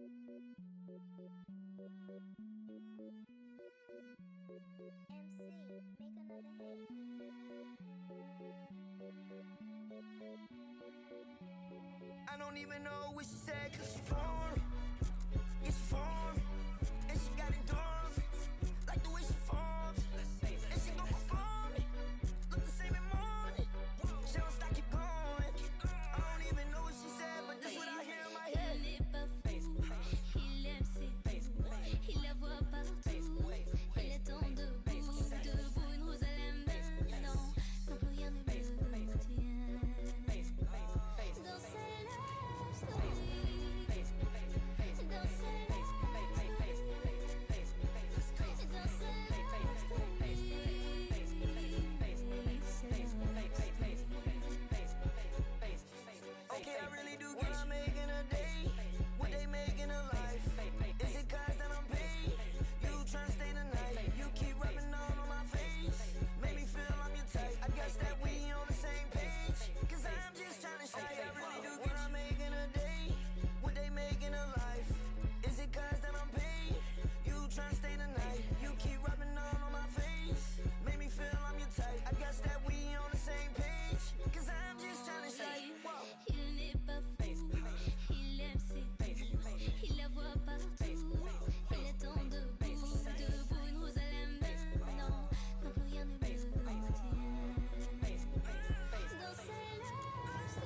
Make another hit. I don't even know what she said, cause she phone. Yeah, she phone. And she got it done. Like the way she formed. And she gon' perform it. Look the same in morning. She don't stop, keep going. I don't even know what she said, but this what I hear in my head. Il n'est pas fou, il aime ses goûts, il la voit partout, il attend debout, une rose à la main, non plus rien ne le tient. Dans ses love stories, dans ses love Okay, I really do get I make in a day, what they make in a life. Is it cause that I'm paid? You tryna stay the night. You keep rubbing on my face, make me feel I'm your type. I guess that we on the same page, cause I'm just tryna show you. I really do get I make in a day, what they make in a life. Is it cause that I'm paid? You tryna stay the night. You keep rubbing on my face, make me feel I'm your type. I guess that we on the same page, cause I'm just tryna show you. Il n'est pas fou, il aime ses goûts, il la voit partout, il attend debout, une rose à la main, non plus rien ne le tient. Dans ses love stories, dans ses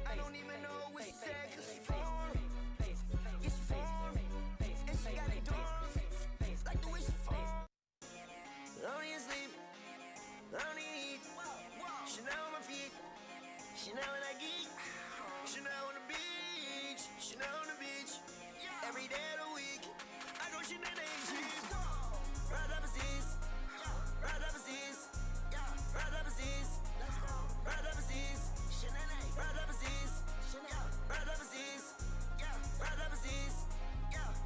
I don't even know what she said, cause she phone. Yeah, she phone. And she got it done. Like the way she phone. I don't even sleep, I don't even eat. Chanel on my feet, Chanel when I geek. Chanel on the beach, Chanel on the beach. Every day of the week, I go Chanel ain't cheap. Ride overseas, ride overseas, ride overseas, ride overseas, ride overseas, ride overseas, ride overseas,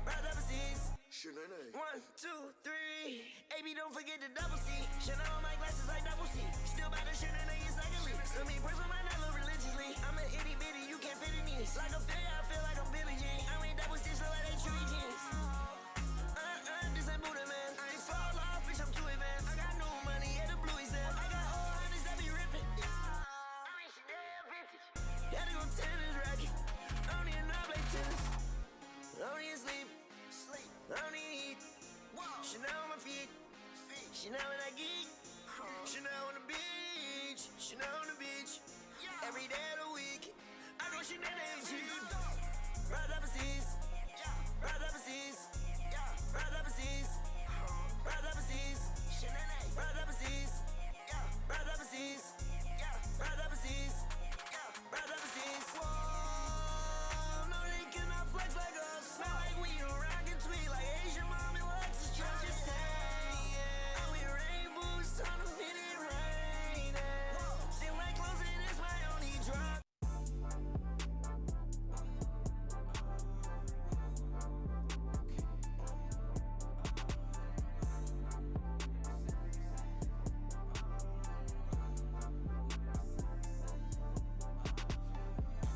ride overseas. 1, 2, 3. AB, don't forget the double C. Chanel on my glasses like double C. Still by the Chanel, it's like a leak. Let me pray for my Nello religiously. I'm an itty bitty, you can't fit in these. Like a figure, I feel like I'm Billie Jean. I ain't double stitch, look like they Chewy jeans. This ain't Buddha, man. I ain't fall off, bitch, I'm too advanced. I got new money, yeah, the blueies there. I got old hunters that be ripping. I mean, Chanel vintage. Had to go tennis racket. I don't even know I play tennis. I don't even sleep. I don't even eat. Chanel on my feet, Chanel when I geek. Chanel on the beach, Chanel on the beach. Every day of the week, I go Chanel ain't cheap. Ride overseas, ride overseas, ride overseas, ride overseas, ride overseas, ride overseas, ride overseas, ride overseas. Whoa, no they cannot flex like us. Smell like we don't rock and tweet like Asian mommy likes to try. Just saying, I'm with rainbows on a minute rain. Seem like closing is my only drug.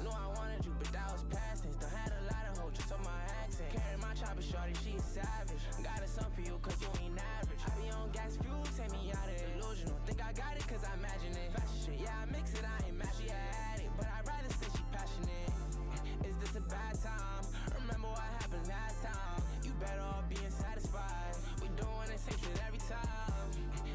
Knew I wanted you, but that was past tense. Done had a lot of hoes just on my accent. Carry my chopper, shorty, she is savage. Got a son for you, cause you ain't average. I be on gas fuel, take me out of delusional. Think I got it, cause I imagine it. Fashion shit, yeah, I mix it, I ain't mad, she a addict. But I'd rather say she passionate. Is this a bad time? Remember what happened last time. You better off being satisfied. We doing the same shit every time.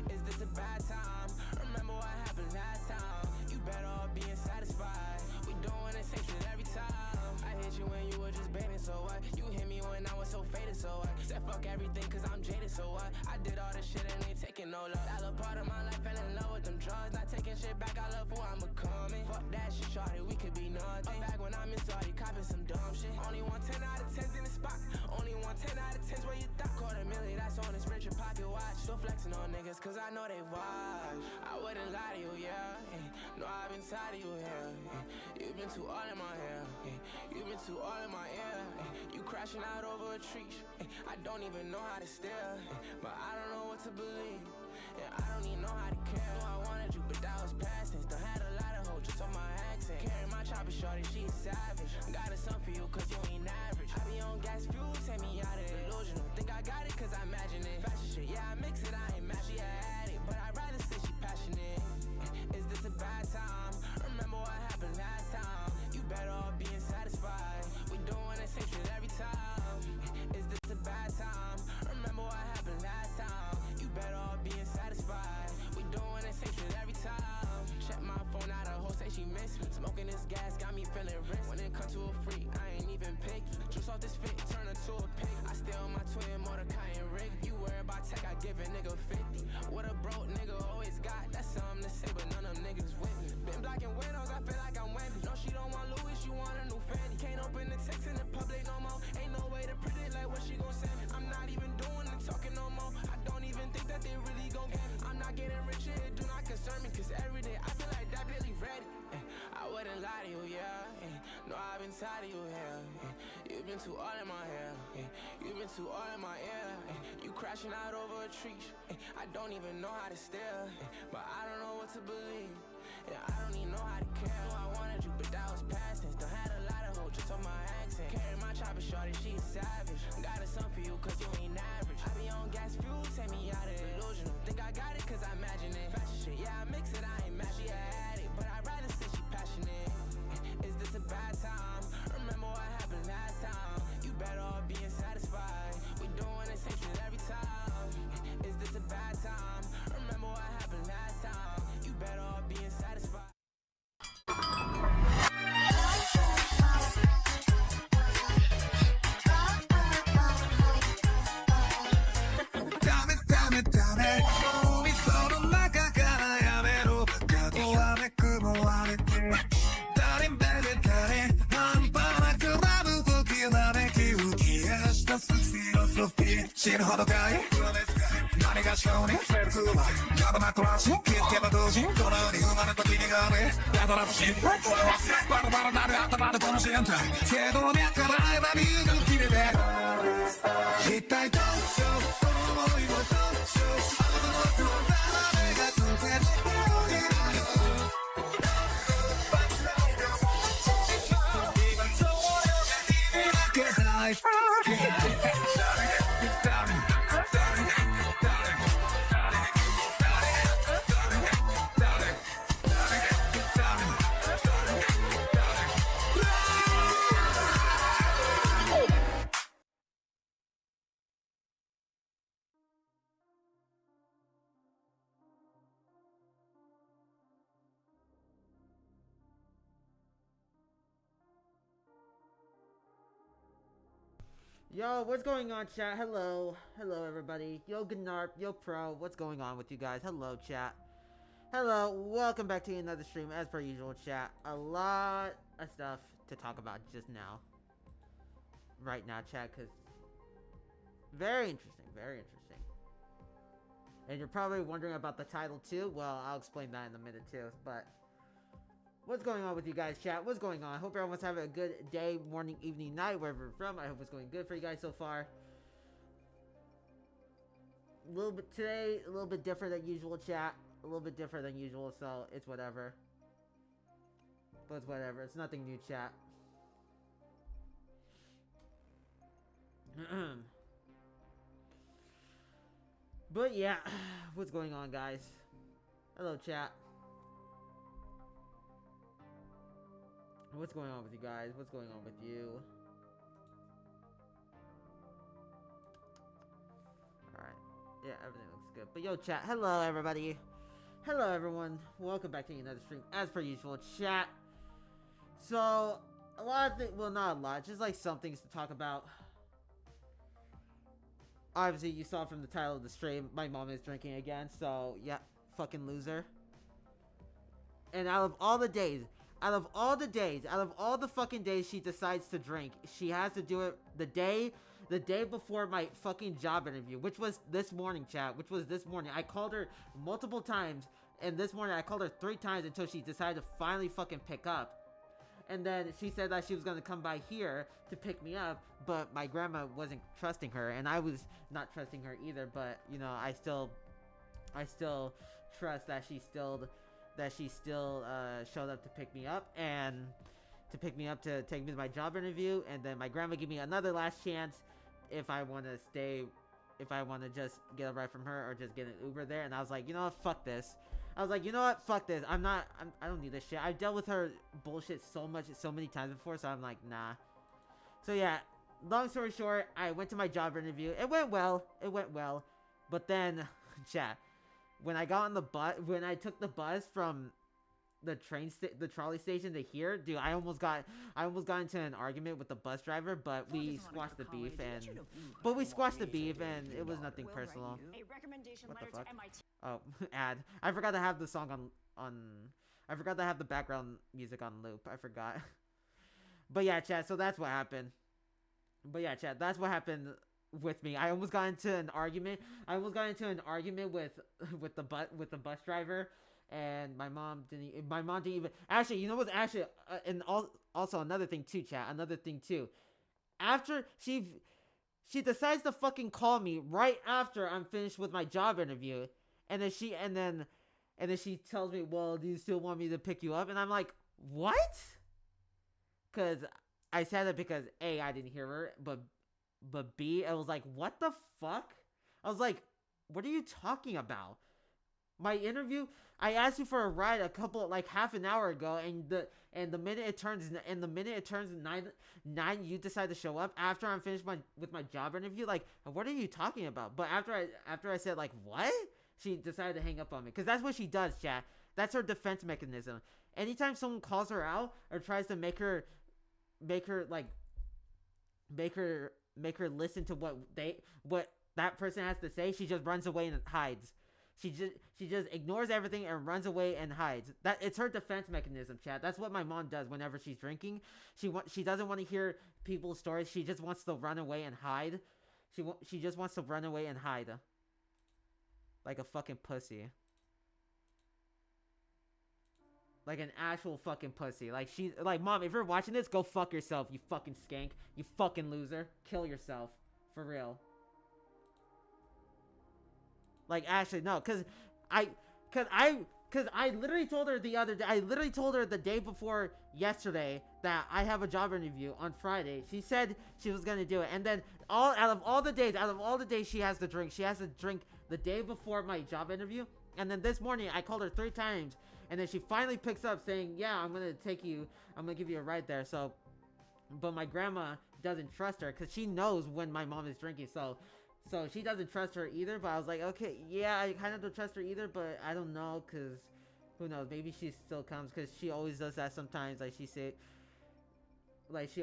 Is this a bad time? Remember what happened last time. You better off being satisfied. We doing the same shit every time. I hit you when you were just baiting, so what? You hit me when I was so faded, so what? Said fuck everything cause I'm jaded, so what? I did all this shit and ain't taking no love. That little part of my life fell in love with them drugs. Not taking shit back, I love who I'm becoming. Fuck that shit, shorty, we could be nothing. Back when I'm in Saudi, copping some dumb shit. Only 110 out of 10's in the spot. Only 110 out of 10's where you thought. $250,000, that's on this Richard pocket watch. Still flexing on niggas cause I know they watch. I wouldn't lie to you, yeah. No, I've been tired of you, yeah. You've been too all in my hair. You've been too all in my ear. You crazy. crashing out over a tree. I don't even know how to steer, but I don't know what to believe. Yeah, I don't even know how to care. Knew I wanted you, but that was past tense. Done had a lot of hoes just on my accent. Carry my chopper, shorty, she is savage. Got a son for you, cause you ain't average. I be on gas fuel, take me out of delusional. Think I got it, cause I imagine it. Fashion shit, yeah, I mix it, I ain't mad. She had it, but I'd rather say she passionate. Is this a bad time? Remember what happened last time. You better off being satisfied. We doing the same shit every time. Is this a bad time? Remember what happened last time. You better off being satisfied. We doing the same shit every time. Check my phone out, a hoe say she miss me. Smoking this gas got me feeling rich. When it come to a freak, I ain't even picky. Juice off this fit, turn her to a pig. I stay on my twin, Mordecai and Rick. You worry about tech, I give a nigga 50. What a broke nigga always got. That's something to say, but none of them niggas with me. Been blocking windows, I feel like I'm Wendy. No, she don't want Louis, she want a new Fendi. Can't open the text in the public no more. Ain't no way to predict like what she gon' send me. I'm not even doing the talking no more. I don't even think that they really gon' get me. I'm not getting richer, it do not concern me. Cause every day I feel like that Billy ready. I wouldn't lie to you, yeah. No, I've been tired of you here. You've been too all in my hair. You've been too all in my ear. You crashing out over a tree. I don't even know how to steer, but I don't know what to believe. Yeah, I don't even know how to care. Knew I wanted you, but that was past tense. Done had a lot of hoes just on my accent. Carry my chopper, shorty, she is savage. Got a son for you, cause you ain't average. I be on gas fuel, take me out of delusional. Think I got it, cause I imagine it. Fashion shit, yeah, I mix it, I ain't mad. She had it, but I'd rather say she passionate. Is this a bad time? Remember what happened last time. You better off being satisfied. We doing the same shit every time. Is this a bad time? Remember what happened last time. You better off being satisfied. Yo, what's going on, chat? Hello. Hello, everybody. Yo, Gnarp. Yo, Pro. What's going on with you guys? Hello, chat. Hello. Welcome back to another stream, as per usual, chat. A lot of stuff to talk about just now. Right now, chat, because... Very interesting. Very interesting. And you're probably wondering about the title, too. Well, I'll explain that in a minute, too. But... what's going on with you guys, chat? What's going on? I hope everyone's having a good day, morning, evening, night, wherever you're from. I hope it's going good for you guys so far. A little bit today, a little bit different than usual, chat. A little bit different than usual, so it's whatever. But it's whatever. It's nothing new, chat. But yeah, what's going on, guys? Hello, chat. What's going on with you guys? What's going on with you? Alright. Yeah, everything looks good. But yo, chat. Hello, everybody. Hello, everyone. Welcome back to another stream. As per usual, chat. So, a lot of things. Well, not a lot. Just like some things to talk about. Obviously, you saw from the title of the stream, my mom is drinking again. So, yeah. Fucking loser. And out of all the days... out of all the fucking days she decides to drink, she has to do it the day before my fucking job interview, which was this morning, chat, I called her multiple times, and this morning I called her 3 times until she decided to finally fucking pick up. And then she said that she was gonna come by here to pick me up, but my grandma wasn't trusting her, and I was not trusting her either. But you know, I still trust that she still showed up to pick me up and to take me to my job interview. And then my grandma gave me another last chance if I want to stay, if I want to just get a ride from her or just get an Uber there. And I was like, you know what, fuck this. I was like, you know what, fuck this. I don't need this shit. I've dealt with her bullshit so many times before, so I'm like, nah. So yeah, long story short, I went to my job interview. It went well. But then, chat, when I got on the bus, when I took the bus from the trolley station to here, dude, I almost got into an argument with the bus driver, but we squashed the beef, and it was nothing personal. What the fuck? Oh, ad. I forgot to have the song on I forgot to have the background music on loop. I forgot. But yeah, chat, so that's what happened. That's what happened with me. I almost got into an argument. With the bus driver, and my mom didn't even actually, you know what's actually also another thing too, chat. Another thing too. After she decides to fucking call me right after I'm finished with my job interview, and then she tells me, "Well, do you still want me to pick you up?" And I'm like, "What?" Cuz I said it because A, I didn't hear her, but B, I was like, "What the fuck?" I was like, "What are you talking about?" My interview, I asked you for a ride half an hour ago, and the minute it turns 9, you decide to show up after I'm finished with my job interview. Like, what are you talking about? But after I said like what, she decided to hang up on me, because that's what she does, chat. That's her defense mechanism. Anytime someone calls her out or tries to make her listen to what that person has to say, she just runs away and hides. She just ignores everything and runs away and hides. It's her defense mechanism, chat. That's what my mom does whenever she's drinking. She doesn't want to hear people's stories. She just wants to run away and hide. She just wants to run away and hide. Like a fucking pussy. Like an actual fucking pussy. Like, Mom, if you're watching this, go fuck yourself, you fucking skank. You fucking loser. Kill yourself. For real. Like, actually, no, cause I literally told her the day before yesterday that I have a job interview on Friday. She said she was gonna do it, and then out of all the days she has to drink the day before my job interview. And then this morning I called her 3 times, and then she finally picks up saying, "Yeah, I'm gonna give you a ride there." So, but my grandma doesn't trust her because she knows when my mom is drinking. So she doesn't trust her either, but I was like, okay, yeah, I kind of don't trust her either, but I don't know, because who knows, maybe she still comes, because she always does that sometimes, she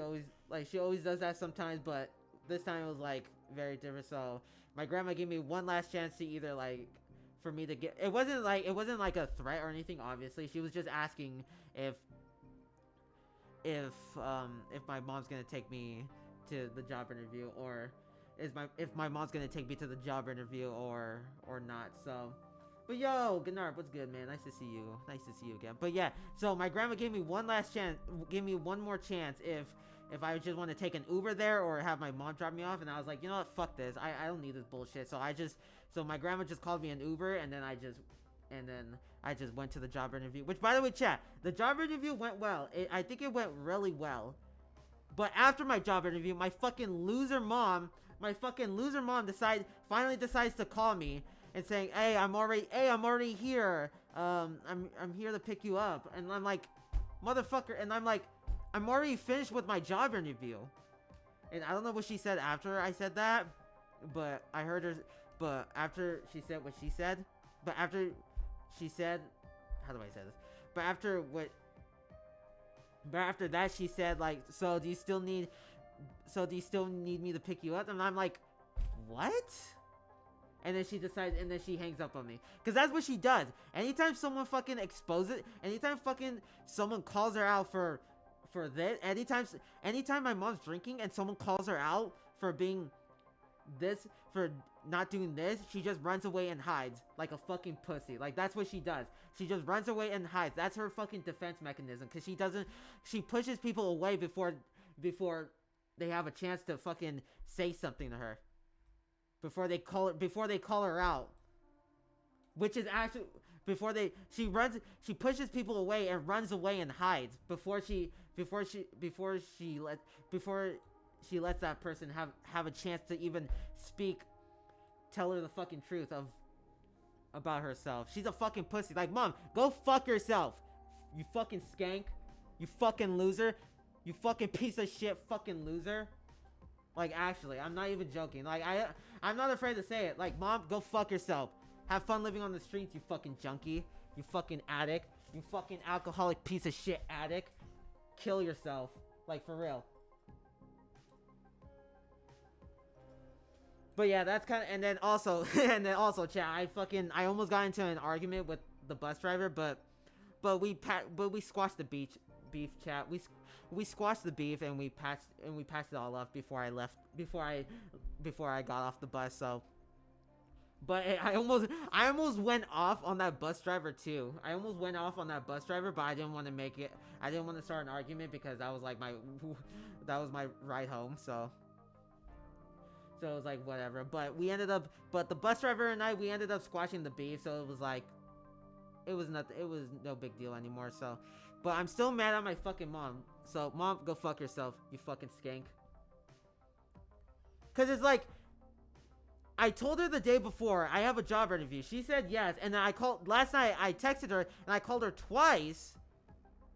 always does that sometimes, but this time it was, like, very different. So my grandma gave me one last chance to either, like, for me to get, it wasn't like a threat or anything, obviously. She was just asking if my mom's gonna take me to the job interview, or if my mom's gonna take me to the job interview or not. So, but yo, Gnarp, what's good, man? Nice to see you again. But yeah, so my grandma gave me one more chance if I just want to take an Uber there or have my mom drop me off. And I was like, you know what, fuck this, I don't need this bullshit. So my grandma just called me an Uber, and then I just went to the job interview. Which, by the way, chat, the job interview went well. I think it went really well. But after my job interview, my fucking loser mom finally decides to call me and saying, "Hey, I'm already here. I'm here to pick you up." And I'm like, "Motherfucker," and I'm like, "I'm already finished with my job interview." And I don't know what she said after I said that, but I heard her, but after she said what she said, how do I say this? But after that, she said, like, so do you still need me to pick you up? And I'm like, what? And then she hangs up on me. Because that's what she does. Anytime someone fucking exposes it, anytime fucking someone calls her out for this, anytime my mom's drinking and someone calls her out for being this, for not doing this, she just runs away and hides like a fucking pussy. Like, that's what she does. She just runs away and hides. That's her fucking defense mechanism, because she pushes people away before they have a chance to fucking say something to her, before they call her out, which is actually she pushes people away and runs away and hides before she lets that person have a chance to even speak, tell her the fucking truth about herself. She's a fucking pussy. Like, mom, go fuck yourself, you fucking skank, you fucking loser, you fucking piece of shit, fucking loser. Like, actually, I'm not even joking. Like, I'm not afraid to say it. Like, mom, go fuck yourself. Have fun living on the streets, you fucking junkie. You fucking addict. You fucking alcoholic piece of shit addict. Kill yourself. Like, for real. But yeah, that's kind of, and then also, chat, I almost got into an argument with the bus driver, but we squashed the beef, chat. We squashed the beef, and we patched it all up before I left, before I got off the bus. So, but I almost went off on that bus driver too. I almost went off on that bus driver, but I didn't want to make it. I didn't want to start an argument, because that was like that was my ride home. So it was like, whatever. But the bus driver and we ended up squashing the beef. So it was like, it was no big deal anymore. So, but I'm still mad at my fucking mom. So, mom, go fuck yourself, you fucking skank. Cause it's like, I told her the day before I have a job interview. She said yes, and then I called last night. I texted her and I called her twice.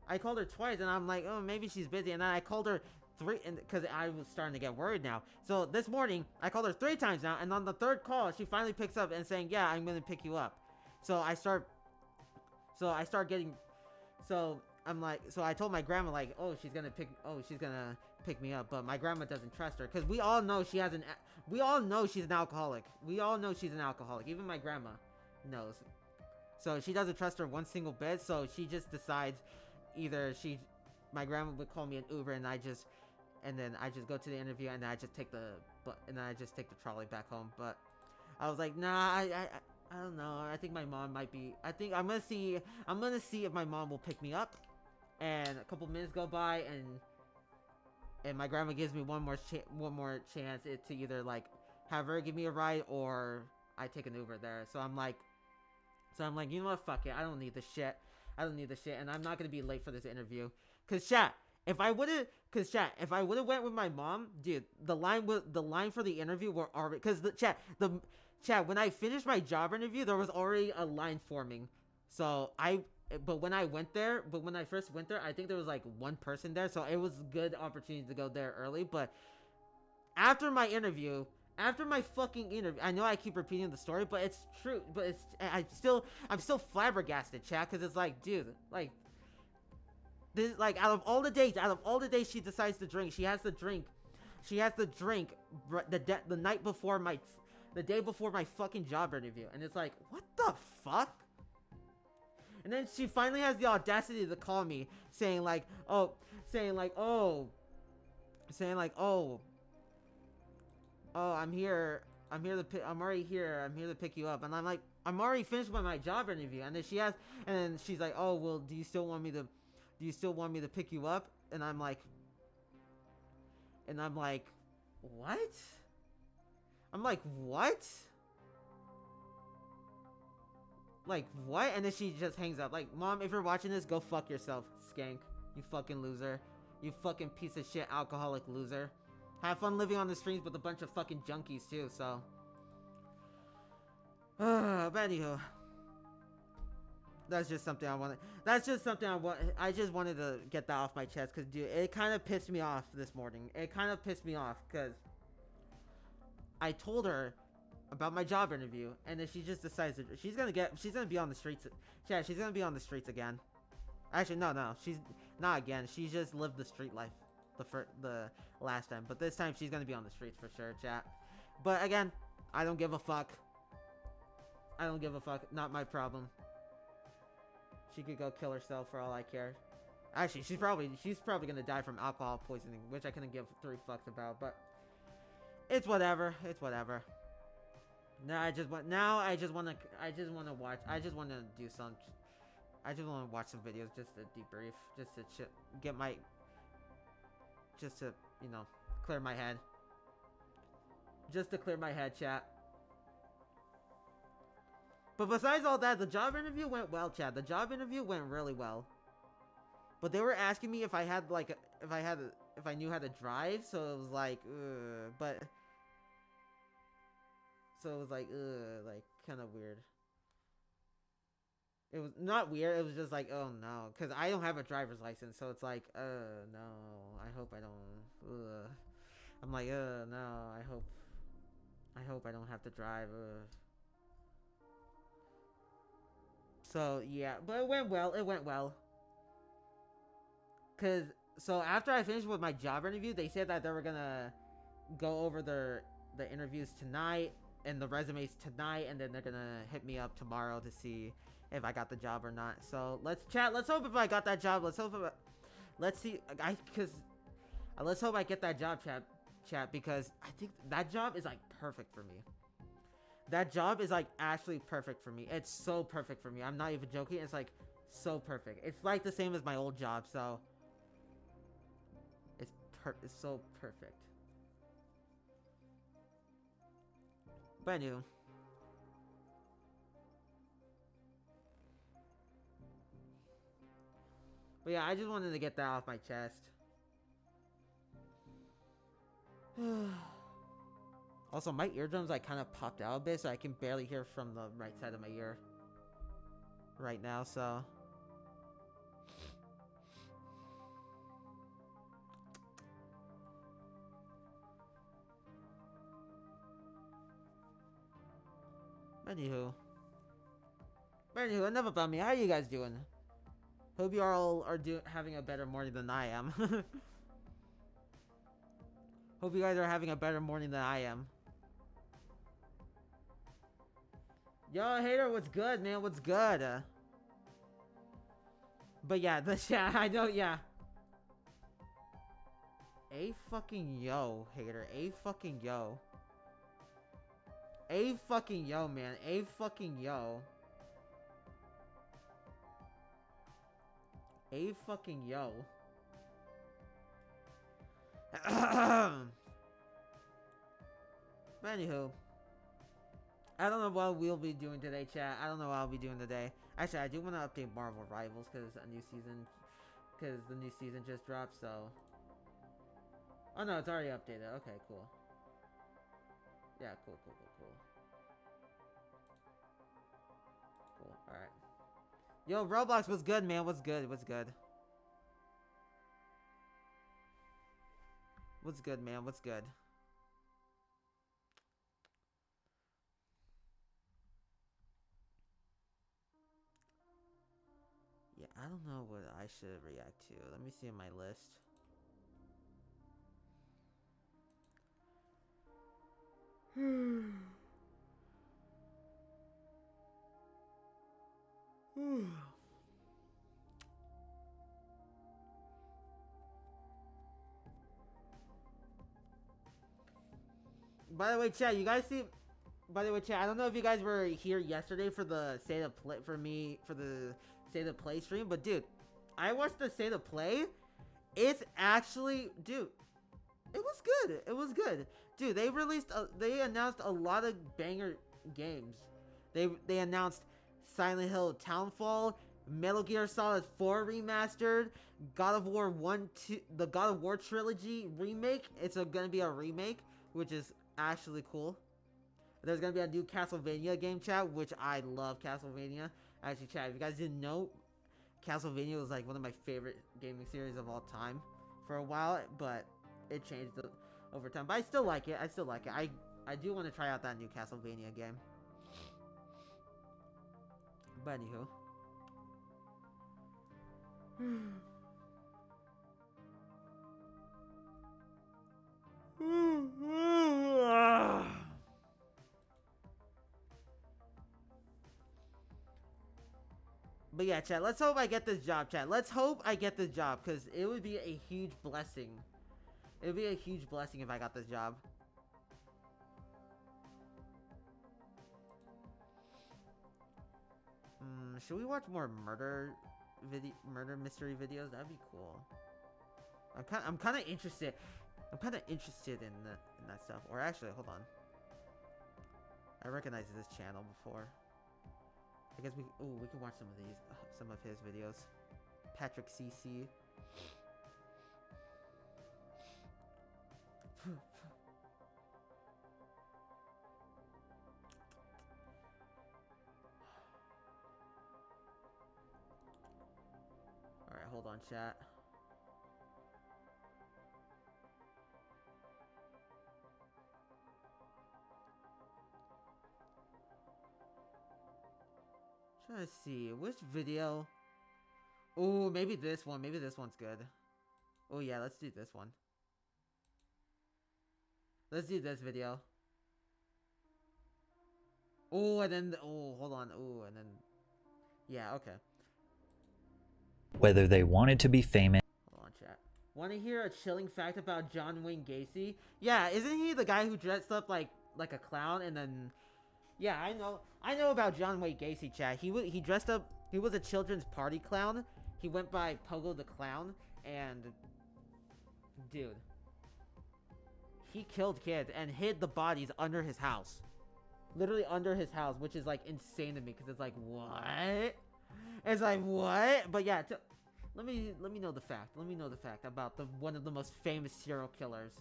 And I'm like, oh, maybe she's busy. And then I called her because I was starting to get worried now. So this morning I called her 3 times now, and on the 3rd call she finally picks up and saying, yeah, I'm gonna pick you up. So I start getting, so I'm like, so I told my grandma, like, oh, she's gonna pick me up, but my grandma doesn't trust her, because we all know she's an alcoholic. Even my grandma knows. So she doesn't trust her one single bit. So she just decides, my grandma would call me an Uber, and then I just go to the interview, and then I just take the trolley back home. But I was like, nah, I don't know. I think my mom might be. I think I'm gonna see if my mom will pick me up. And a couple minutes go by, and my grandma gives me one more chance to either like have her give me a ride, or I take an Uber there. So I'm like, you know what? Fuck it. I don't need the shit. And I'm not gonna be late for this interview. If I would've went with my mom, dude, the line for the interview were already, because when I finished my job interview, there was already a line forming. So but when I first went there, I think there was like one person there, so it was a good opportunity to go there early. But after my fucking interview, I know I keep repeating the story, but it's true. But I'm still flabbergasted, chat, because it's like, dude, like, this, like, out of all the days she decides to drink, she has to drink the night before the day before my fucking job interview, and it's like, what the fuck? And then she finally has the audacity to call me, saying like, oh, I'm already here. I'm here to pick you up. And I'm like, I'm already finished with my job interview. And then she's like, oh, well, do you still want me to pick you up? And I'm like, what? Like, what? And then she just hangs up. Like, mom, if you're watching this, go fuck yourself, skank. You fucking loser. You fucking piece of shit alcoholic loser. Have fun living on the streets with a bunch of fucking junkies, too, so. But anywho. I just wanted to get that off my chest, because, dude, it kind of pissed me off this morning. Because I told her about my job interview, and then she just decides that she's gonna be on the streets. Yeah, she's gonna be on the streets again. Actually, no, she's not again. She just lived the street life the last time, but this time she's gonna be on the streets for sure, chat. But again, I don't give a fuck. Not my problem. She could go kill herself for all I care. Actually, she's probably gonna die from alcohol poisoning, which I couldn't give 3 fucks about. But It's whatever. It's whatever. Now I just want. Now I just want to. I just want to watch. I just want to do some. I just want to watch some videos just to debrief, just to get my. Just to clear my head. Just to clear my head, chat. But besides all that, the job interview went well, chat. The job interview went really well. But they were asking me if I had like if I knew how to drive, so it was like but so it was like kind of weird. It was not weird, it was just like, oh no, cuz I don't have a driver's license, so it's like no, I hope I don't I'm like no, I hope I don't have to drive. So yeah, but it went well. It went well. Cause so after I finished with my job interview, they said that they were gonna go over the interviews tonight and the resumes tonight, and then they're gonna hit me up tomorrow to see if I got the job or not. So let's chat. Let's hope if I got that job. Let's hope. Let's see. Let's hope I get that job, chat, because I think that job is like perfect for me. That job is like actually perfect for me. It's so perfect for me. I'm not even joking. It's like so perfect. It's like the same as my old job, so it's so perfect. But anywho. But yeah, I just wanted to get that off my chest. Also, my eardrums like kind of popped out a bit, so I can barely hear from the right side of my ear right now, so anywho, enough about me. How are you guys doing? Hope you all are having a better morning than I am. Hope you guys are having a better morning than I am. Yo, hater, what's good, man? What's good? But yeah, I know, yeah. A fucking yo, hater. A fucking yo. A fucking yo, man. A fucking yo. A fucking yo. But anywho, I don't know what we'll be doing today, chat. I don't know what I'll be doing today. Actually, I do want to update Marvel Rivals because the new season just dropped. So, oh no, it's already updated. Okay, cool. Yeah, cool. Cool. All right. Yo, Roblox, what's good, man? What's good? What's good? What's good, man? What's good? Yeah, I don't know what I should react to. Let me see in my list. By the way, chat, you guys see? By the way, chat, I don't know if you guys were here yesterday for the State of Play for the State of Play stream, but dude, I watched the State of Play. It's actually, dude, it was good. It was good, dude. They announced a lot of banger games. They announced Silent Hill Townfall, Metal Gear Solid 4 remastered, God of War 1, 2, the God of War trilogy remake. It's gonna be a remake, which is actually cool. There's gonna be a new Castlevania game, chat, which I love Castlevania. Actually, chat, if you guys didn't know, Castlevania was like one of my favorite gaming series of all time for a while, but it changed over time. But I still like it. I do want to try out that new Castlevania game. But anywho. But yeah, chat, let's hope I get this job, chat. Let's hope I get this job, because it would be a huge blessing. It would be a huge blessing if I got this job. Should we watch more murder mystery videos? That'd be cool. I'm kind of interested. I'm kind of interested in that stuff. Or actually, hold on. I recognize this channel before. I guess we can watch some of these, some of his videos. Patrick CC. All right, hold on, chat. Trying to see which video. Oh, maybe this one. Maybe this one's good. Oh yeah, let's do this one. Let's do this video. Oh, and then hold on. Oh, and then yeah, okay. Whether they wanted to be famous. Hold on, chat. Want to hear a chilling fact about John Wayne Gacy? Yeah, isn't he the guy who dressed up like a clown and then? Yeah, I know about John Wayne Gacy, chat. He dressed up. He was a children's party clown. He went by Pogo the Clown, and dude, he killed kids and hid the bodies under his house. Literally under his house, which is like insane to me because it's like what? It's like what? But yeah, let me know the fact. Let me know the fact about one of the most famous serial killers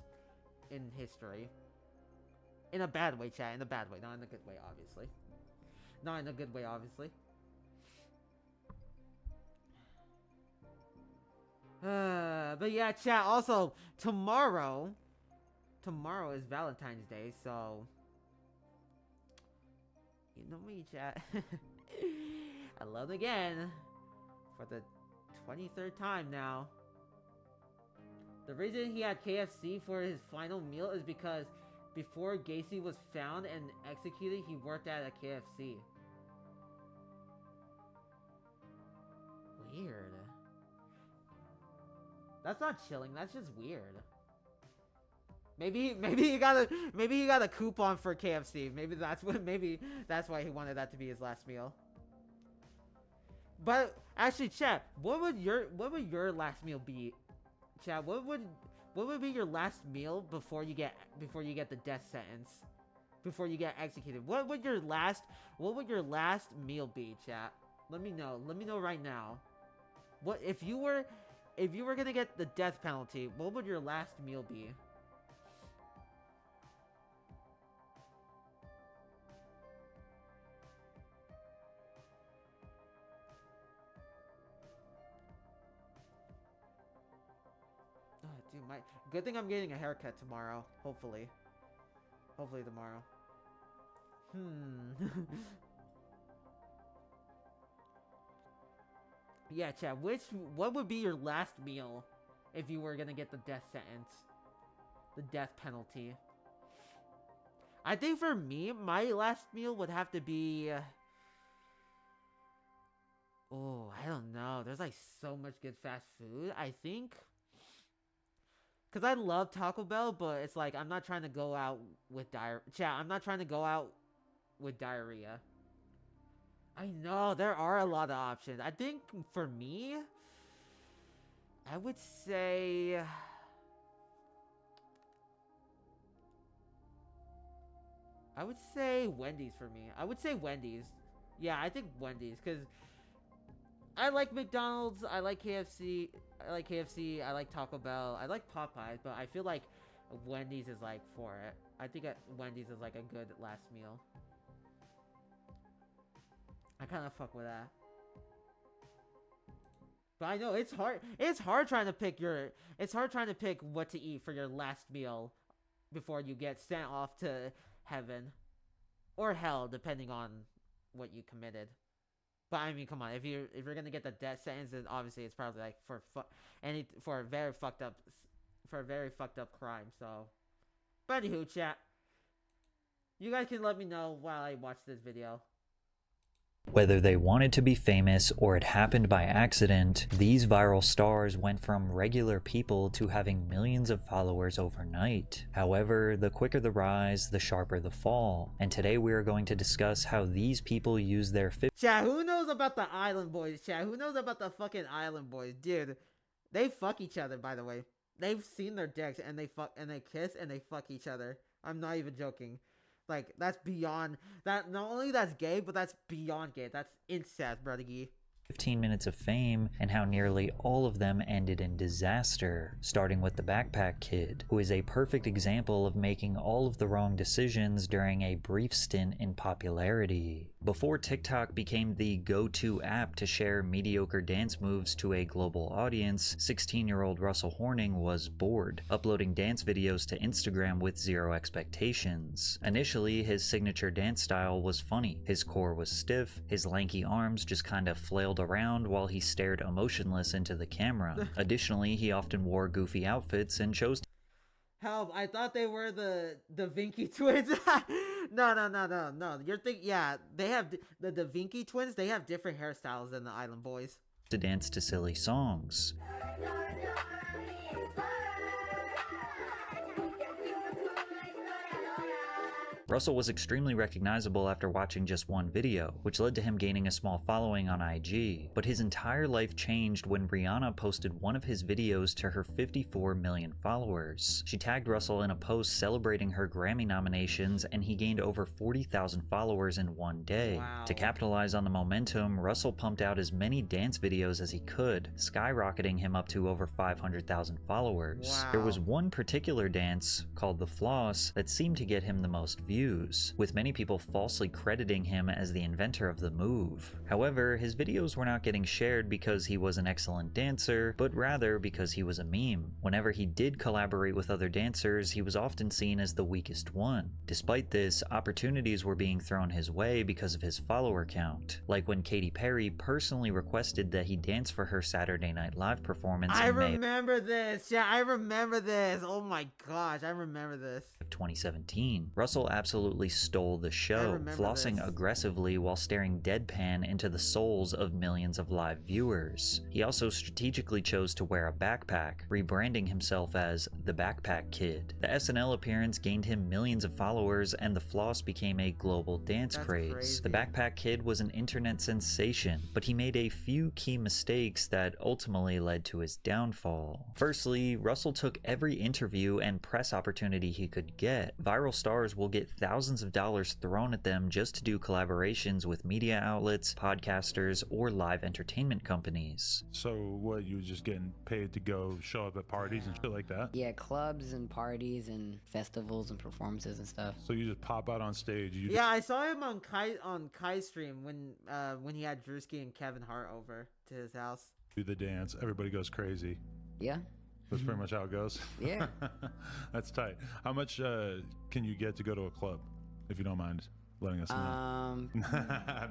in history. In a bad way, chat. In a bad way, not in a good way, obviously. Not in a good way, obviously. But yeah, chat. Also, tomorrow is Valentine's Day, so you know me, chat. Alone again for the 23rd time now. The reason he had KFC for his final meal is because before Gacy was found and executed, he worked at a KFC. Weird. That's not chilling. That's just weird. Maybe he got a coupon for KFC. Maybe that's why he wanted that to be his last meal. But actually, chat, what would your last meal be? Chat, what would be your last meal before you get the death sentence? Before you get executed? What would your last meal be, chat? Let me know. Let me know right now. What if you were gonna get the death penalty, what would your last meal be? Oh, dude, good thing I'm getting a haircut tomorrow. Hopefully tomorrow. Yeah, chat. What would be your last meal if you were gonna get the death sentence, the death penalty? I think for me, my last meal would have to be. Oh, I don't know. There's like so much good fast food. I think. Cause I love Taco Bell, but it's like I'm not trying to go out with diarrhea. Chat, I'm not trying to go out with diarrhea. I know there are a lot of options. I think for me, I would say. Wendy's for me. I would say Wendy's. Yeah, I think Wendy's because I like McDonald's. I like KFC. I like Taco Bell. I like Popeyes, but I feel like Wendy's is like for it. I think Wendy's is like a good last meal. I kind of fuck with that. But I know it's hard. It's hard trying to pick what to eat for your last meal before you get sent off to heaven or hell, depending on what you committed. But I mean, come on, if you're gonna get the death sentence, then obviously it's probably like for a very fucked up crime. So, but anywho, chat, you guys can let me know while I watch this video. Whether they wanted to be famous or it happened by accident, these viral stars went from regular people to having millions of followers overnight. However, the quicker the rise, the sharper the fall. And today we are going to discuss how these people use their Chat, who knows about the Island Boys? Chat, who knows about the fucking Island Boys? Dude, they fuck each other, by the way. They've seen their dicks and they fuck and they kiss and they fuck each other. I'm not even joking. Like, that's beyond that. Not only that's gay, but that's beyond gay. That's incest, brother. 15 minutes of fame, and how nearly all of them ended in disaster, starting with the Backpack Kid, who is a perfect example of making all of the wrong decisions during a brief stint in popularity. Before TikTok became the go-to app to share mediocre dance moves to a global audience, 16-year-old Russell Horning was bored, uploading dance videos to Instagram with zero expectations. Initially, his signature dance style was funny. His core was stiff, his lanky arms just kinda flailed around while he stared emotionless into the camera. Additionally, he often wore goofy outfits and chose Help! I thought they were the Vinci twins. No. You're thinking, yeah, they have the Vinci twins. They have different hairstyles than the Island Boys. to dance to silly songs. Russell was extremely recognizable after watching just one video, which led to him gaining a small following on IG, but his entire life changed when Rihanna posted one of his videos to her 54 million followers. She tagged Russell in a post celebrating her Grammy nominations, and he gained over 40,000 followers in one day. Wow. To capitalize on the momentum, Russell pumped out as many dance videos as he could, skyrocketing him up to over 500,000 followers. Wow. There was one particular dance, called the Floss, that seemed to get him the most views, with many people falsely crediting him as the inventor of the move. However, his videos were not getting shared because he was an excellent dancer, but rather because he was a meme. Whenever he did collaborate with other dancers, he was often seen as the weakest one. Despite this, opportunities were being thrown his way because of his follower count, like when Katy Perry personally requested that he dance for her Saturday Night Live performance I in May remember this. Yeah, I remember this. Oh my gosh, I remember this. of 2017. Russell absolutely stole the show, remember flossing this. aggressively while staring deadpan into the souls of millions of live viewers. He also strategically chose to wear a backpack, rebranding himself as the Backpack Kid. The SNL appearance gained him millions of followers, and the floss became a global dance That's craze. crazy. The Backpack Kid was an internet sensation, but he made a few key mistakes that ultimately led to his downfall. Firstly, Russell took every interview and press opportunity he could get. Viral stars will get thousands of dollars thrown at them just to do collaborations with media outlets, podcasters, or live entertainment companies. So what, you just getting paid to go show up at parties and shit like that? Yeah, clubs and parties and festivals and performances and stuff. So you just pop out on stage, you Yeah, I saw him on Kai's stream when he had Drewski and Kevin Hart over to his house. do the dance, everybody goes crazy. Yeah. That's pretty much how it goes. Yeah. That's tight. How much can you get to go to a club, if you don't mind letting us know?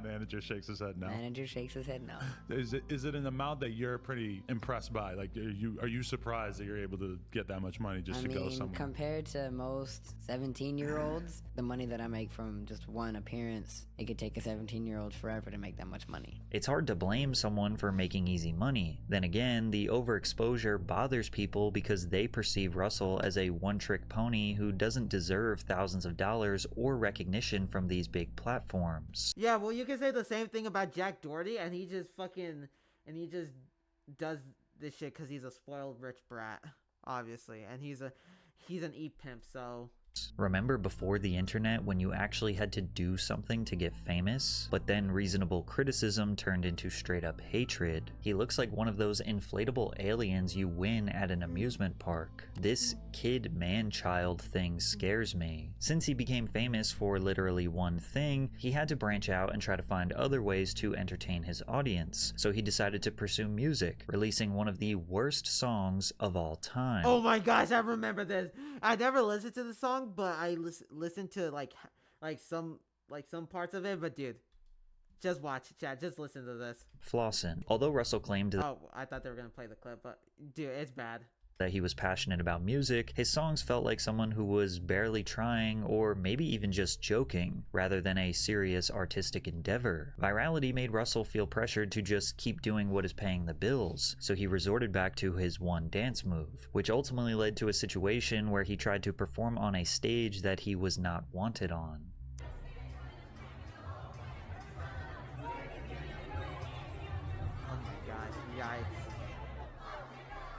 Manager shakes his head no. Manager shakes his head no. Is it an amount that you're pretty impressed by? Like, are you surprised that you're able to get that much money just I to go mean, somewhere? compared to most 17-year-olds, the money that I make from just one appearance, it could take a 17-year-old forever to make that much money. It's hard to blame someone for making easy money. Then again, the overexposure bothers people because they perceive Russell as a one-trick pony who doesn't deserve thousands of dollars or recognition from these big platforms. Yeah, well, you can say the same thing about Jack Doherty, and he just does this shit because he's a spoiled rich brat, obviously, and he's an e-pimp, so. Remember before the internet when you actually had to do something to get famous? But then reasonable criticism turned into straight up hatred. He looks like one of those inflatable aliens you win at an amusement park. This kid man child thing scares me. Since he became famous for literally one thing, he had to branch out and try to find other ways to entertain his audience. So he decided to pursue music, releasing one of the worst songs of all time. Oh my gosh, I remember this. I never listened to the song, but I listened to like some parts of it. But dude, just watch, chat. Just listen to this. Flossin'. Although Russell claimed that Oh, I thought they were gonna play the clip, but dude, it's bad. that he was passionate about music, his songs felt like someone who was barely trying or maybe even just joking, rather than a serious artistic endeavor. Virality made Russell feel pressured to just keep doing what is paying the bills, so he resorted back to his one dance move, which ultimately led to a situation where he tried to perform on a stage that he was not wanted on. Oh my gosh, yikes.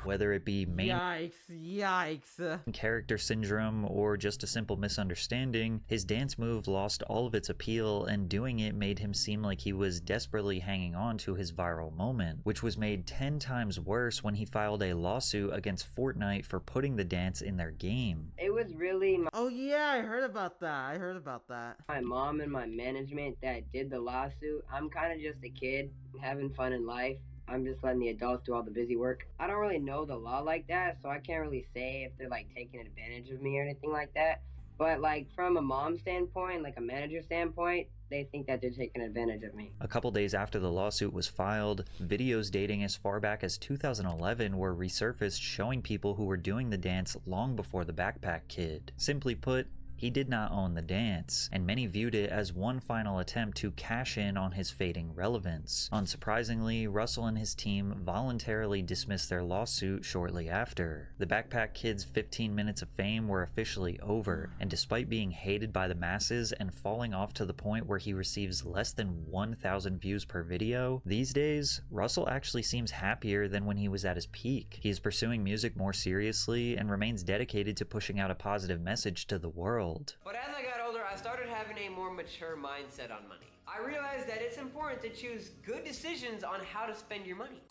Whether it be Yikes. character syndrome or just a simple misunderstanding, his dance move lost all of its appeal, and doing it made him seem like he was desperately hanging on to his viral moment, which was made 10 times worse when he filed a lawsuit against Fortnite for putting the dance in their game. It was really Oh yeah, I heard about that. my mom and my management that did the lawsuit. I'm kind of just a kid having fun in life. I'm just letting the adults do all the busy work. I don't really know the law like that, so I can't really say if they're like taking advantage of me or anything like that. But like from a mom standpoint, like a manager standpoint, they think that they're taking advantage of me. A couple days after the lawsuit was filed, videos dating as far back as 2011 were resurfaced showing people who were doing the dance long before the Backpack Kid. Simply put, he did not own the dance, and many viewed it as one final attempt to cash in on his fading relevance. Unsurprisingly, Russell and his team voluntarily dismissed their lawsuit shortly after. The Backpack Kid's 15 minutes of fame were officially over, and despite being hated by the masses and falling off to the point where he receives less than 1,000 views per video, these days, Russell actually seems happier than when he was at his peak. He is pursuing music more seriously and remains dedicated to pushing out a positive message to the world. But as I got older, I started having a more mature mindset on money. I realized that it's important to choose good decisions on how to spend your money.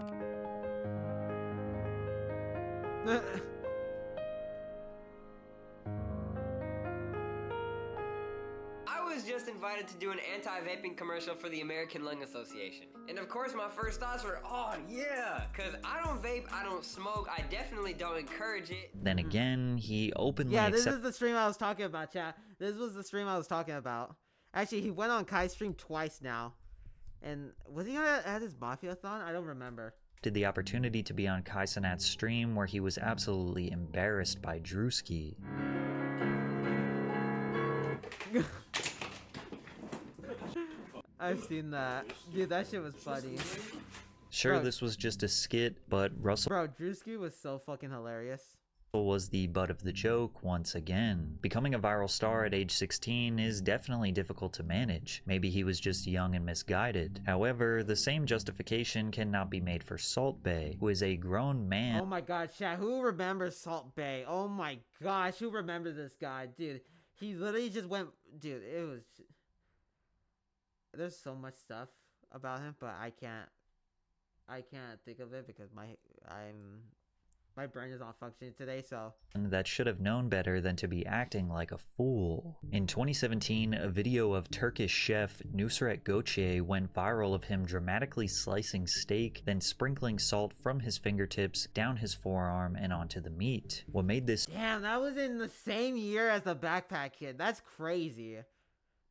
I was just invited to do an anti-vaping commercial for the American Lung Association. And of course my first thoughts were, oh yeah, cause I don't vape, I don't smoke, I definitely don't encourage it. Then again, he openly this is the stream I was talking about, chat. This was the stream I was talking about. Actually, he went on Kai's stream twice now. And was he at his Mafia-thon? I don't remember. Did the opportunity to be on Kai Cenat's stream where he was absolutely embarrassed by Drewski. I've seen that. Dude, that shit was funny. Sure, Bro. this was just a skit, but Russell Bro, Drewski was so fucking hilarious. was the butt of the joke once again. Becoming a viral star at age 16 is definitely difficult to manage. Maybe he was just young and misguided. However, the same justification cannot be made for Salt Bae, who is a grown man. Oh my god, chat, who remembers Salt Bae? Oh my gosh, who remembers this guy? Dude, he literally just went... Dude, it was... There's so much stuff about him, but I can't think of it because my brain is not functioning today, so... That should have known better than to be acting like a fool. In 2017, a video of Turkish chef Nusret Göçe went viral of him dramatically slicing steak, then sprinkling salt from his fingertips down his forearm and onto the meat. What made this... Damn, that was in the same year as the Backpack Kid. That's crazy.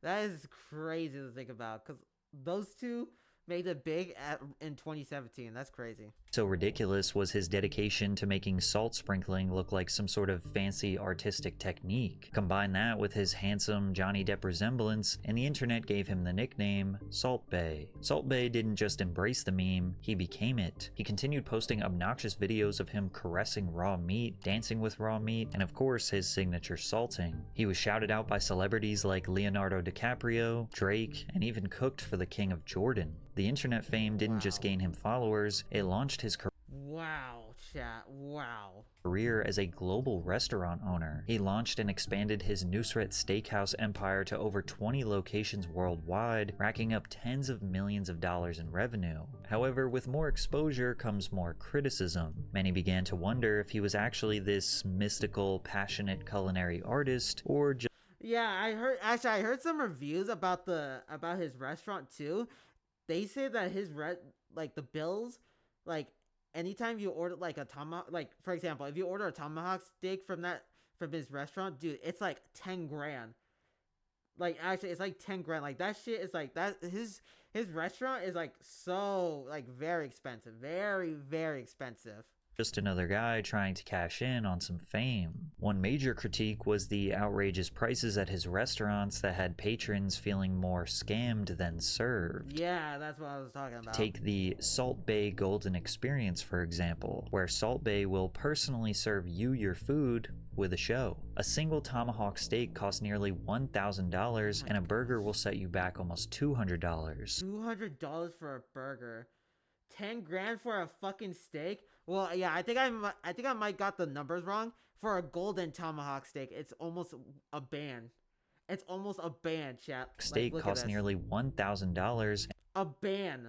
That is crazy to think about, because those two made it big in 2017. That's crazy. So ridiculous was his dedication to making salt sprinkling look like some sort of fancy artistic technique. Combine that with his handsome Johnny Depp resemblance, and the internet gave him the nickname Salt Bae. Salt Bae didn't just embrace the meme, he became it. He continued posting obnoxious videos of him caressing raw meat, dancing with raw meat, and of course his signature salting. He was shouted out by celebrities like Leonardo DiCaprio, Drake, and even cooked for the King of Jordan. The internet fame didn't just gain him followers, it launched his Wow, chat, wow. career as a global restaurant owner. He launched and expanded his Nusret Steakhouse empire to over 20 locations worldwide, racking up tens of millions of dollars in revenue. However, with more exposure comes more criticism. Many began to wonder if he was actually this mystical, passionate culinary artist, or just... Yeah, I heard some reviews about his restaurant too. They say that his the bills, like anytime you order like a tomahawk, like for example, if you order a tomahawk steak from his restaurant, dude, it's like 10 grand. Like actually, it's like 10 grand. Like that shit is like that. His restaurant is like so like very expensive, very very expensive. just another guy trying to cash in on some fame. One major critique was the outrageous prices at his restaurants that had patrons feeling more scammed than served. Yeah, that's what I was talking about. Take the Salt Bae Golden Experience, for example, where Salt Bae will personally serve you your food with a show. A single tomahawk steak costs nearly $1,000, and a burger will set you back almost $200. $200 for a burger. 10 grand for a fucking steak? Well, yeah, I think I might got the numbers wrong. For a golden tomahawk steak, it's almost a band. It's almost a band, chat. Steak like, costs nearly $1,000. A band.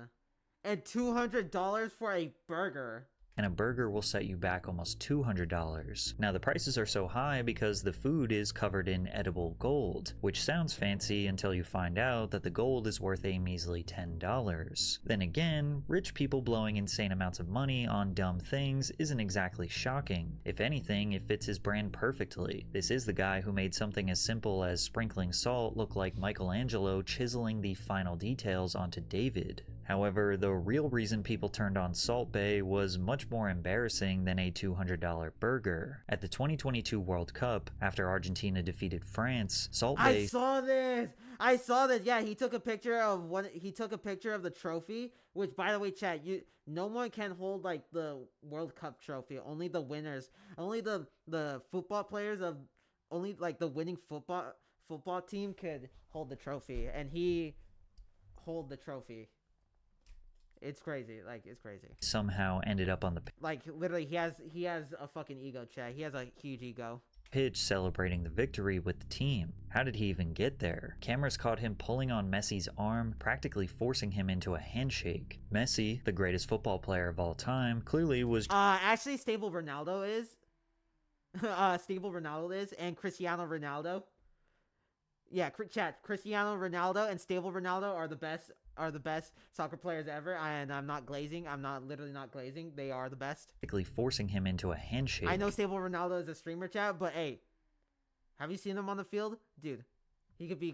And $200 for a burger. And a burger will set you back almost $200. Now the prices are so high because the food is covered in edible gold, which sounds fancy until you find out that the gold is worth a measly $10. Then again, rich people blowing insane amounts of money on dumb things isn't exactly shocking. If anything, it fits his brand perfectly. This is the guy who made something as simple as sprinkling salt look like Michelangelo chiseling the final details onto David. However, the real reason people turned on Salt Bae was much more embarrassing than a $200 burger. At the 2022 World Cup, after Argentina defeated France, Salt Bae— I saw this! Yeah, he took a picture of the trophy, which, by the way, chat, no one can hold like the World Cup trophy. Only the winners, only the football players of only like the winning football team could hold the trophy, and he hold the trophy. It's crazy. Like, it's crazy. Somehow ended up on the like, literally, he has a fucking ego, chat. He has a huge ego. Pitch celebrating the victory with the team. How did he even get there? Cameras caught him pulling on Messi's arm, practically forcing him into a handshake. Messi, the greatest football player of all time, clearly was— actually, Stable Ronaldo is. And Cristiano Ronaldo. Yeah, chat. Cristiano Ronaldo and Stable Ronaldo are the best soccer players ever, and I'm not glazing. I'm not literally not glazing. They are the best. Forcing him into a handshake. I know Stable Ronaldo is a streamer, chat, but hey, have you seen him on the field? Dude, he could be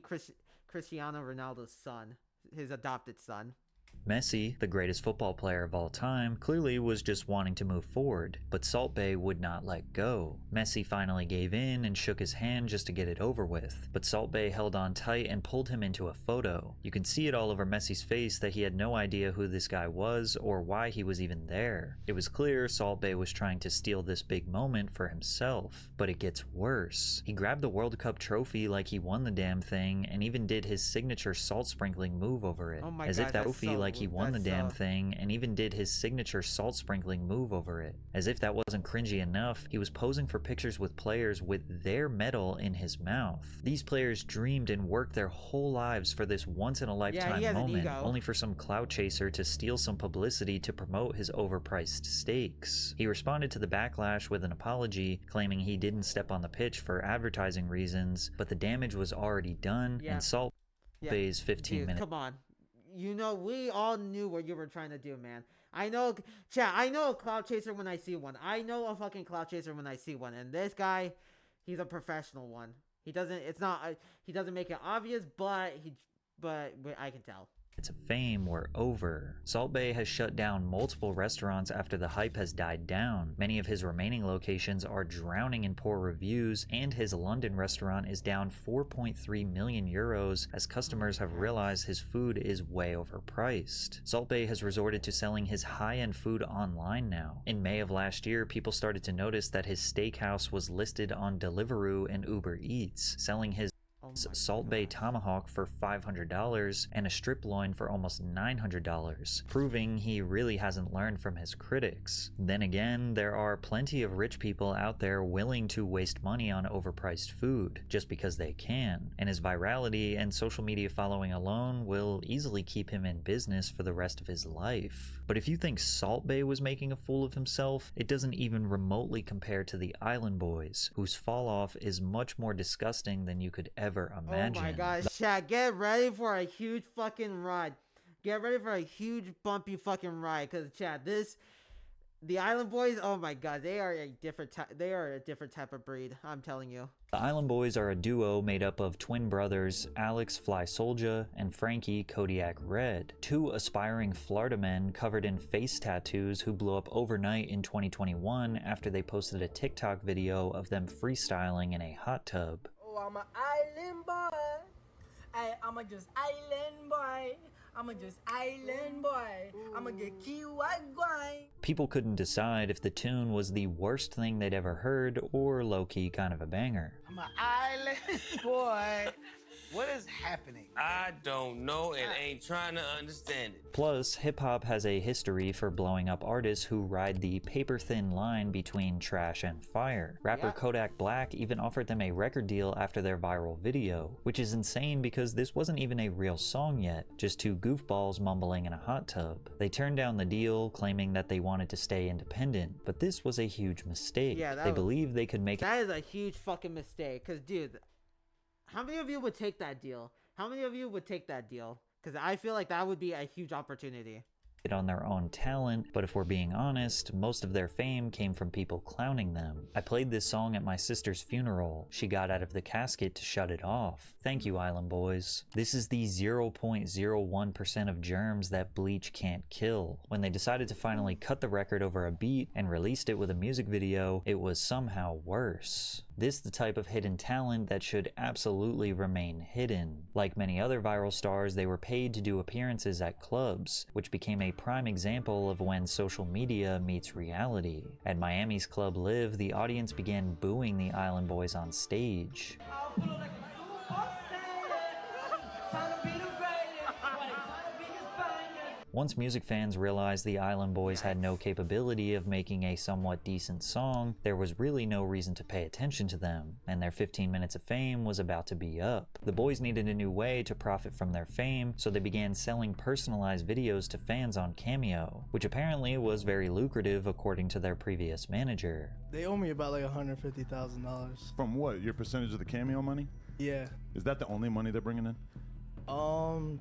Cristiano Ronaldo's son, his adopted son. Messi, the greatest football player of all time, clearly was just wanting to move forward, but Salt Bae would not let go. Messi finally gave in and shook his hand just to get it over with, but Salt Bae held on tight and pulled him into a photo. You can see it all over Messi's face that he had no idea who this guy was or why he was even there. It was clear Salt Bae was trying to steal this big moment for himself, but it gets worse. He grabbed the World Cup trophy like he won the damn thing and even did his signature salt sprinkling move over it. Oh my As God, if that trophy like he won the damn so... thing and even did his signature salt sprinkling move over it. As if that wasn't cringy enough, he was posing for pictures with players with their medal in his mouth. These players dreamed and worked their whole lives for this once-in-a-lifetime moment, only for some clout chaser to steal some publicity to promote his overpriced steaks. He responded to the backlash with an apology, claiming he didn't step on the pitch for advertising reasons, but the damage was already done, and Salt Bae's 15 minutes. Come on. You know, we all knew what you were trying to do, man. I know, chat, I know a cloud chaser when I see one. I know a fucking cloud chaser when I see one. And this guy, he's a professional one. He doesn't make it obvious, but I can tell. Of fame were over. Salt Bae has shut down multiple restaurants after the hype has died down. Many of his remaining locations are drowning in poor reviews, and his London restaurant is down 4.3 million euros as customers have realized his food is way overpriced. Salt Bae has resorted to selling his high-end food online now. In May of last year, people started to notice that his steakhouse was listed on Deliveroo and Uber Eats, selling his Salt Bae tomahawk for $500 and a strip loin for almost $900, proving he really hasn't learned from his critics. Then again, there are plenty of rich people out there willing to waste money on overpriced food just because they can, and his virality and social media following alone will easily keep him in business for the rest of his life. But if you think Salt Bae was making a fool of himself, it doesn't even remotely compare to the Island Boys, whose fall off is much more disgusting than you could ever imagine. Oh my gosh, chat, get ready for a huge fucking ride. Get ready for a huge bumpy fucking ride, because chat, The Island Boys, oh my god, they are a different type of breed, I'm telling you. The Island Boys are a duo made up of twin brothers Alex Fly Soldier and Frankie Kodiak Red, two aspiring Florida men covered in face tattoos who blew up overnight in 2021 after they posted a TikTok video of them freestyling in a hot tub. Oh, I'm an island boy. I'm a just island boy. I'm a just island boy. I'm gonna get key white guy. People couldn't decide if the tune was the worst thing they'd ever heard or low-key kind of a banger. I'm an island boy. What is happening? I don't know and ain't trying to understand it. Plus, hip-hop has a history for blowing up artists who ride the paper-thin line between trash and fire. Rapper Kodak Black even offered them a record deal after their viral video, which is insane because this wasn't even a real song yet, just two goofballs mumbling in a hot tub. They turned down the deal, claiming that they wanted to stay independent, but this was a huge mistake. They believed they could make That is a huge fucking mistake, because dude, how many of you would take that deal? How many of you would take that deal? Because I feel like that would be a huge opportunity. On their own talent, but if we're being honest, most of their fame came from people clowning them. I played this song at my sister's funeral. She got out of the casket to shut it off. Thank you, Island Boys. This is the 0.01% of germs that bleach can't kill. When they decided to finally cut the record over a beat and released it with a music video, it was somehow worse. This the type of hidden talent that should absolutely remain hidden. Like many other viral stars, they were paid to do appearances at clubs, which became a prime example of when social media meets reality. At Miami's Club Live, the audience began booing the Island Boys on stage. Once music fans realized the Island Boys had no capability of making a somewhat decent song, there was really no reason to pay attention to them, and their 15 minutes of fame was about to be up. The boys needed a new way to profit from their fame, so they began selling personalized videos to fans on Cameo, which apparently was very lucrative according to their previous manager. They owe me about like $150,000. From what? Your percentage of the Cameo money? Yeah. Is that the only money they're bringing in?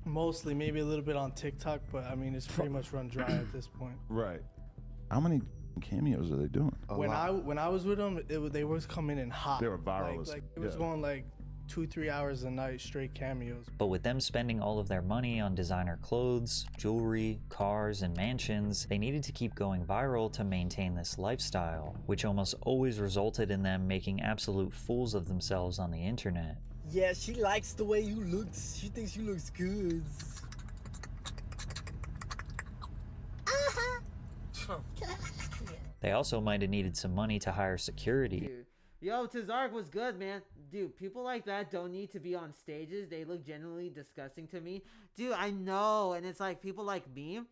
Mostly, maybe a little bit on TikTok, but I mean, it's pretty much run dry at this point. Right. How many cameos are they doing? When I was with them, they was coming in hot. They were viral. Like it was going like 2-3 hours a night straight cameos. But with them spending all of their money on designer clothes, jewelry, cars, and mansions, they needed to keep going viral to maintain this lifestyle, which almost always resulted in them making absolute fools of themselves on the internet. Yeah, she likes the way you look. She thinks you looks good. They also might have needed some money to hire security. Dude. Yo, Tazark was good, man. Dude, people like that don't need to be on stages. They look genuinely disgusting to me. Dude, I know. And it's like people like me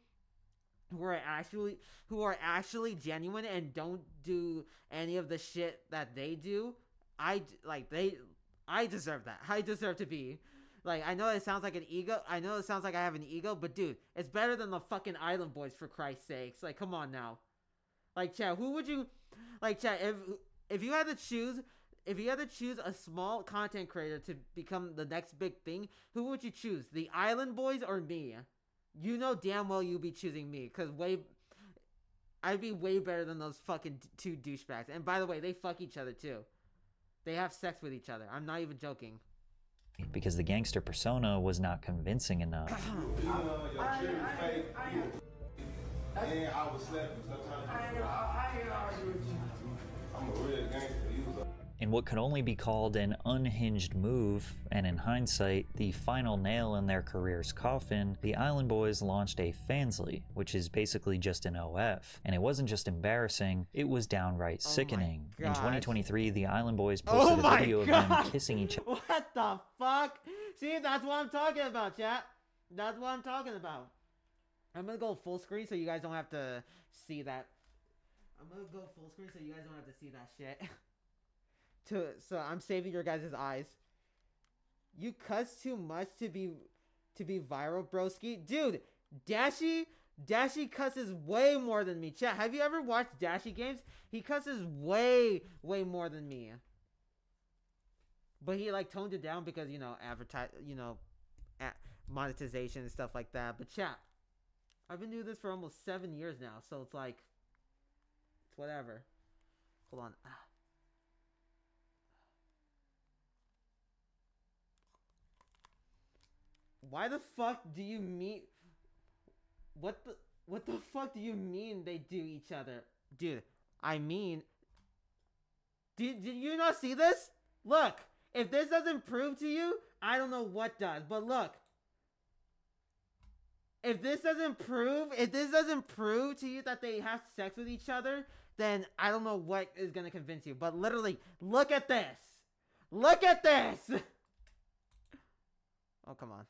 who are actually genuine and don't do any of the shit that they do. I deserve that. I deserve to be. Like, I know it sounds like an ego. I know it sounds like I have an ego, but dude, it's better than the fucking Island Boys, for Christ's sakes. Like, come on now. Like, chat, who would you, like, chat, if you had to choose a small content creator to become the next big thing, who would you choose? The Island Boys or me? You know damn well you'd be choosing me, because I'd be way better than those fucking two douchebags. And by the way, they fuck each other too. They have sex with each other. I'm not even joking. Because the gangster persona was not convincing enough. In what could only be called an unhinged move, and in hindsight, the final nail in their career's coffin, the Island Boys launched a fansly, which is basically just an OF. And it wasn't just embarrassing, it was downright sickening. In 2023, the Island Boys posted a video of them kissing each other. What the fuck? See, that's what I'm talking about, chat. That's what I'm talking about. I'm gonna go full screen so you guys don't have to see that. Shit. So I'm saving your guys' eyes. You cuss too much to be viral, broski. Dude, Dashi cusses way more than me. Chat, have you ever watched Dashi games? He cusses way more than me. But he like toned it down because, monetization and stuff like that. But chat, I've been doing this for almost 7 years now, so it's like It's whatever. Hold on. Why the fuck do you mean? What the fuck do you mean they do each other? Dude, I mean... Did you not see this? Look! If this doesn't prove to you, I don't know what does. But look. If this doesn't prove to you that they have sex with each other, then I don't know what is gonna convince you. But literally, look at this! Look at this! Oh, come on.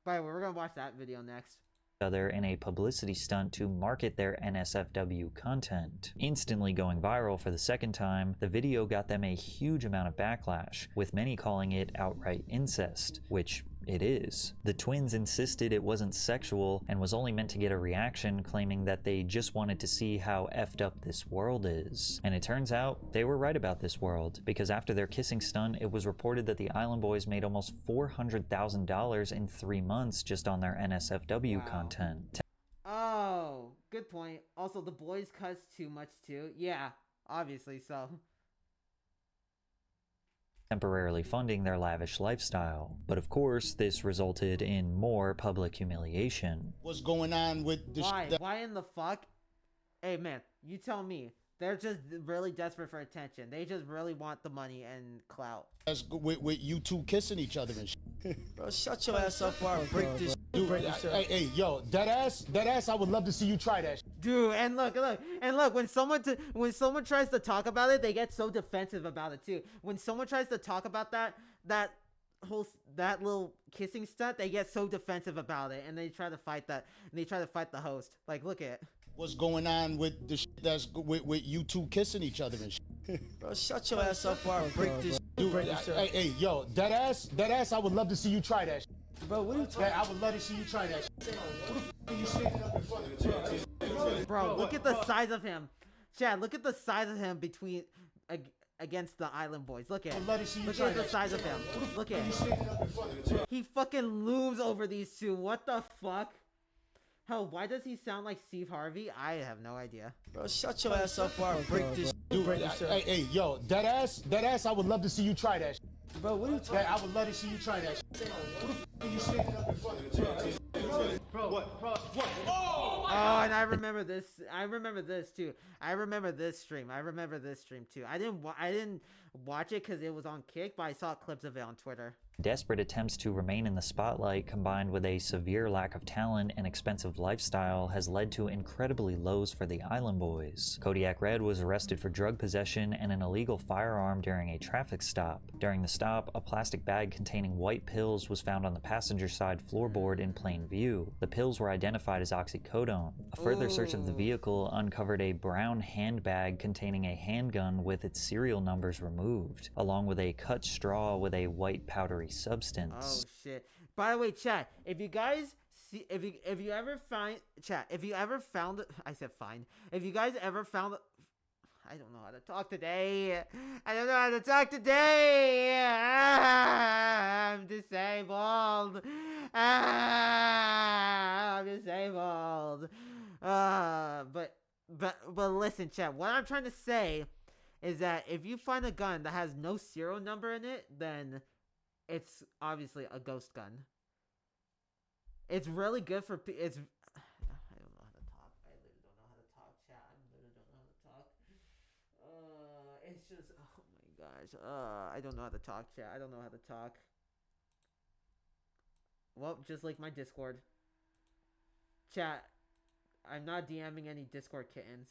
By the way, we're gonna watch that video next. Other in a publicity stunt to market their NSFW content. Instantly going viral for the second time, the video got them a huge amount of backlash, with many calling it outright incest, which it is. The twins insisted it wasn't sexual and was only meant to get a reaction, claiming that they just wanted to see how effed up this world is. And it turns out they were right about this world, because after their kissing stunt, it was reported that the Island Boys made almost $400,000 in 3 months just on their NSFW content. Oh, good point. Also, the boys cuss too much too. Yeah, obviously so. Temporarily funding their lavish lifestyle. But of course, this resulted in more public humiliation. What's going on with this? Why in the fuck? Hey man, you tell me. They're just really desperate for attention. They just really want the money and clout. That's with you two kissing each other and shit. Bro, shut your ass up before I break this. Dude, hey, yo, that ass, I would love to see you try that. Dude, and look, when someone tries to talk about it, they get so defensive about it too. When someone tries to talk about that little kissing stunt, they get so defensive about it, and they try to fight that, and they try to fight the host. Like, look at what's going on with the that's with you two kissing each other and shit. Bro, shut your ass up before I break this. Dude, hey, yo, that ass, I would love to see you try that. Bro, what are you talking about? I would love to see you try that. Who the f are you standing up in front of? Bro, look at the size of him. Chad, look at the size of him against the Island Boys. Look at the size of him. Look at he fucking looms over these two. What the fuck? Hell, why does he sound like Steve Harvey? I have no idea. Bro, shut your ass up before I break this. Dude, hey, yo, that ass, I would love to see you try that. Bro, what are you talking about? I would love to see you try that. Who the f are you standing up in front of? Bro, what? Oh, and I remember this. I remember this too. I remember this stream too. I didn't watch it because it was on Kick, but I saw clips of it on Twitter. Desperate attempts to remain in the spotlight, combined with a severe lack of talent and expensive lifestyle, has led to incredibly lows for the Island Boys. Kodiak Red was arrested for drug possession and an illegal firearm during a traffic stop. During the stop, a plastic bag containing white pills was found on the passenger side floorboard in plain view. The pills were identified as oxycodone. A further search of the vehicle uncovered a brown handbag containing a handgun with its serial numbers removed, along with a cut straw with a white powdery substance. Oh shit. By the way, chat, if you guys see, if you ever found I said fine. If you guys ever found, I don't know how to talk today. I'm disabled. I'm disabled. But listen, chat, what I'm trying to say is that if you find a gun that has no serial number in it, then it's obviously a ghost gun. It's really good for it's. I don't know how to talk. I literally don't know how to talk, chat. I literally don't know how to talk. It's just, oh my gosh. I don't know how to talk, chat. I don't know how to talk. Well, just like my Discord. Chat, I'm not DMing any Discord kittens.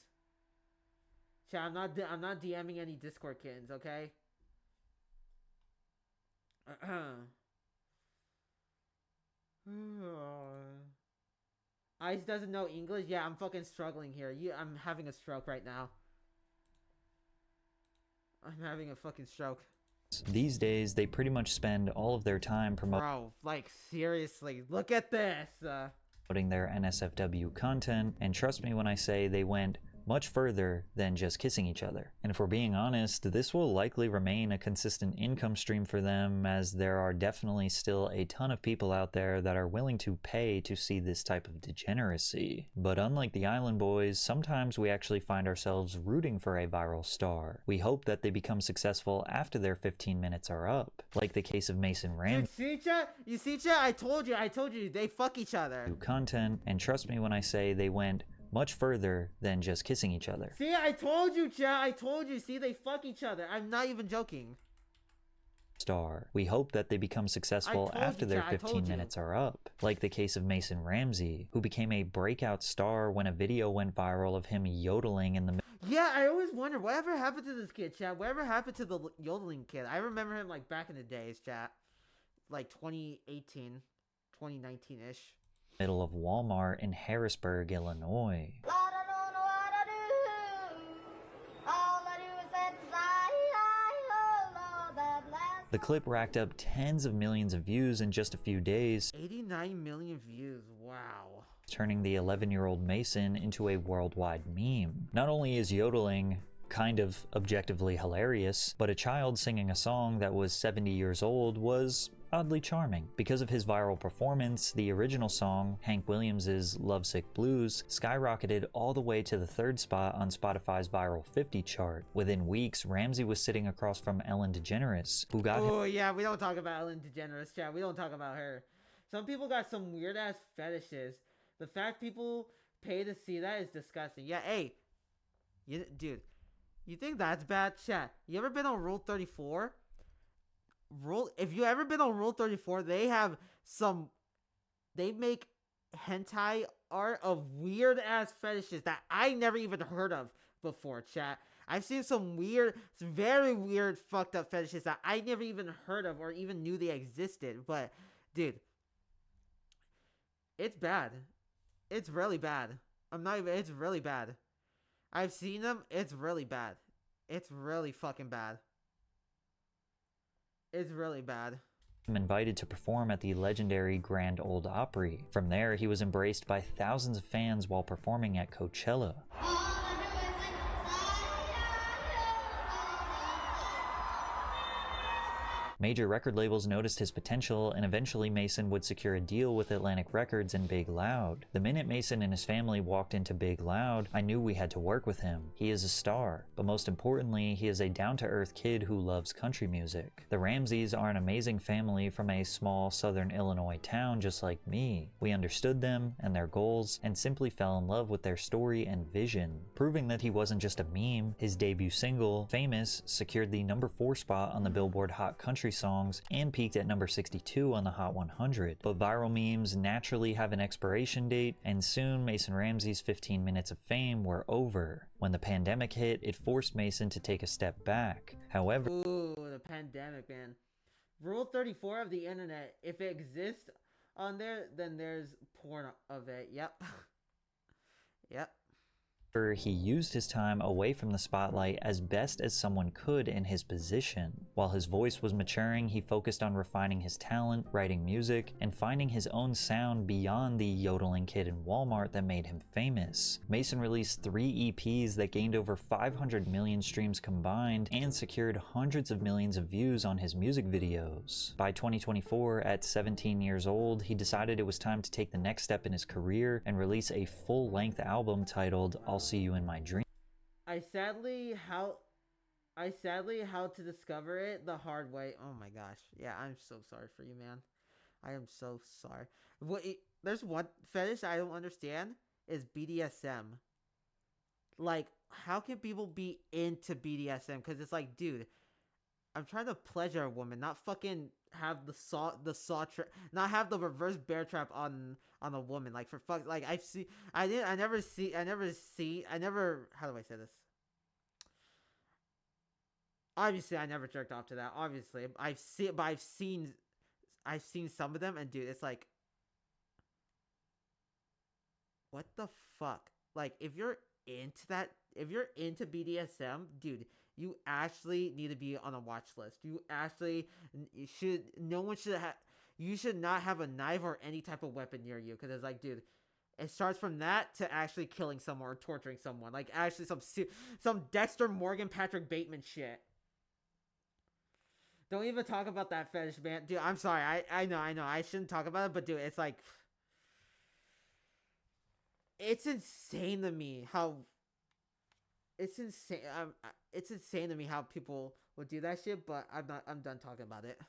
Chat, I'm not DMing any Discord kittens, okay? Ice doesn't know English? Yeah, I'm fucking struggling here. I'm having a stroke right now. I'm having a fucking stroke. These days, they pretty much spend all of their time promoting Bro, like, seriously, look at this! their NSFW content, and trust me when I say they went much further than just kissing each other. And if we're being honest, this will likely remain a consistent income stream for them, as there are definitely still a ton of people out there that are willing to pay to see this type of degeneracy. But unlike the Island Boys, sometimes we actually find ourselves rooting for a viral star. We hope that they become successful after their 15 minutes are up, like the case of Mason Ramsey. You see, chat? I told you, they fuck each other. Content, and trust me when I say they went much further than just kissing each other. See, I told you, chat. I told you. See, they fuck each other. I'm not even joking. Star. We hope that they become successful after their 15 minutes are up, like the case of Mason Ramsey, who became a breakout star when a video went viral of him yodeling in the middle. Yeah, I always wonder whatever happened to this kid, chat. Whatever happened to the yodeling kid? I remember him like back in the days, chat, like 2018, 2019-ish. Middle of Walmart in Harrisburg, Illinois. The clip racked up tens of millions of views in just a few days, 89 million views, wow. Turning the 11-year-old Mason into a worldwide meme. Not only is yodeling kind of objectively hilarious, but a child singing a song that was 70 years old was oddly charming. Because of his viral performance, the original song, Hank Williams' Lovesick Blues, skyrocketed all the way to the 3rd spot on Spotify's Viral 50 chart. Within weeks, Ramsey was sitting across from Ellen DeGeneres, who got Oh yeah, we don't talk about Ellen DeGeneres, chat. We don't talk about her. Some people got some weird ass fetishes. The fact people pay to see that is disgusting. Yeah, hey, dude, you think that's bad, chat? You ever been on Rule 34? If you ever been on Rule 34, they make hentai art of weird ass fetishes that I never even heard of before, chat. I've seen some very weird fucked up fetishes that I never even heard of or even knew they existed. But dude, it's bad. It's really bad. It's really bad. I've seen them. It's really bad. It's really fucking bad. It's really bad. Invited to perform at the legendary Grand Ole Opry. From there, he was embraced by thousands of fans while performing at Coachella. Major record labels noticed his potential, and eventually Mason would secure a deal with Atlantic Records and Big Loud. The minute Mason and his family walked into Big Loud, I knew we had to work with him. He is a star, but most importantly, he is a down-to-earth kid who loves country music. The Ramseys are an amazing family from a small southern Illinois town just like me. We understood them and their goals, and simply fell in love with their story and vision. Proving that he wasn't just a meme, his debut single, Famous, secured the #4 spot on the Billboard Hot Country Songs and peaked at number 62 on the Hot 100. But viral memes naturally have an expiration date, and soon Mason Ramsey's 15 minutes of fame were over. When the pandemic hit, it forced Mason to take a step back. However, ooh, the pandemic, man. Rule 34 of the internet. If it exists on there, then there's porn of it. Yep. Yep. He used his time away from the spotlight as best as someone could in his position. While his voice was maturing, he focused on refining his talent, writing music, and finding his own sound beyond the yodeling kid in Walmart that made him famous. Mason released 3 EPs that gained over 500 million streams combined and secured hundreds of millions of views on his music videos. By 2024, at 17 years old, he decided it was time to take the next step in his career and release a full-length album titled I'll See You in My Dream. I sadly how to discover it the hard way. Oh my gosh. Yeah, I'm so sorry for you, man. I am so sorry. There's one fetish I don't understand is BDSM. Like, how can people be into BDSM? Because it's like, dude, I'm trying to pleasure a woman, not fucking have not have the reverse bear trap on a woman. Like, for fuck, like how do I say this? Obviously, I never jerked off to that. Obviously, I've seen some of them, and dude, it's like, what the fuck? Like, if you're into that, if you're into BDSM, dude, you actually need to be on a watch list. You should not have a knife or any type of weapon near you, because it's like, dude, It starts from that to actually killing someone or torturing someone. Like, actually some Dexter Morgan Patrick Bateman shit. Don't even talk about that fetish, man. Dude, I'm sorry. I know. I shouldn't talk about it, but dude, it's like... It's insane to me how... It's insane. It's insane to me how people would do that shit, but I'm done talking about it.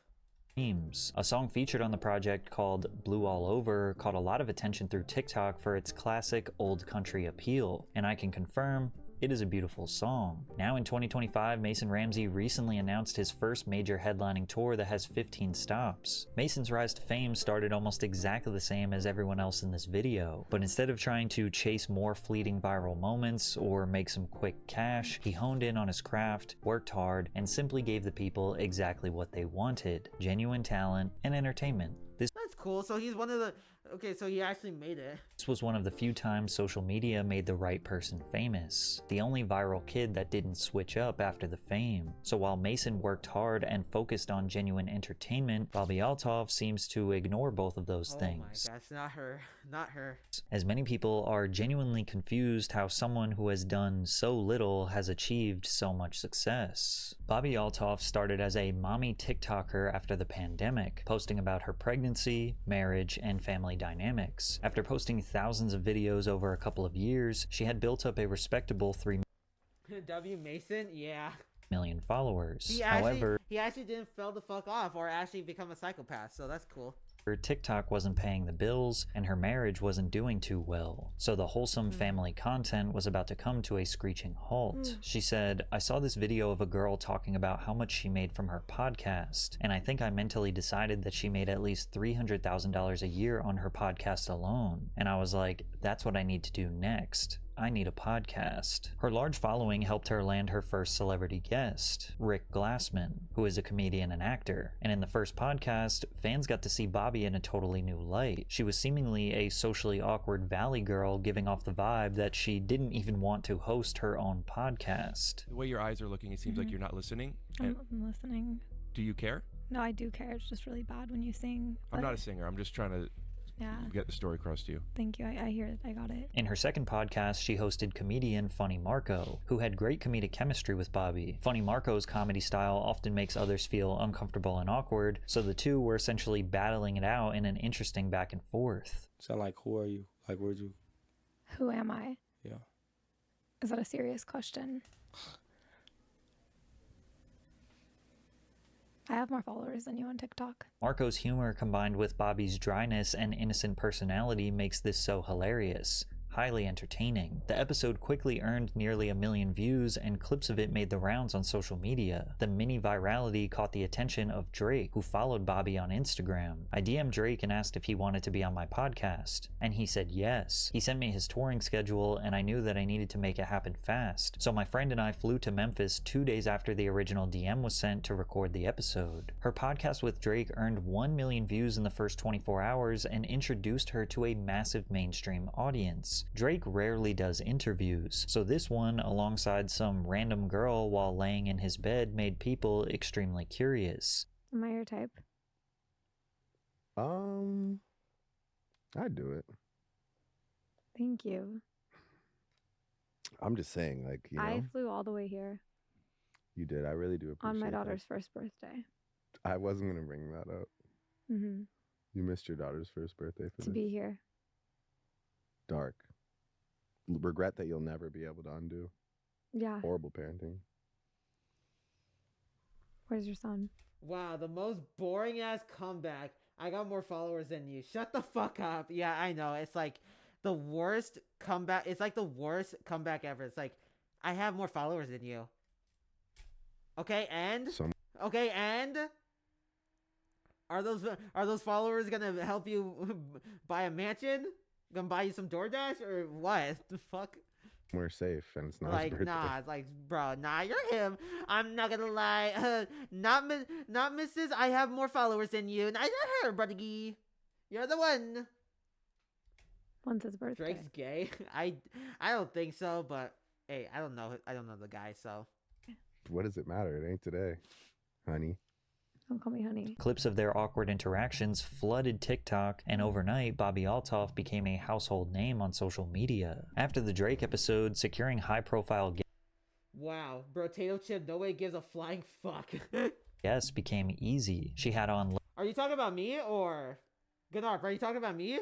A song featured on the project called Blue All Over caught a lot of attention through TikTok for its classic old country appeal, and I can confirm it is a beautiful song. Now in 2025, Mason Ramsey recently announced his first major headlining tour that has 15 stops. Mason's rise to fame started almost exactly the same as everyone else in this video, but instead of trying to chase more fleeting viral moments or make some quick cash, he honed in on his craft, worked hard, and simply gave the people exactly what they wanted: genuine talent and entertainment. That's cool. So he's one of the... Okay, so he actually made it. This was one of the few times social media made the right person famous. The only viral kid that didn't switch up after the fame. So while Mason worked hard and focused on genuine entertainment, Bobby Althoff seems to ignore both of those things. Oh my gosh, not her. Not her. As many people are genuinely confused how someone who has done so little has achieved so much success. Bobby Althoff started as a mommy TikToker after the pandemic, posting about her pregnancy, marriage, and family dynamics. After posting thousands of videos over a couple of years, she had built up a respectable 3 W. Mason? Yeah. million followers. He actually didn't fail the fuck off or actually become a psychopath, so that's cool. Her TikTok wasn't paying the bills, and her marriage wasn't doing too well, so the wholesome family content was about to come to a screeching halt. She said, "I saw this video of a girl talking about how much she made from her podcast, and I think I mentally decided that she made at least $300,000 a year on her podcast alone, and I was like, that's what I need to do next. I need a podcast." Her large following helped her land her first celebrity guest, Rick Glassman, who is a comedian and actor. And in the first podcast, fans got to see Bobby in a totally new light. She was seemingly a socially awkward valley girl, giving off the vibe that she didn't even want to host her own podcast. The way your eyes are looking, it seems like you're not listening. I'm listening. Do you care? No, I do care. It's just really bad when you sing. I'm not a singer. I'm just trying to get the story across to you. Thank you. I hear it. I got it. In her second podcast, she hosted comedian Funny Marco, who had great comedic chemistry with Bobby. Funny Marco's comedy style often makes others feel uncomfortable and awkward, so the two were essentially battling it out in an interesting back and forth. So like, who are you? Like, where'd you? Who am I? Yeah. Is that a serious question? I have more followers than you on TikTok. Marco's humor combined with Bobby's dryness and innocent personality makes this so hilarious. Highly entertaining. The episode quickly earned nearly 1 million views, and clips of it made the rounds on social media. The mini virality caught the attention of Drake, who followed Bobby on Instagram. I DM'd Drake and asked if he wanted to be on my podcast, and he said yes. He sent me his touring schedule, and I knew that I needed to make it happen fast. So my friend and I flew to Memphis 2 days after the original DM was sent to record the episode. Her podcast with Drake earned 1 million views in the first 24 hours and introduced her to a massive mainstream audience. Drake rarely does interviews, so this one, alongside some random girl while laying in his bed, made people extremely curious. Am I your type? I'd do it. Thank you. I'm just saying, like, you know. I flew all the way here. You did. I really do appreciate on my that. daughter's first birthday. I wasn't going to bring that up. Mm-hmm. You missed your daughter's first birthday for To be here. Dark. Regret that you'll never be able to undo. Yeah. Horrible parenting. Where's your son? Wow, the most boring ass comeback. I got more followers than you. Shut the fuck up. Yeah, I know. It's like the worst comeback. It's like the worst comeback ever. It's like, I have more followers than you. Okay, and? Okay, and? Are those followers gonna help you buy a mansion? Gonna buy you some DoorDash or what? The fuck? We're safe, and it's not like his birthday. nah. It's like, bro, nah, you're him. I'm not gonna lie. Not Mrs. I have more followers than you. Not her, buddy. You're the one. When's his birthday? Drake's gay. I don't think so, but hey, I don't know. I don't know the guy, so. What does it matter? It ain't today, honey. Don't call me honey. Clips of their awkward interactions flooded TikTok, and overnight, Bobby Altoff became a household name on social media. After the Drake episode, securing high-profile Wow, bro, Tato Chip, nobody gives a flying fuck. guests became easy. She had on... Are you talking about me, or... Gunnar, are you talking about me?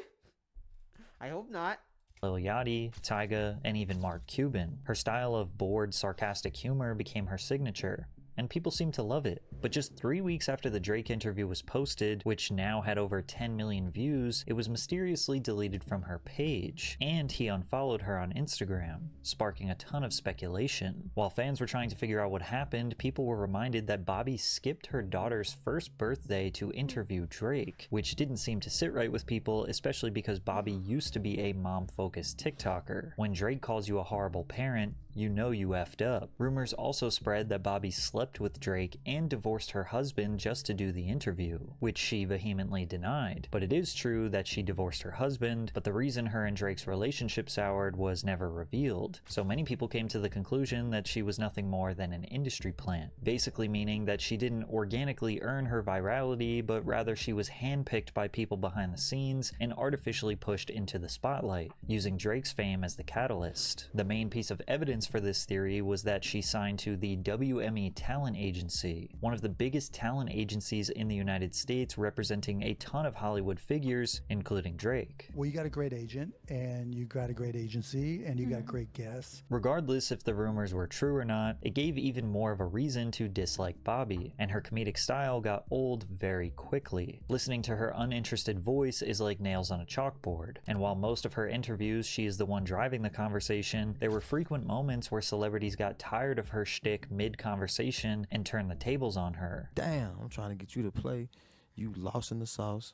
I hope not. Lil Yachty, Tyga, and even Mark Cuban. Her style of bored, sarcastic humor became her signature, and people seemed to love it. But just 3 weeks after the Drake interview was posted, which now had over 10 million views, it was mysteriously deleted from her page, and he unfollowed her on Instagram, sparking a ton of speculation. While fans were trying to figure out what happened, people were reminded that Bobby skipped her daughter's first birthday to interview Drake, which didn't seem to sit right with people, especially because Bobby used to be a mom-focused TikToker. When Drake calls you a horrible parent, you know you effed up. Rumors also spread that Bobby slept with Drake and divorced her husband just to do the interview, which she vehemently denied. But it is true that she divorced her husband, but the reason her and Drake's relationship soured was never revealed. So many people came to the conclusion that she was nothing more than an industry plant, basically meaning that she didn't organically earn her virality, but rather she was handpicked by people behind the scenes and artificially pushed into the spotlight, using Drake's fame as the catalyst. The main piece of evidence for this theory was that she signed to the WME Talent Agency, one of the biggest talent agencies in the United States, representing a ton of Hollywood figures, including Drake. Well, you got a great agent, and you got a great agency, and you got great guests. Regardless if the rumors were true or not, it gave even more of a reason to dislike Bobby, and her comedic style got old very quickly. Listening to her uninterested voice is like nails on a chalkboard, and while most of her interviews she is the one driving the conversation, there were frequent moments where celebrities got tired of her shtick mid-conversation and turned the tables on her. Damn, I'm trying to get you to play. You lost in the sauce.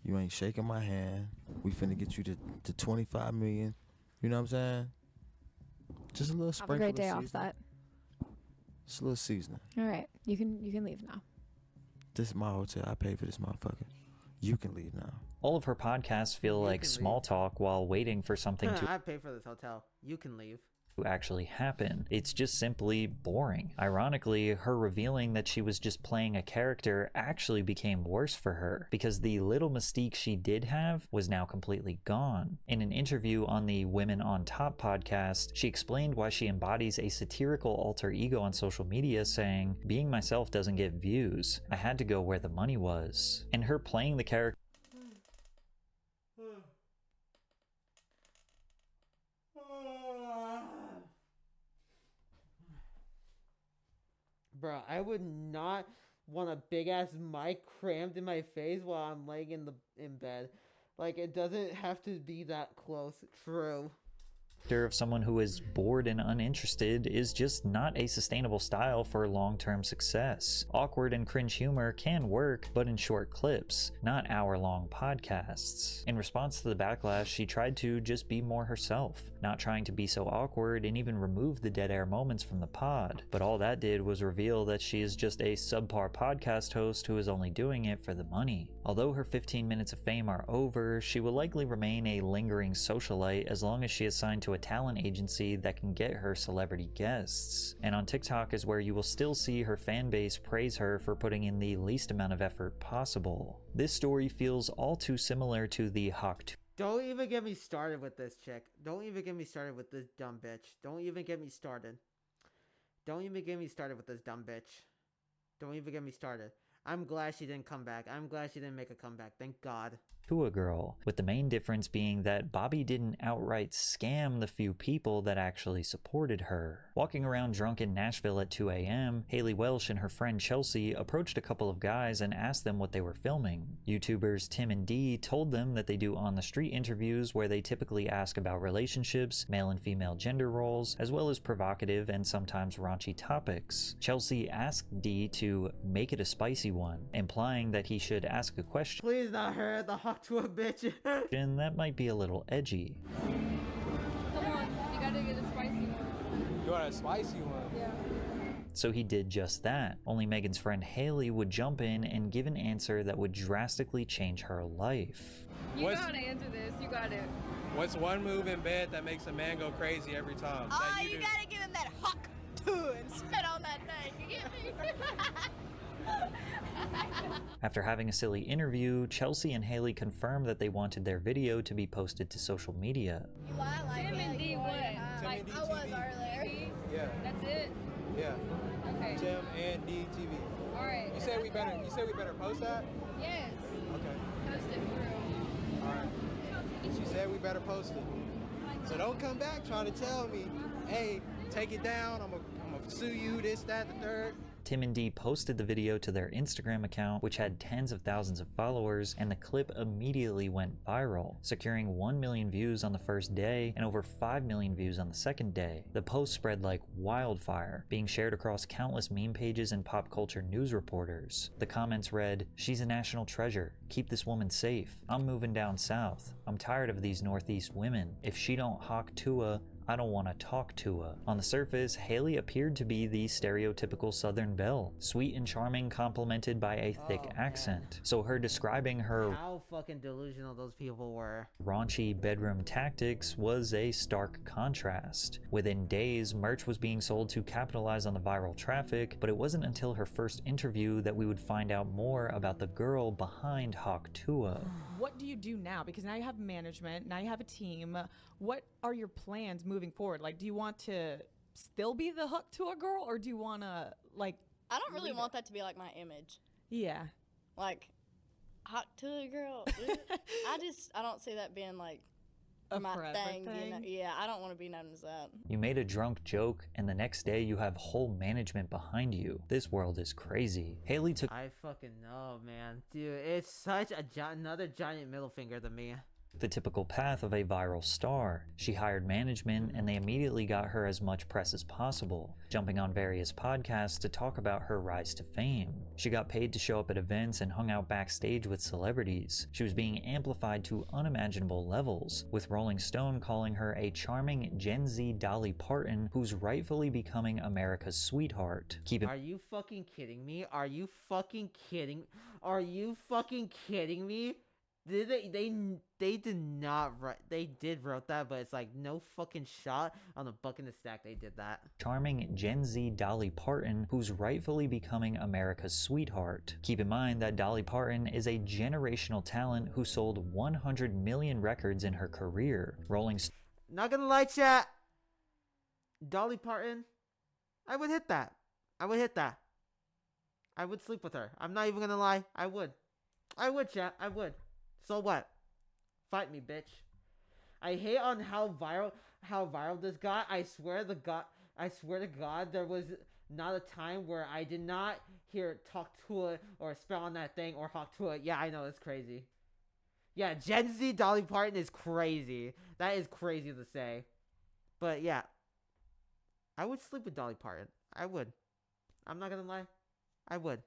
You ain't shaking my hand. We finna get you to 25 million. You know what I'm saying? Just a little sprinkle. Have a great day off that. Just a little seasoning. All right, you can leave now. This is my hotel. I paid for this motherfucker. You can leave now. All of her podcasts feel like small talk while waiting for something to... I pay for this hotel. You can leave. Actually happen. It's just simply boring. Ironically, her revealing that she was just playing a character actually became worse for her, because the little mystique she did have was now completely gone. In an interview on the Women on Top podcast, she explained why she embodies a satirical alter ego on social media, saying, "Being myself doesn't get views. I had to go where the money was." And her playing the character Bro, I would not want a big ass mic crammed in my face while I'm laying in bed. Like, it doesn't have to be that close. True. of someone who is bored and uninterested is just not a sustainable style for long-term success. Awkward and cringe humor can work, but in short clips, not hour-long podcasts. In response to the backlash, she tried to just be more herself, not trying to be so awkward and even remove the dead air moments from the pod. But all that did was reveal that she is just a subpar podcast host who is only doing it for the money. Although her 15 minutes of fame are over, she will likely remain a lingering socialite as long as she is signed to a talent agency that can get her celebrity guests. And on TikTok is where you will still see her fan base praise her for putting in the least amount of effort possible. This story feels all too similar to the Hawk. Don't even get me started with this chick. Don't even get me started with this dumb bitch. Don't even get me started. Don't even get me started with this dumb bitch. Don't even get me started. I'm glad she didn't come back. I'm glad she didn't make a comeback. Thank God. To a girl, with the main difference being that Bobby didn't outright scam the few people that actually supported her. Walking around drunk in Nashville at 2 a.m., Haley Welsh and her friend Chelsea approached a couple of guys and asked them what they were filming. YouTubers Tim and Dee told them that they do on-the-street interviews where they typically ask about relationships, male and female gender roles, as well as provocative and sometimes raunchy topics. Chelsea asked Dee to make it a spicy one, implying that he should ask a question. Please not her, the hawk to a bitch. And that might be a little edgy. Come on, you gotta get a spicy one. You want a spicy one? Yeah. So he did just that, only Megan's friend Haley would jump in and give an answer that would drastically change her life. You gotta answer this, you got it. What's one move in bed that makes a man go crazy every time? Oh, you gotta give him that hawk to and spit on that thing, you get me? After having a silly interview, Chelsea and Haley confirmed that they wanted their video to be posted to social media. Tim and D what? Like, D I was earlier. Yeah. That's it? Yeah. Okay. Tim and D TV. Alright. You said we better post that? Yes. Okay. Post it for real. Alright. She said we better post it. So don't come back trying to tell me, hey, take it down, I'm gonna sue you, this, that, the third. Tim and Dee posted the video to their Instagram account, which had tens of thousands of followers, and the clip immediately went viral, securing 1 million views on the first day and over 5 million views on the second day. The post spread like wildfire, being shared across countless meme pages and pop culture news reporters. The comments read, "She's a national treasure. Keep this woman safe. I'm moving down south. I'm tired of these Northeast women. If she don't hawk Tua, I don't want to talk to her." On the surface, Haley appeared to be the stereotypical Southern belle, sweet and charming, complemented by a thick accent. So her describing her how fucking delusional those people were, raunchy bedroom tactics was a stark contrast. Within days, merch was being sold to capitalize on the viral traffic, but it wasn't until her first interview that we would find out more about the girl behind Hawk Tua. What do you do now? Because now you have management, now you have a team. What are your plans moving forward? Like, do you want to still be the Hook to a girl, or do you want to, like... I don't really want that to be, like, my image. Yeah. Like, hot to a girl. I don't see that being, like, my thing. You know? Yeah, I don't want to be known as that. You made a drunk joke, and the next day you have whole management behind you. This world is crazy. Haley took... I fucking know, man. Dude, it's such another giant middle finger to me. The typical path of a viral star. She hired management and they immediately got her as much press as possible, jumping on various podcasts to talk about her rise to fame. She got paid to show up at events and hung out backstage with celebrities. She was being amplified to unimaginable levels, with Rolling Stone calling her a charming Gen Z Dolly Parton who's rightfully becoming America's sweetheart. Are you fucking kidding me? Are you fucking kidding? Are you fucking kidding me? They did not write. They did wrote that, but it's like no fucking shot on the buck in the stack. They did that. Charming Gen Z Dolly Parton, who's rightfully becoming America's sweetheart. Keep in mind that Dolly Parton is a generational talent who sold 100 million records in her career. Not gonna lie, chat. Dolly Parton, I would hit that. I would hit that. I would sleep with her. I'm not even gonna lie. I would, chat. I would. So what? Fight me, bitch. I hate on how viral this got. I swear to God, there was not a time where I did not hear talk to it or spell on that thing or hawk to it. Yeah, I know, it's crazy. Yeah, Gen Z Dolly Parton is crazy. That is crazy to say. But yeah, I would sleep with Dolly Parton. I would. I'm not gonna lie. I would.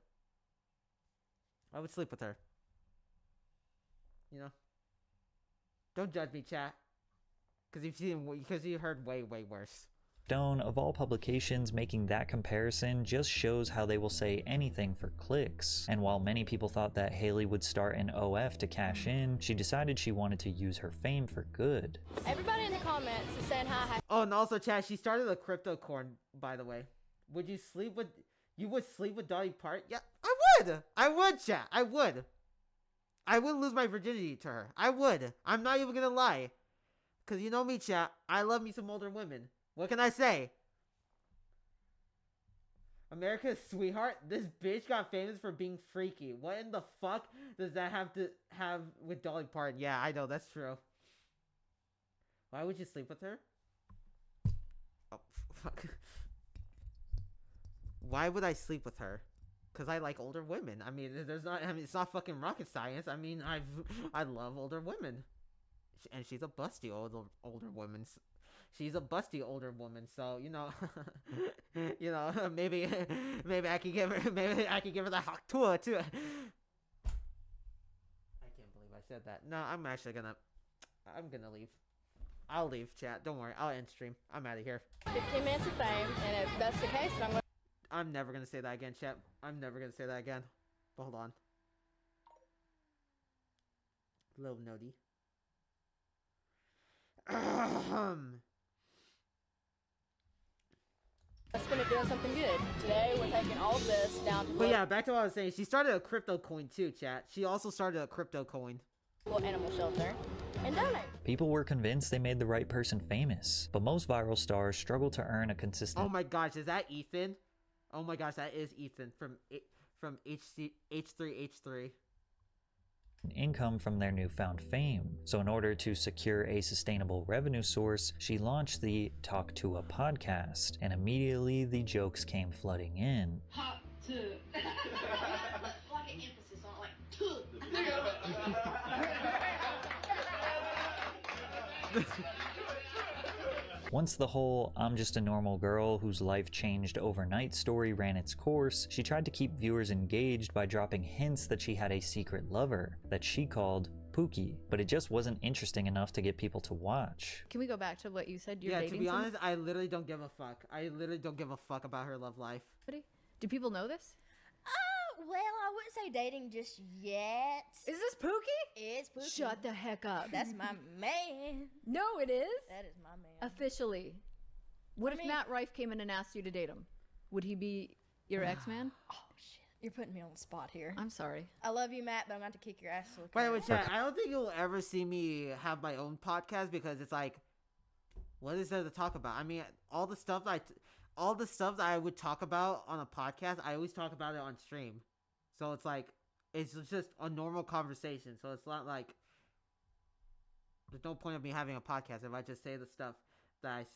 I would sleep with her. You know? Don't judge me, chat. Because you heard way, way worse. Stone, of all publications, making that comparison just shows how they will say anything for clicks. And while many people thought that Haley would start an OF to cash in, she decided she wanted to use her fame for good. Everybody in the comments is saying hi. Oh, and also, chat, she started a crypto corn, by the way. Would you sleep with Dolly Parton? Yeah, I would, chat. I would lose my virginity to her. I would. I'm not even gonna lie. Because you know me, chat. I love me some older women. What can I say? America's sweetheart? This bitch got famous for being freaky. What in the fuck does that have to have with Dolly Parton? Yeah, I know. That's true. Why would you sleep with her? Oh, fuck. Why would I sleep with her? Because I like older women. I mean, it's not fucking rocket science. I mean, I love older women. And she's a busty older woman. She's a busty older woman. So, you know, maybe I could give her the hot tour too. I can't believe I said that. No, I'm gonna leave. I'll leave, chat. Don't worry. I'll end stream. I'm out of here. 15 minutes of fame, and if that's the case, then I'm never gonna say that again, chat. I'm never gonna say that again. But hold on. Little nutty. Let's spend it doing something good. Today, we're taking all of this down to But yeah, back to what I was saying. She started a crypto coin too, chat. She also started a crypto coin. local animal shelter and donate. People were convinced they made the right person famous, but most viral stars struggle to earn a consistent. Oh my gosh, is that Ethan? Oh my gosh, that is Ethan from H3H3. Income from their newfound fame. So in order to secure a sustainable revenue source, she launched the Talk to a podcast, and immediately the jokes came flooding in. Hot to. Like an emphasis on like to. Once the whole "I'm just a normal girl whose life changed overnight" story ran its course, she tried to keep viewers engaged by dropping hints that she had a secret lover that she called Pookie, but it just wasn't interesting enough to get people to watch. Can we go back to what you said? You're yeah, dating to be someone? honest, I literally don't give a fuck. I literally don't give a fuck about her love life. Do people know this? Well, I wouldn't say dating just yet. Is this Pookie? It's Pookie. Shut the heck up. That's my man. No, it is. That is my man. Officially. What if Matt Rife came in and asked you to date him? Would he be your ex-man? Oh, shit. You're putting me on the spot here. I'm sorry. I love you, Matt, but I'm going to kick your ass. By the way, chat, I don't think you'll ever see me have my own podcast because it's like, what is there to talk about? I mean, all the stuff that I would talk about on a podcast, I always talk about it on stream. So it's like, it's just a normal conversation. So it's not like, there's no point of me having a podcast if I just say the stuff that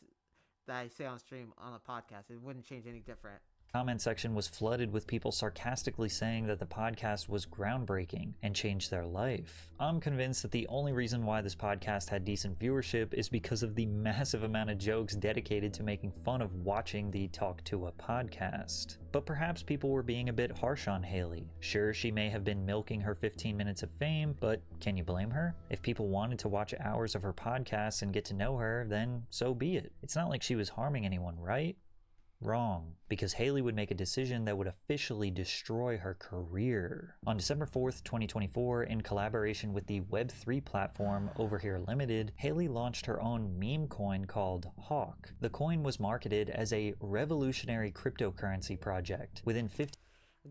I say on stream on a podcast. It wouldn't change any different. Comment section was flooded with people sarcastically saying that the podcast was groundbreaking and changed their life. I'm convinced that the only reason why this podcast had decent viewership is because of the massive amount of jokes dedicated to making fun of watching the Talk to a podcast. But perhaps people were being a bit harsh on Haley. Sure, she may have been milking her 15 minutes of fame, but can you blame her? If people wanted to watch hours of her podcast and get to know her, then so be it. It's not like she was harming anyone, right? Wrong, because Haley would make a decision that would officially destroy her career. On December 4th, 2024, in collaboration with the Web3 platform Over Here Limited, Haley launched her own meme coin called Hawk. The coin was marketed as a revolutionary cryptocurrency project. Within 15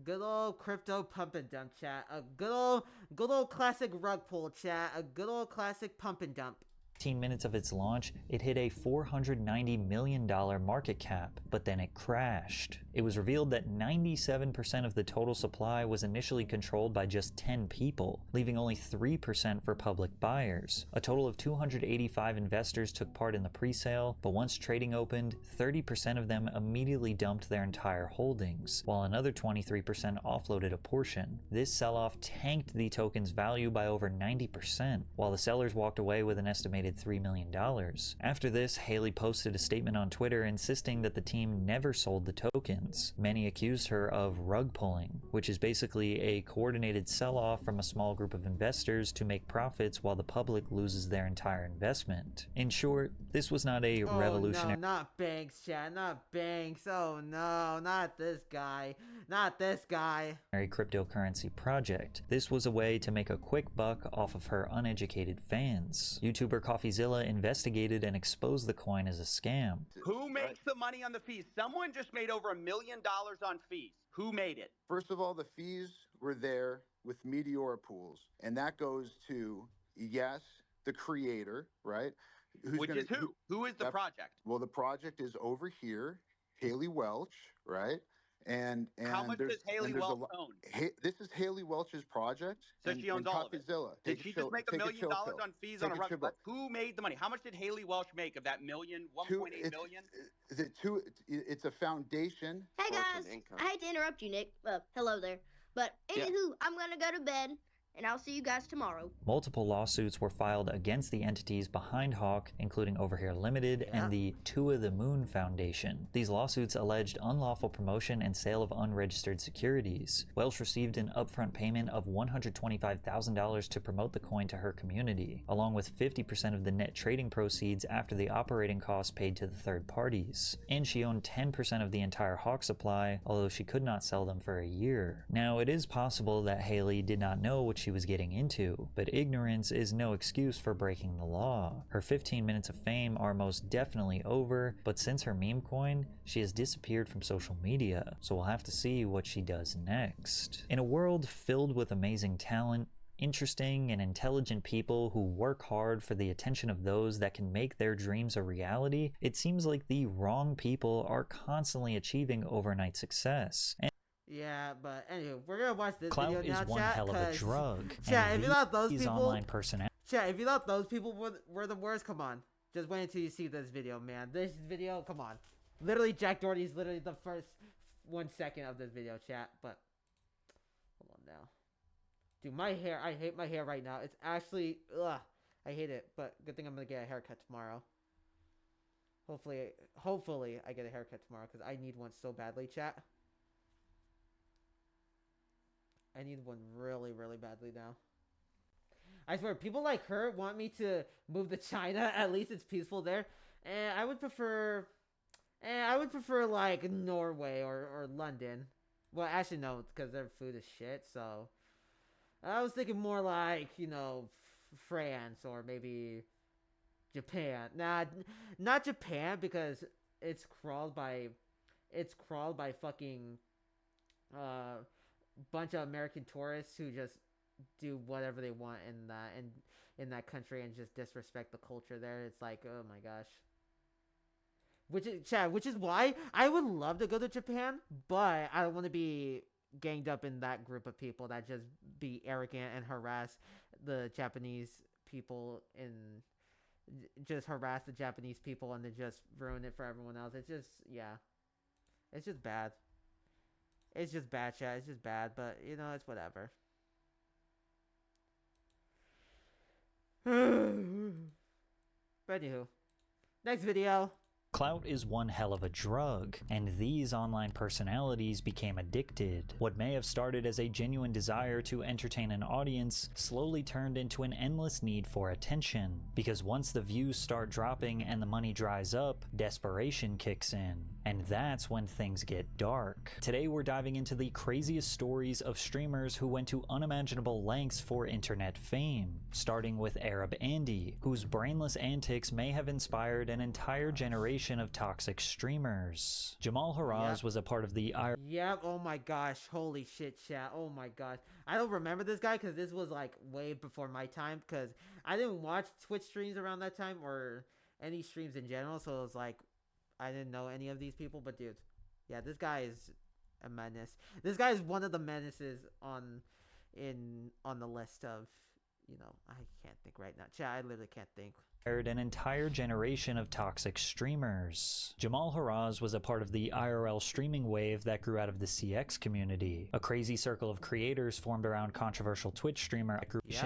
Good old crypto pump and dump, chat. A good old classic rug pull, chat. A good old classic pump and dump. 15 minutes of its launch, it hit a $490 million market cap, but then it crashed. It was revealed that 97% of the total supply was initially controlled by just 10 people, leaving only 3% for public buyers. A total of 285 investors took part in the pre-sale, but once trading opened, 30% of them immediately dumped their entire holdings, while another 23% offloaded a portion. This sell-off tanked the token's value by over 90%, while the sellers walked away with an estimated $3 million. After this, Haley posted a statement on Twitter insisting that the team never sold the tokens. Many accused her of rug pulling, which is basically a coordinated sell-off from a small group of investors to make profits while the public loses their entire investment. In short, this was not a revolutionary— No, not Banks, chat, not Banks. Oh no, not this guy. Not this guy. Cryptocurrency project. This was a way to make a quick buck off of her uneducated fans. YouTuber CoffeeZilla investigated and exposed the coin as a scam. Who makes the money on the fees? Someone just made over $1 million on fees. Who made it? First of all, the fees were there with Meteora Pools, and that goes to, yes, the creator, right? Which is who? Who is the project? Well, the project is over here, Haley Welch, right? And how much does Haley Welch own? This is Haley Welch's project. So she owns all of it. Did she just make $1 million on fees on a rug? Who made the money? How much did Haley Welch make of that million, 1.8 million? It's a foundation. Hey guys, I hate to interrupt you, Nick. Well, hello there. But anywho, I'm gonna go to bed. And I'll see you guys tomorrow. Multiple lawsuits were filed against the entities behind Hawk, including Over Here Limited and the To the Moon Foundation. These lawsuits alleged unlawful promotion and sale of unregistered securities. Welch received an upfront payment of $125,000 to promote the coin to her community, along with 50% of the net trading proceeds after the operating costs paid to the third parties. And she owned 10% of the entire Hawk supply, although she could not sell them for a year. Now, it is possible that Haley did not know what she she was getting into, but ignorance is no excuse for breaking the law. Her 15 minutes of fame are most definitely over, but since her meme coin, she has disappeared from social media, so we'll have to see what she does next. In a world filled with amazing talent, interesting and intelligent people who work hard for the attention of those that can make their dreams a reality, it seems like the wrong people are constantly achieving overnight success. Yeah, but anyway, we're gonna watch this Clout video now, is one chat, hell of a drug. Chat, and if you thought those these people, online personalities. Chat, if you thought those people were the worst, come on. Just wait until you see this video, man. This video, come on. Literally, Jack Doherty is literally the first 1 second of this video, chat. But hold on now, dude, my hair. I hate my hair right now. It's actually, ugh, I hate it. But good thing I'm gonna get a haircut tomorrow. Hopefully, I get a haircut tomorrow because I need one so badly, chat. I need one really, really badly now. I swear, people like her want me to move to China. At least it's peaceful there. And I would prefer like Norway or London. Well, actually no, because their food is shit. So I was thinking more like, you know, France or maybe Japan. Nah, not Japan because it's crawled by fucking bunch of American tourists who just do whatever they want in that country and just disrespect the culture there. It's like, oh my gosh. Which is why I would love to go to Japan, but I don't want to be ganged up in that group of people that just be arrogant and harass the Japanese people and just harass the Japanese people and then just ruin it for everyone else. It's just, yeah. It's just bad. It's just bad, chat. It's just bad, but, you know, it's whatever. But anywho, next video. Clout is one hell of a drug, and these online personalities became addicted. What may have started as a genuine desire to entertain an audience slowly turned into an endless need for attention, because once the views start dropping and the money dries up, desperation kicks in. And that's when things get dark. Today we're diving into the craziest stories of streamers who went to unimaginable lengths for internet fame, starting with Arab Andy, whose brainless antics may have inspired an entire generation of toxic streamers. Jamal Haraz was a part of the Yep, oh my gosh, holy shit, chat, oh my gosh. I don't remember this guy because this was like way before my time because I didn't watch Twitch streams around that time or any streams in general, so it was like I didn't know any of these people, but dude, yeah, this guy is a menace. This guy is one of the menaces on the list of, you know, I can't think right now. Chat, I literally can't think. An entire generation of toxic streamers. Jamal Haraz was a part of the IRL streaming wave that grew out of the CX community. A crazy circle of creators formed around controversial Twitch streamer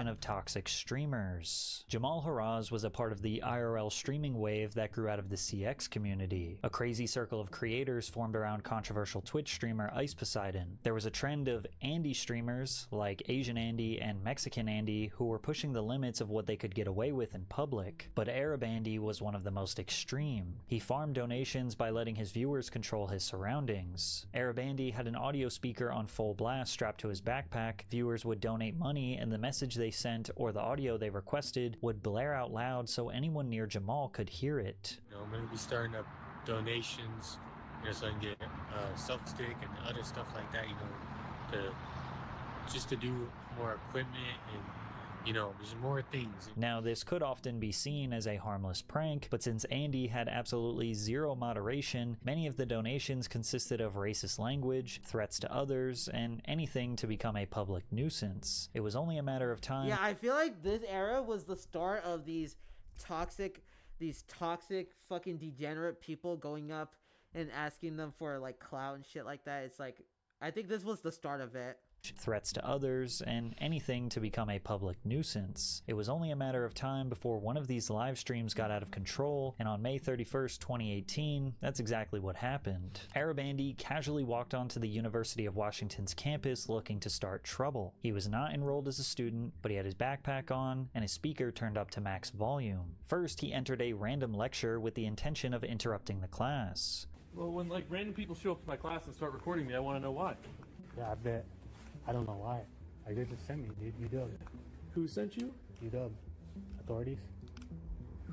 of toxic streamers. Jamal Haraz was a part of the IRL streaming wave that grew out of the CX community. A crazy circle of creators formed around controversial Twitch streamer Ice Poseidon. There was a trend of Andy streamers like Asian Andy and Mexican Andy who were pushing the limits of what they could get away with in public. But Arab Andy was one of the most extreme. He farmed donations by letting his viewers control his surroundings. Arab Andy had an audio speaker on full blast strapped to his backpack. Viewers would donate money and the message they sent or the audio they requested would blare out loud so anyone near Jamal could hear it. You know, I'm going to be starting up donations, you know, so I can get self-stick and other stuff like that, you know, to do more equipment and, you know, there's more things. Now, this could often be seen as a harmless prank, but since Andy had absolutely zero moderation, many of the donations consisted of racist language, threats to others, and anything to become a public nuisance. It was only a matter of time. Yeah, I feel like this era was the start of these toxic fucking degenerate people going up and asking them for like clout and shit like that. It's like, I think this was the start of it. Threats to others, and anything to become a public nuisance. It was only a matter of time before one of these live streams got out of control, and on May 31st, 2018, that's exactly what happened. Arab Andy casually walked onto the University of Washington's campus looking to start trouble. He was not enrolled as a student, but he had his backpack on, and his speaker turned up to max volume. First, he entered a random lecture with the intention of interrupting the class. Well, when like random people show up to my class and start recording me, I want to know why. Yeah, I bet. I don't know why. Like, they just sent me, dude. UW. Who sent you? UW. Authorities.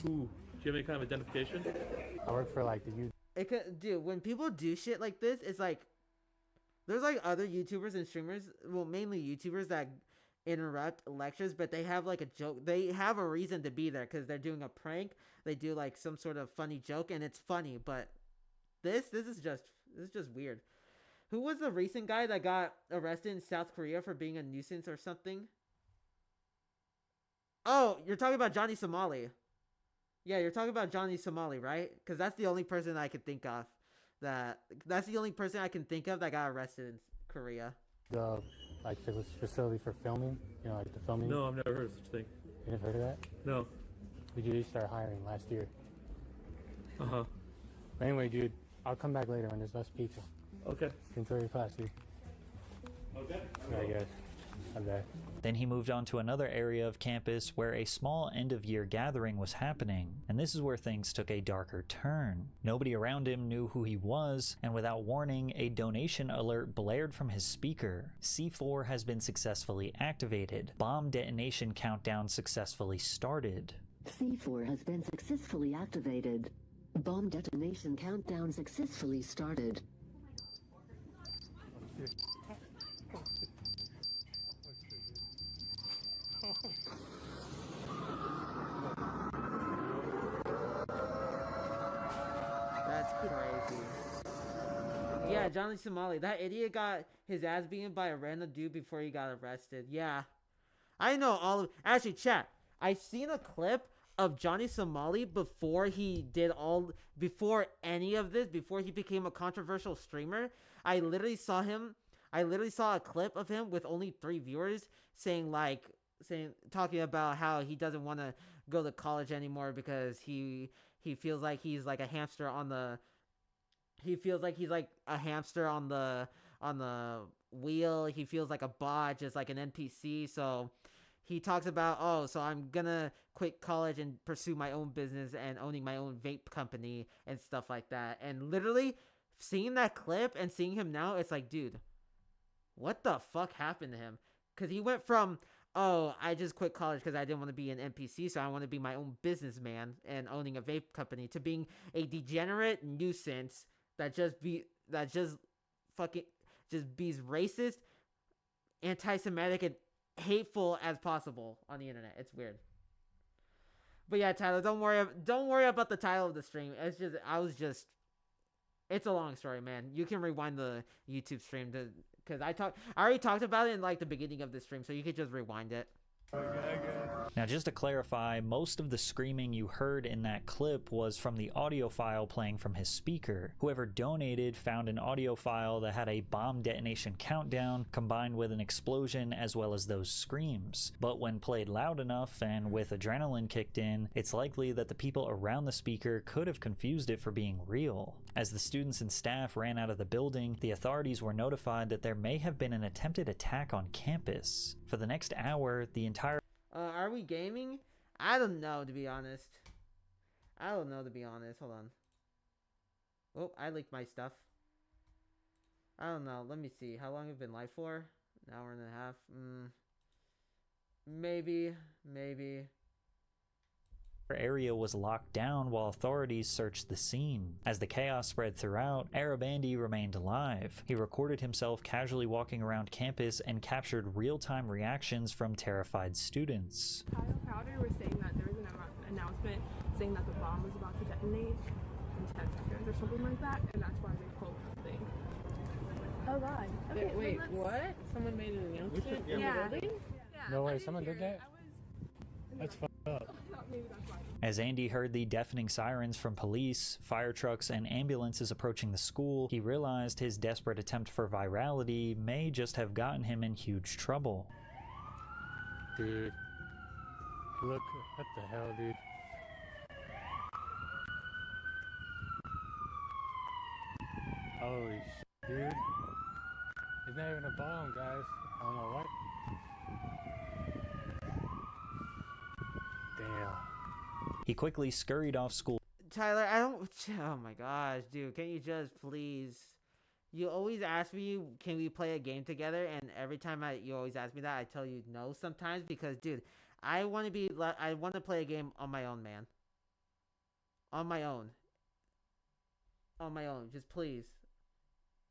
Who? Do you have any kind of identification? I work for like the U. It could, dude. When people do shit like this, it's like there's like other YouTubers and streamers, well, mainly YouTubers that interrupt lectures, but they have like a joke. They have a reason to be there because they're doing a prank. They do like some sort of funny joke, and it's funny. But this is just weird. Who was the recent guy that got arrested in South Korea for being a nuisance or something? Oh, you're talking about Johnny Somali. Yeah, you're talking about Johnny Somali, right? Because that's the only person I could think of that's the only person I can think of that got arrested in Korea. The like facility for filming, you know, like the filming. No, I've never heard of such a thing. You never heard of that? No. We just started hiring last year. Uh-huh. But anyway, dude, I'll come back later when there's less people. Okay. Enjoy your class, dude. Okay. I guess. I bet. Then he moved on to another area of campus where a small end-of-year gathering was happening, and this is where things took a darker turn. Nobody around him knew who he was, and without warning, a donation alert blared from his speaker. C4 has been successfully activated. Bomb detonation countdown successfully started. C4 has been successfully activated. Bomb detonation countdown successfully started. That's crazy. Yeah, Johnny Somali. That idiot got his ass beaten by a random dude before he got arrested. Yeah. I know all of... Actually, chat. I've seen a clip of Johnny Somali before he did all... Before any of this, before he became a controversial streamer. I literally saw a clip of him with only 3 viewers talking about how he doesn't want to go to college anymore because he feels like he's like a hamster on the wheel. He feels like a bot, just like an NPC. So he talks about, so I'm gonna quit college and pursue my own business and owning my own vape company and stuff like that. And literally seeing that clip and seeing him now, it's like, dude, what the fuck happened to him? Because he went from, I just quit college because I didn't want to be an NPC, so I want to be my own businessman and owning a vape company, to being a degenerate nuisance that just be racist, anti-Semitic, and hateful as possible on the internet. It's weird. But yeah, Tyler, don't worry about the title of the stream. It's a long story, man. You can rewind the YouTube stream because I already talked about it in like the beginning of the stream, so you could just rewind it. Now, just to clarify, most of the screaming you heard in that clip was from the audio file playing from his speaker. Whoever donated found an audio file that had a bomb detonation countdown combined with an explosion as well as those screams. But when played loud enough and with adrenaline kicked in, it's likely that the people around the speaker could have confused it for being real. As the students and staff ran out of the building, the authorities were notified that there may have been an attempted attack on campus. For the next hour, the entire... Are we gaming? I don't know, to be honest. Hold on. Oh, I leaked my stuff. I don't know. Let me see. How long have I been live for? An hour and a half. Maybe. area was locked down while authorities searched the scene. As the chaos spread throughout, Arabandi remained alive. He recorded himself casually walking around campus and captured real-time reactions from terrified students. Kyle Crowder was saying that there was an announcement saying that the bomb was about to detonate in 10 seconds or something like that, and that's why they pulled the thing. Oh god. Okay, wait, what? Someone made an announcement in the building? No way, someone did that? That's fucked up. As Andy heard the deafening sirens from police, fire trucks, and ambulances approaching the school, he realized his desperate attempt for virality may just have gotten him in huge trouble. Dude. Look, what the hell, dude? Holy shit, dude. It's not even a bomb, guys. I don't know what. Damn. He quickly scurried off school. Tyler, oh my gosh, dude, can you just please You always ask me, can we play a game together? And every time you always ask me that, I tell you no sometimes because, dude, I want to play a game on my own, man. On my own. On my own. Just please.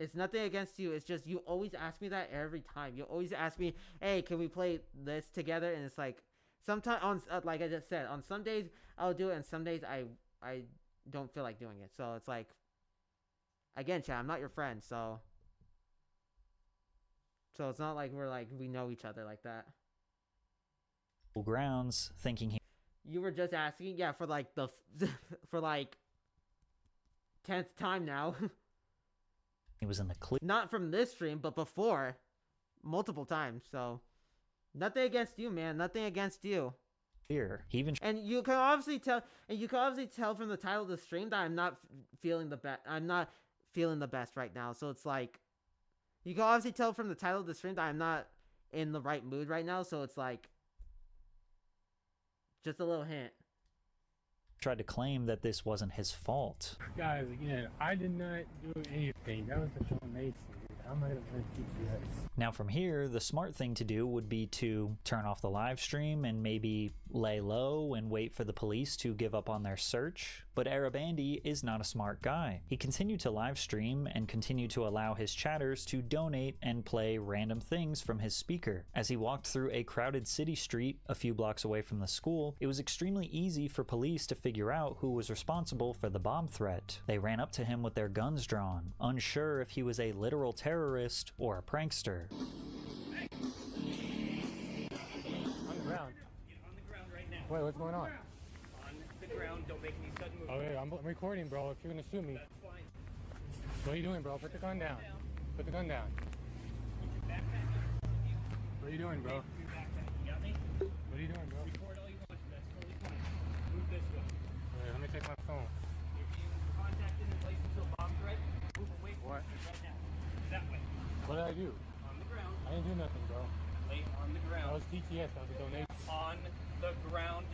It's nothing against you. It's just you always ask me that every time. You always ask me, hey, can we play this together? And it's like, sometimes, like I just said, on some days I'll do it, and some days I don't feel like doing it. So it's like, again, chat, I'm not your friend, so it's not like we know each other like that. Grounds, thinking he... You were just asking, yeah, for like the for like 10th time now. He was in the clear. Not from this stream, but before, multiple times. So, nothing against you, man. Nothing against you. Here, he even. And you can obviously tell. And you can obviously tell from the title of the stream that I'm not feeling the best. I'm not feeling the best right now. So it's like, you can obviously tell from the title of the stream that I'm not in the right mood right now. So it's like, just a little hint. Tried to claim that this wasn't his fault. Guys, again, I did not do anything. That was the donation. I'm not gonna play TTS. Now from here, the smart thing to do would be to turn off the live stream and maybe lay low and wait for the police to give up on their search. But Arabandi is not a smart guy. He continued to live stream and continued to allow his chatters to donate and play random things from his speaker. As he walked through a crowded city street a few blocks away from the school, it was extremely easy for police to figure out who was responsible for the bomb threat. They ran up to him with their guns drawn, unsure if he was a literal terrorist or a prankster. On the ground. On the ground right now. Wait, what's going on? On the ground, don't make any sudden movements. Okay, I'm recording, bro. If you're gonna shoot me. That's fine. What are you doing, bro? Put the gun down. Put the gun down. What are you doing, bro? Your backpack. You got me? What are you doing, bro? Record all you want to. That's totally fine. Move this way. Okay, let me take my phone. If you contacted in relation to a bomb threat, move away from What? me right now. That way. What did I do? On the ground. I didn't do nothing, bro. Lay on the ground. That was TTS. That was a donation. On the ground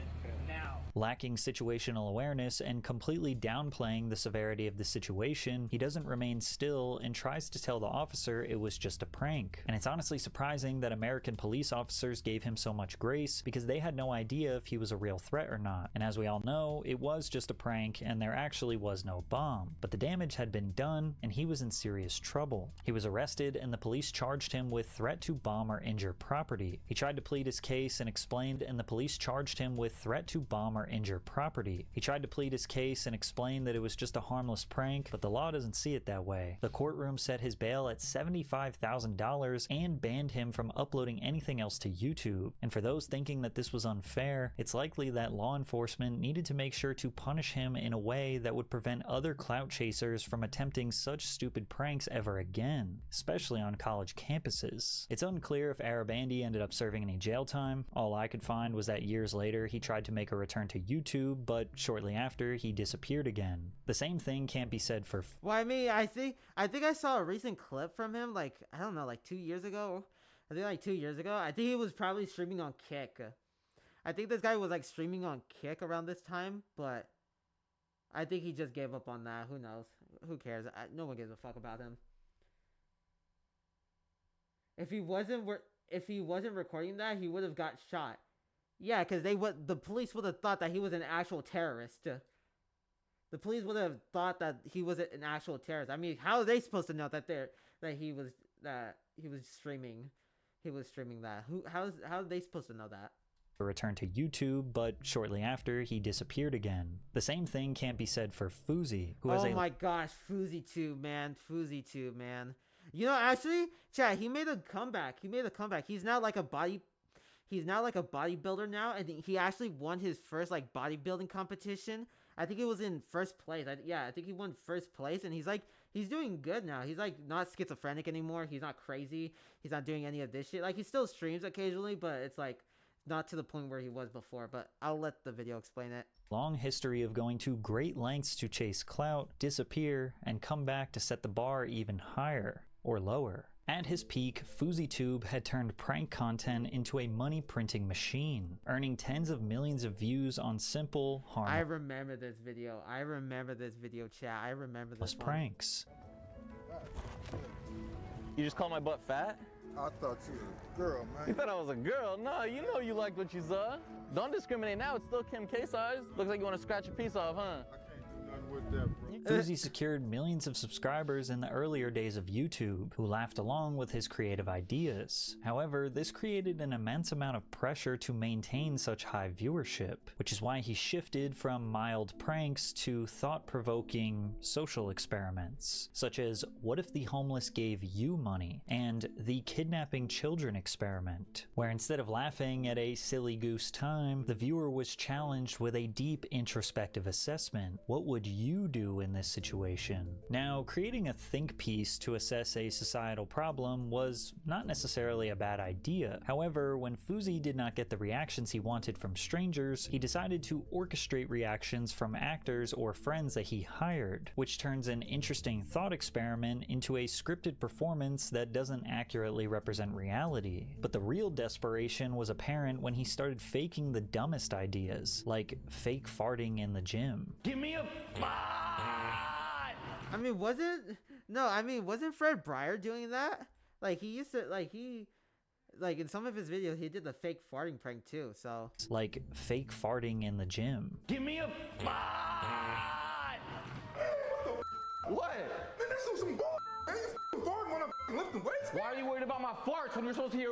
now. Lacking situational awareness and completely downplaying the severity of the situation, he doesn't remain still and tries to tell the officer it was just a prank. And it's honestly surprising that American police officers gave him so much grace because they had no idea if he was a real threat or not. And as we all know, it was just a prank and there actually was no bomb. But the damage had been done and he was in serious trouble. He was arrested and the police charged him with threat to bomb or injure property. He tried to plead his case and explained, and the police charged him with threat to bomb or injure property. He tried to plead his case and explained that it was just a harmless prank, but the law doesn't see it that way. The courtroom set his bail at $75,000 and banned him from uploading anything else to YouTube. And for those thinking that this was unfair, it's likely that law enforcement needed to make sure to punish him in a way that would prevent other clout chasers from attempting such stupid pranks ever again, especially on college campuses. It's unclear if Arabandi ended up serving any jail time. All I could find was that years later he tried to make a return to YouTube, but shortly after he disappeared again. The same thing can't be said for... Well, I mean, I think I saw a recent clip from him, like, I don't know, like 2 years ago. I think like 2 years ago. I think he was probably streaming on Kick. I think this guy was like streaming on Kick around this time, but I think he just gave up on that. Who knows? Who cares? No one gives a fuck about him. If he wasn't recording that, he would have got shot. Yeah, because the police would have thought that he was an actual terrorist. The police would have thought that he was an actual terrorist. I mean, how are they supposed to know that he was streaming that? How are they supposed to know that? A return to YouTube, but shortly after he disappeared again. The same thing can't be said for Fuzi, who has Oh my gosh, FuziTube, man. You know, actually, chat, he made a comeback. He's now like a bodybuilder now, and he actually won his first like bodybuilding competition. I think it was in first place. I think he won first place, and he's doing good now. He's like not schizophrenic anymore. He's not crazy. He's not doing any of this shit. Like, he still streams occasionally, but it's like not to the point where he was before. But I'll let the video explain it. Long history of going to great lengths to chase clout, disappear, and come back to set the bar even higher or lower. At his peak, FuziTube had turned prank content into a money printing machine, earning tens of millions of views on simple, harmless... I remember this video, chat. I remember this pranks. You just called my butt fat? I thought you were a girl, man. You thought I was a girl? No, you know you liked what you saw. Don't discriminate now. It's still Kim K size. Looks like you want to scratch a piece off, huh? Nothing with that, bro. Fuzi secured millions of subscribers in the earlier days of YouTube, who laughed along with his creative ideas. However, this created an immense amount of pressure to maintain such high viewership, which is why he shifted from mild pranks to thought-provoking social experiments, such as what if the homeless gave you money, and the kidnapping children experiment, where instead of laughing at a silly goose time, the viewer was challenged with a deep introspective assessment. What would you do in this situation? Now, creating a think piece to assess a societal problem was not necessarily a bad idea. However, when Fuzi did not get the reactions he wanted from strangers, he decided to orchestrate reactions from actors or friends that he hired, which turns an interesting thought experiment into a scripted performance that doesn't accurately represent reality. But the real desperation was apparent when he started faking the dumbest ideas, like fake farting in the gym. Give me a I mean, wasn't Fred Breyer doing that? Like, he used to, like in some of his videos, he did the fake farting prank too, so. Like fake farting in the gym. Give me a What? Man, that's some bull. Man, you fart when I'm lifting weights. Why are you worried about my farts when you're supposed to be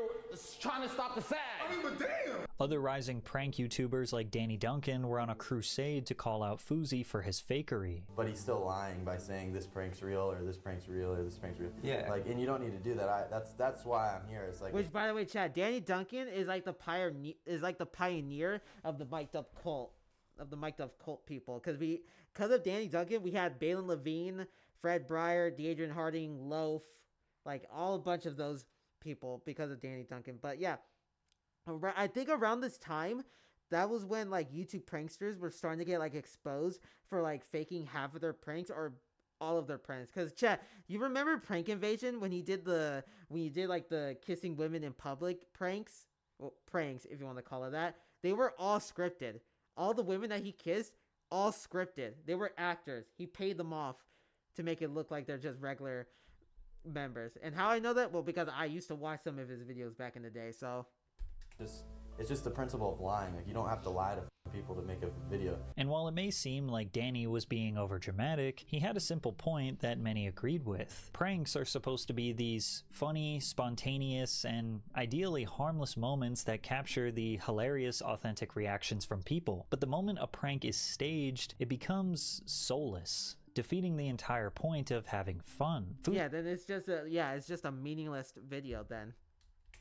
trying to stop the sag? I mean, but damn. Other rising prank YouTubers like Danny Duncan were on a crusade to call out Fuzi for his fakery. But he's still lying by saying this prank's real or this prank's real or this prank's real. Yeah. Like, and you don't need to do that. That's why I'm here. It's like. Which, by the way, Chad, Danny Duncan is like the pioneer of the mic'd up cult, people. Because of Danny Duncan, we had Balin Levine, Fred Breyer, Deidre Harding, Loaf, like all a bunch of those people because of Danny Duncan. But yeah, I think around this time, that was when like YouTube pranksters were starting to get like exposed for like faking half of their pranks or all of their pranks. Because Chad, you remember Prank Invasion when he did like the kissing women in public pranks? Well, pranks if you want to call it that. They were all scripted. All the women that he kissed, all scripted. They were actors. He paid them off to make it look like they're just regular members. And how I know that? Well, because I used to watch some of his videos back in the day, so. It's just the principle of lying. Like, you don't have to lie to people to make a video. And while it may seem like Danny was being overdramatic, he had a simple point that many agreed with. Pranks are supposed to be these funny, spontaneous, and ideally harmless moments that capture the hilarious, authentic reactions from people. But the moment a prank is staged, it becomes soulless, defeating the entire point of having fun. Yeah, then it's just a meaningless video then.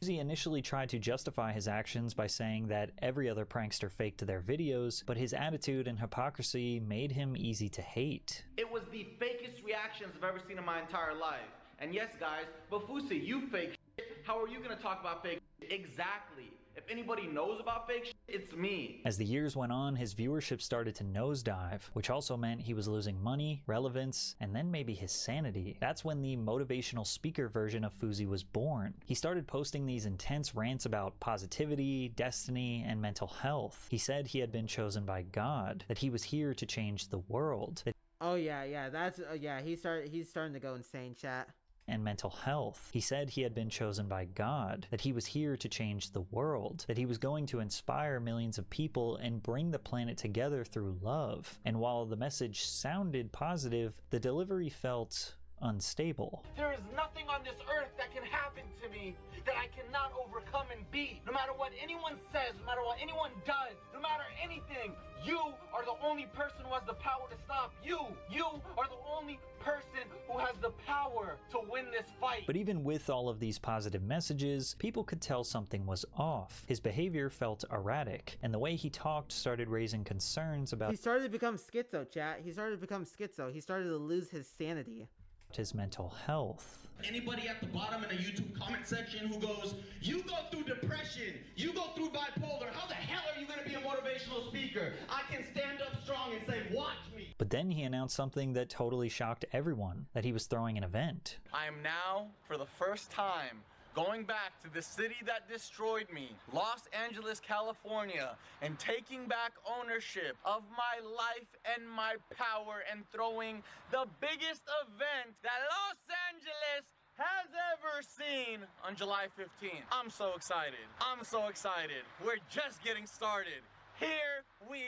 Fuzi initially tried to justify his actions by saying that every other prankster faked their videos, but his attitude and hypocrisy made him easy to hate. It was the fakest reactions I've ever seen in my entire life. And yes, guys, but Fuzi, you fake shit. How are you gonna talk about fake shit? Exactly. If anybody knows about fake shit, it's me. As the years went on, his viewership started to nosedive, which also meant he was losing money, relevance, and then maybe his sanity. That's when the motivational speaker version of Fuzi was born. He started posting these intense rants about positivity, destiny, and mental health. He said he had been chosen by God, that he was here to change the world. Oh yeah, that's he's starting to go insane, chat. And mental health. He said he had been chosen by God, that he was here to change the world, that he was going to inspire millions of people and bring the planet together through love. And while the message sounded positive, the delivery felt unstable. There is nothing on this earth that can happen to me that I cannot overcome and beat. No matter what anyone says, no matter what anyone does, no matter anything, you are the only person who has the power to stop you. You are the only person who has the power to win this fight. But even with all of these positive messages, people could tell something was off. His behavior felt erratic, and the way he talked started raising concerns about— He started to become schizo, chat. He started to become schizo. He started to lose his sanity. His mental health. Anybody at the bottom in a YouTube comment section who goes, you go through depression, you go through bipolar, how the hell are you going to be a motivational speaker? I can stand up strong and say, watch me. But then he announced something that totally shocked everyone, that he was throwing an event. I am now, for the first time, going back to the city that destroyed me, Los Angeles, California, and taking back ownership of my life and my power and throwing the biggest event that Los Angeles has ever seen on July 15th. I'm so excited. I'm so excited. We're just getting started. Here we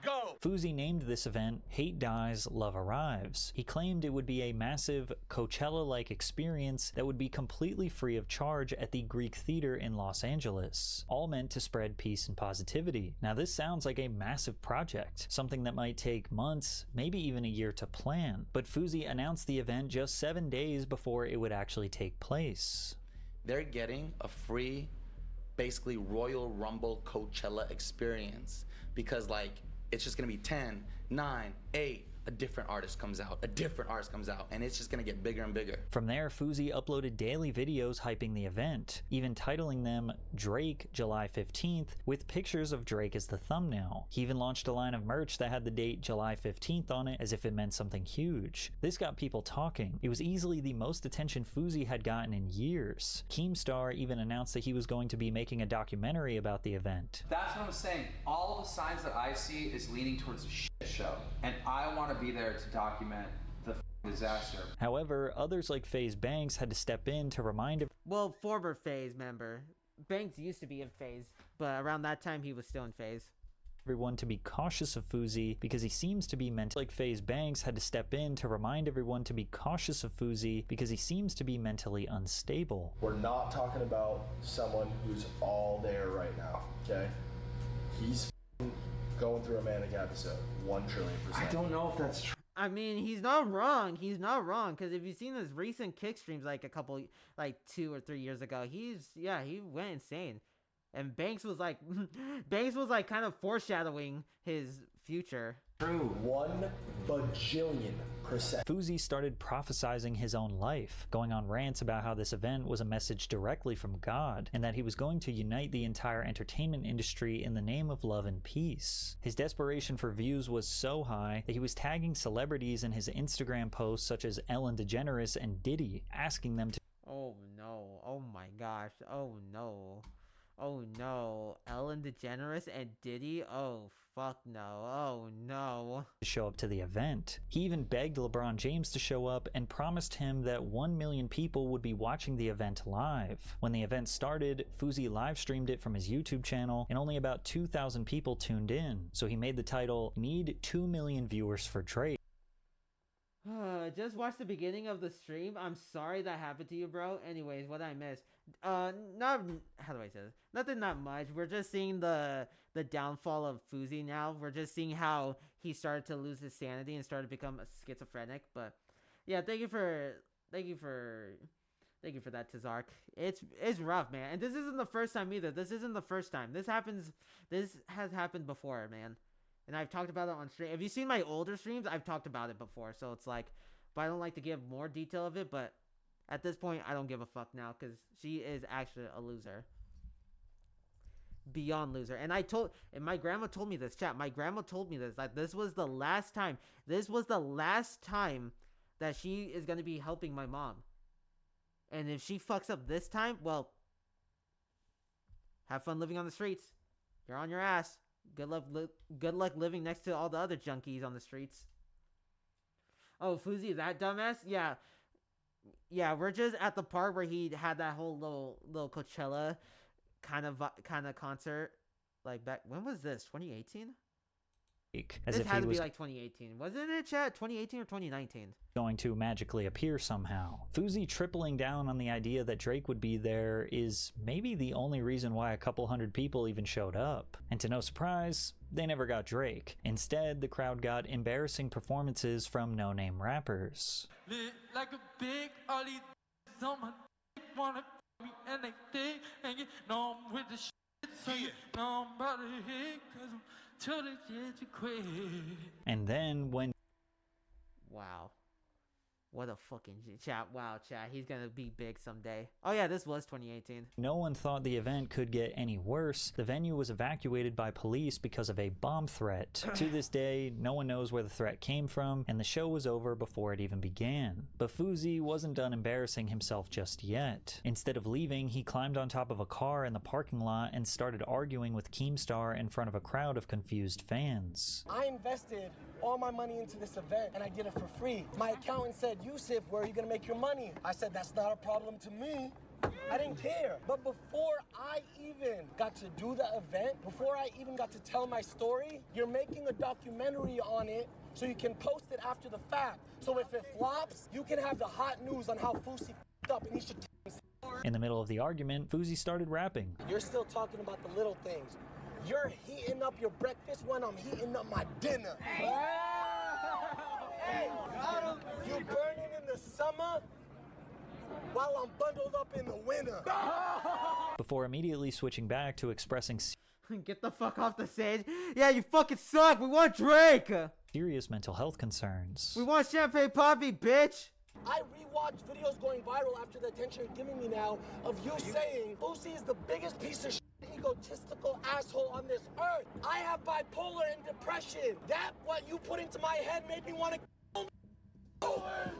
go. Fousey named this event Hate Dies, Love Arrives. He claimed it would be a massive Coachella-like experience that would be completely free of charge at the Greek Theater in Los Angeles, all meant to spread peace and positivity. Now this sounds like a massive project, something that might take months, maybe even a year to plan, but Fousey announced the event just 7 days before it would actually take place. They're getting a free, basically Royal Rumble Coachella experience because like it's just gonna be 10, 9, 8, a different artist comes out, and it's just gonna get bigger and bigger. From there, Fousey uploaded daily videos hyping the event, even titling them Drake July 15th with pictures of Drake as the thumbnail. He even launched a line of merch that had the date July 15th on it as if it meant something huge. This got people talking. It was easily the most attention Fousey had gotten in years. Keemstar even announced that he was going to be making a documentary about the event. That's what I'm saying. All of the signs that I see is leaning towards a shit show, and I want to be there to document the disaster. However, others like FaZe Banks had to step in to remind Well, former FaZe member. Banks used to be in FaZe, but around that time he was still in FaZe. everyone to be cautious of Fousey because he seems to be mentally. Like FaZe Banks had to step in to remind everyone to be cautious of Fousey because he seems to be mentally unstable. We're not talking about someone who's all there right now, okay? He's going through a manic episode, 1 trillion %. I don't know if that's true. I mean, he's not wrong. He's not wrong. Because if you've seen his recent kick streams, like 2 or 3 years ago, he went insane. And Banks was like kind of foreshadowing his future. True. 1 bajillion %. Fousey started prophesizing his own life, going on rants about how this event was a message directly from God, and that he was going to unite the entire entertainment industry in the name of love and peace. His desperation for views was so high that he was tagging celebrities in his Instagram posts such as Ellen DeGeneres and Diddy, asking them to— Oh no, oh my gosh, oh no. Oh no, Ellen DeGeneres and Diddy? Oh fuck no, oh no. To show up to the event. He even begged LeBron James to show up and promised him that 1 million people would be watching the event live. When the event started, Fousey live streamed it from his YouTube channel and only about 2,000 people tuned in, so he made the title "Need 2 million viewers for Drake." Just watch the beginning of the stream. I'm sorry that happened to you, bro. Anyways, what I missed. How do I say this? Nothing that much. We're just seeing the downfall of Fousey now. We're just seeing how he started to lose his sanity and started to become schizophrenic. But yeah, thank you for that, Tazark. It's rough, man. And this isn't the first time either. This isn't the first time. This has happened before, man. And I've talked about it on stream. If you've seen my older streams, I've talked about it before. So it's like, but I don't like to give more detail of it. But at this point, I don't give a fuck now because she is actually a loser. Beyond loser. And my grandma told me this, chat. My grandma told me this. Like, this was the last time. This was the last time that she is going to be helping my mom. And if she fucks up this time, well, have fun living on the streets. You're on your ass. Good luck living next to all the other junkies on the streets. Oh, Fousey, that dumbass? Yeah. Yeah, we're just at the part where he had that whole little Coachella kind of concert. Like back, when was this? 2018? As this if had he to was be like 2018. Wasn't it, chat? 2018 or 2019? Going to magically appear somehow. Fousey tripling down on the idea that Drake would be there is maybe the only reason why a couple hundred people even showed up. And to no surprise, they never got Drake. Instead, the crowd got embarrassing performances from no-name rappers. Like a big Ollie on my wanna me and they think and you know I'm with the shit, so you know I'm about to hit 'cause I'm too legit to quit. And then when wow. What a fucking chat. Wow, chat. He's gonna be big someday. Oh yeah, this was 2018. no one thought the event could get any worse, the venue was evacuated by police because of a bomb threat. To this day, no one knows where the threat came from, and the show was over before it even began. But Fousey wasn't done embarrassing himself just yet. Instead of leaving, he climbed on top of a car in the parking lot and started arguing with Keemstar in front of a crowd of confused fans. I invested all my money into this event and I did it for free. My accountant said abusive. Where are you gonna make your money? I said, that's not a problem to me. I didn't care. But before I even got to do the event, before I even got to tell my story, you're making a documentary on it so you can post it after the fact. So if it flops, you can have the hot news on how Fousey f***ed up and he should. In the middle of the argument, Fousey started rapping. You're still talking about the little things. You're heating up your breakfast when I'm heating up my dinner. Hey, you burning in the summer while I'm bundled up in the winter. Before immediately switching back to expressing Get the fuck off the stage. Yeah, you fucking suck. We want Drake. serious mental health concerns. We want Champagne Poppy, bitch. I rewatched videos going viral after the attention you're giving me now of you saying Fousey is the biggest piece of shit, egotistical asshole on this earth. I have bipolar and depression. That what you put into my head made me want to kill me.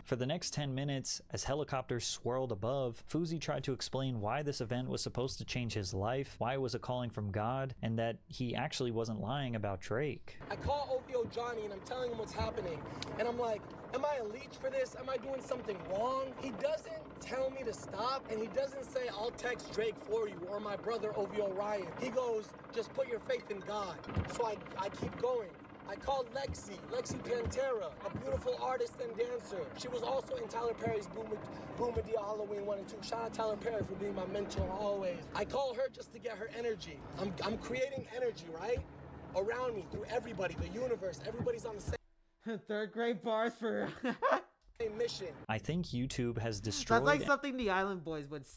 For the next 10 minutes, as helicopters swirled above, Fousey tried to explain why this event was supposed to change his life, why it was a calling from God, and that he actually wasn't lying about Drake. I call OVO Johnny and I'm telling him what's happening. And I'm like, am I a leech for this? Am I doing something wrong? He doesn't tell me to stop, and he doesn't say, I'll text Drake for you, or my brother OVO Ryan. He goes, just put your faith in God. So I keep going. I called Lexi Pantera, a beautiful artist and dancer. She was also in Tyler Perry's Boom-a-Dia Halloween 1 and 2. Shout out Tyler Perry for being my mentor always. I call her just to get her energy. I'm creating energy, right? Around me, through everybody, the universe. Everybody's on the same third grade bars for mission. I think YouTube has destroyed. That's like something the Island Boys would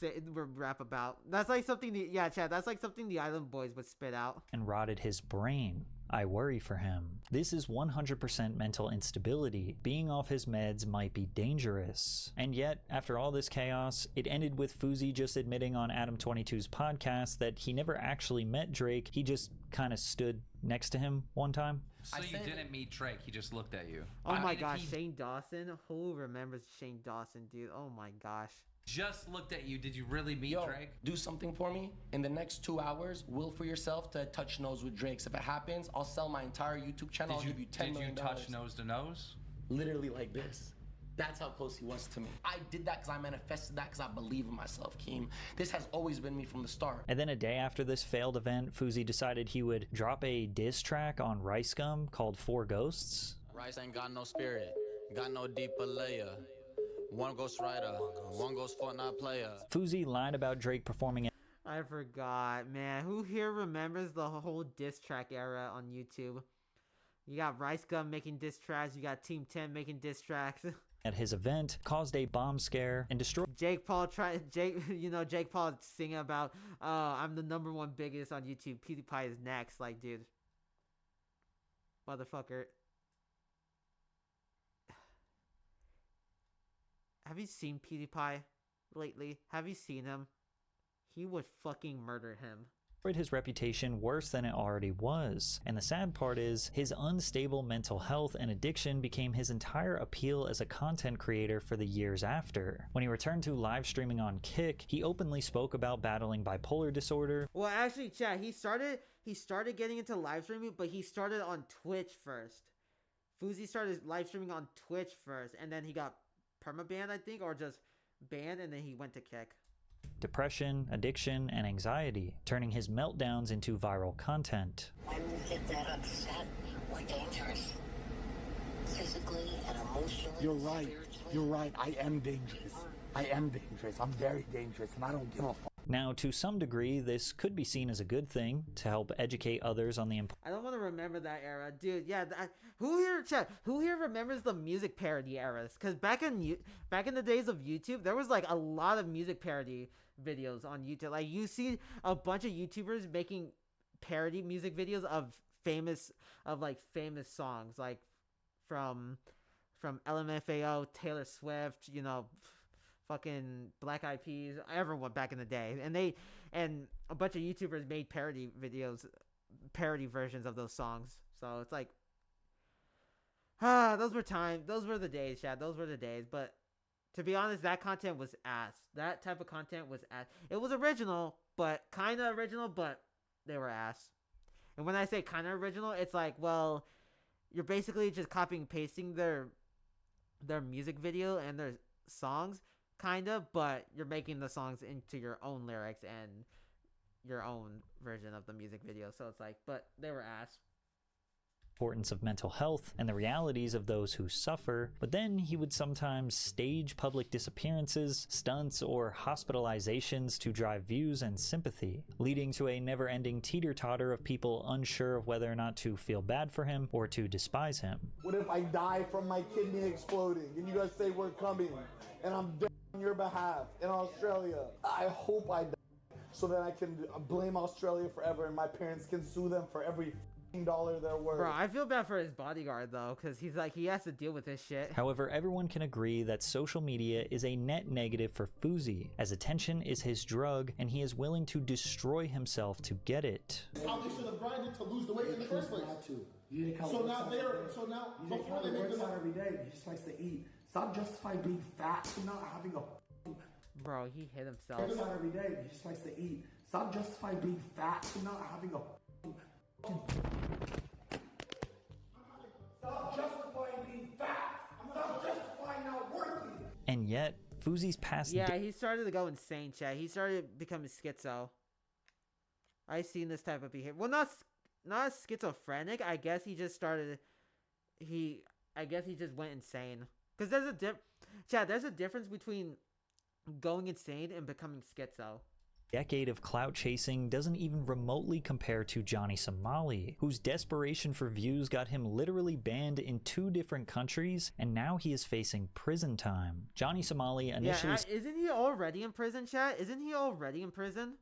rap about. That's like something Chad, that's like something the Island Boys would spit out. And rotted his brain. I worry for him. This is 100% mental instability. Being off his meds might be dangerous. And yet, after all this chaos, it ended with Fousey just admitting on Adam22's podcast that he never actually met Drake. He just kind of stood next to him one time. So you didn't meet Drake, he just looked at you. Oh my gosh, Shane Dawson? Who remembers Shane Dawson, dude? Oh my gosh. Just looked at you. Did you really meet Drake? Do something for me. In the next 2 hours, will for yourself to touch nose with Drake. If it happens, I'll sell my entire YouTube channel. I'll give you $10 million. Did you touch nose to nose? Literally like this. That's how close he was to me. I did that because I manifested that because I believe in myself, Keem. This has always been me from the start. And then a day after this failed event, Fousey decided he would drop a diss track on Rice Gum called Four Ghosts. Rice ain't got no spirit, got no deeper layer. One ghost writer, one ghost Fortnite player. Fousey lied about Drake performing it. I forgot, man. Who here remembers the whole diss track era on YouTube? You got Rice Gum making diss tracks, you got Team 10 making diss tracks. At his event, caused a bomb scare and destroyed. Jake Paul singing about, I'm the #1 biggest on YouTube. PewDiePie is next. Like, dude, motherfucker. Have you seen PewDiePie lately? Have you seen him? He would fucking murder him. His reputation worse than it already was. And the sad part is, his unstable mental health and addiction became his entire appeal as a content creator for the years after. When he returned to live streaming on Kick, he openly spoke about battling bipolar disorder. Well, actually, Chad, he started getting into live streaming, but he started on Twitch first. Fousey started live streaming on Twitch first, and then he got permabanned, I think, or just banned, and then he went to Kick. Depression, addiction, and anxiety, turning his meltdowns into viral content. When you get that upset or dangerous, physically and emotionally. You're right. I am dangerous. I'm very dangerous, and I don't give a fuck. Now, to some degree, this could be seen as a good thing to help educate others on the I don't want to remember that era, dude. Yeah, who here remembers the music parody eras? Because back in the days of YouTube, there was like a lot of music parody videos on YouTube. Like, you see a bunch of YouTubers making parody music videos of famous songs, like from LMFAO, Taylor Swift, fucking Black Eyed Peas, everyone back in the day, and a bunch of YouTubers made parody versions of those songs. So it's like, those were the days, Chad. Those were the days. But to be honest, that content was ass. That type of content was ass. It was original, but kind of original, but they were ass. And when I say kind of original, it's like, well, you're basically just copying and pasting their their music video and their songs, kind of, but you're making the songs into your own lyrics and your own version of the music video. So it's like, but they were asked. Importance of mental health and the realities of those who suffer, but then he would sometimes stage public disappearances, stunts, or hospitalizations to drive views and sympathy, leading to a never-ending teeter-totter of people unsure of whether or not to feel bad for him or to despise him. What if I die from my kidney exploding and you guys say we're coming and I'm dead on your behalf in Australia? I hope I die so that I can blame Australia forever and my parents can sue them for every $1 they're worth. Bro, I feel bad for his bodyguard though, because he's like, he has to deal with this shit. However, everyone can agree that social media is a net negative for Fousey, as attention is his drug and he is willing to destroy himself to get it. How they should have grinded to lose the weight in the first place. So now before they make them every day, he just likes to eat. Stop justifying being fat and not having a. Bro, he hit himself. Works out every day, he just likes to eat. Stop justifying being fat and not having a. Stop justifying being fat. Stop justifying not working. And yet, Fousey's past. Yeah, he started to go insane, Chad. He started becoming schizo. I seen this type of behavior. Well, not schizophrenic. I guess he just started. I guess he just went insane. Cause there's a difference between going insane and becoming schizo. Decade of clout chasing doesn't even remotely compare to Johnny Somali, whose desperation for views got him literally banned in 2 different countries, and now he is facing prison time. Johnny Somali initially isn't he already in prison, chat? Isn't he already in prison?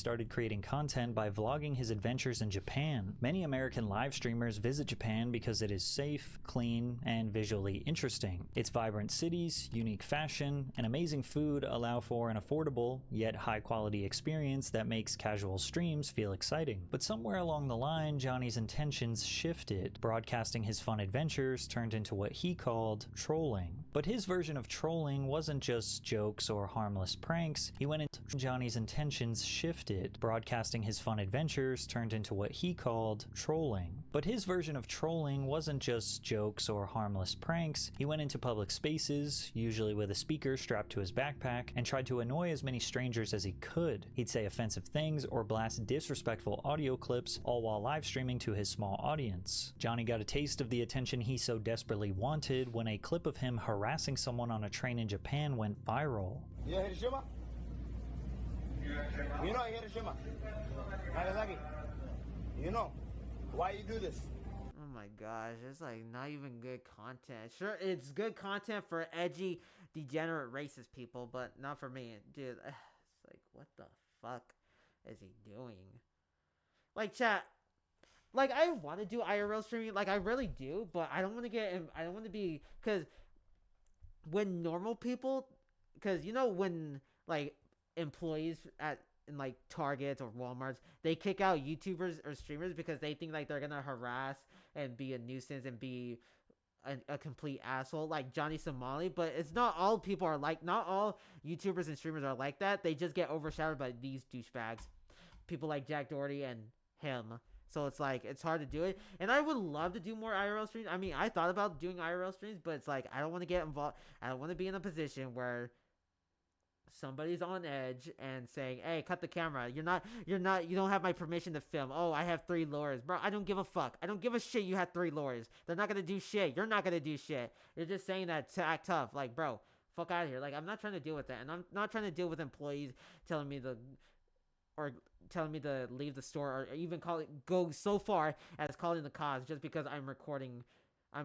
Started creating content by vlogging his adventures in Japan. Many American live streamers visit Japan because it is safe, clean, and visually interesting. Its vibrant cities, unique fashion, and amazing food allow for an affordable, yet high-quality experience that makes casual streams feel exciting. But somewhere along the line, Johnny's intentions shifted. Broadcasting his fun adventures turned into what he called trolling. But his version of trolling wasn't just jokes or harmless pranks. He went into Johnny's intentions shifted. Broadcasting his fun adventures turned into what he called trolling. But his version of trolling wasn't just jokes or harmless pranks. He went into public spaces, usually with a speaker strapped to his backpack, and tried to annoy as many strangers as he could. He'd say offensive things or blast disrespectful audio clips, all while live streaming to his small audience. Johnny got a taste of the attention he so desperately wanted when a clip of him harassing someone on a train in Japan went viral. Yeah, Hiroshima? You know Hiroshima, Nagasaki. You know why you do this? Oh my gosh, it's like not even good content. Sure, it's good content for edgy, degenerate, racist people, but not for me, dude. It's like, what the fuck is he doing? Like, chat. Like, I want to do IRL streaming, like I really do, but I don't want to get. I don't want to be, because when normal people, because you know when like employees in like Targets or Walmarts, they kick out YouTubers or streamers because they think like they're gonna harass and be a nuisance and be a complete asshole, like Johnny Somali. But it's not all people are like, not all YouTubers and streamers are like that. They just get overshadowed by these douchebags, people like Jack Doherty and him. So it's like, it's hard to do it. And I would love to do more IRL streams. I mean, I thought about doing IRL streams, but it's like, I don't want to get involved. I don't want to be in a position where somebody's on edge and saying, hey, cut the camera. You don't have my permission to film. Oh, I have 3 lawyers. Bro, I don't give a fuck. I don't give a shit you had 3 lawyers. They're not going to do shit. You're not going to do shit. You're just saying that to act tough. Like, bro, fuck out of here. Like, I'm not trying to deal with that. And I'm not trying to deal with employees telling me to leave the store, or even go so far as calling the cops just because I'm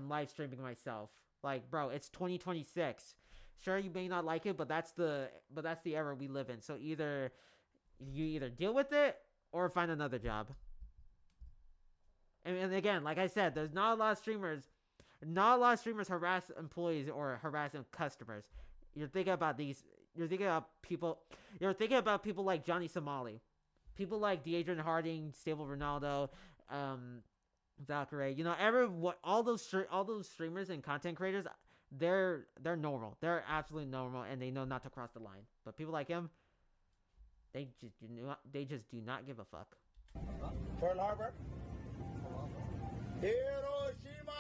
live streaming myself. Like, bro, it's 2026. Sure, you may not like it, but that's the era we live in. So you either deal with it or find another job. And again, like I said, there's not a lot of streamers harass employees or harass customers. You're thinking about people like Johnny Somali, people like Deadrian Harding, Stable Ronaldo, Valkyrie. You know, all those streamers and content creators. They're normal. They're absolutely normal, and they know not to cross the line. But people like him, they just do not give a fuck. Pearl Harbor. Hiroshima.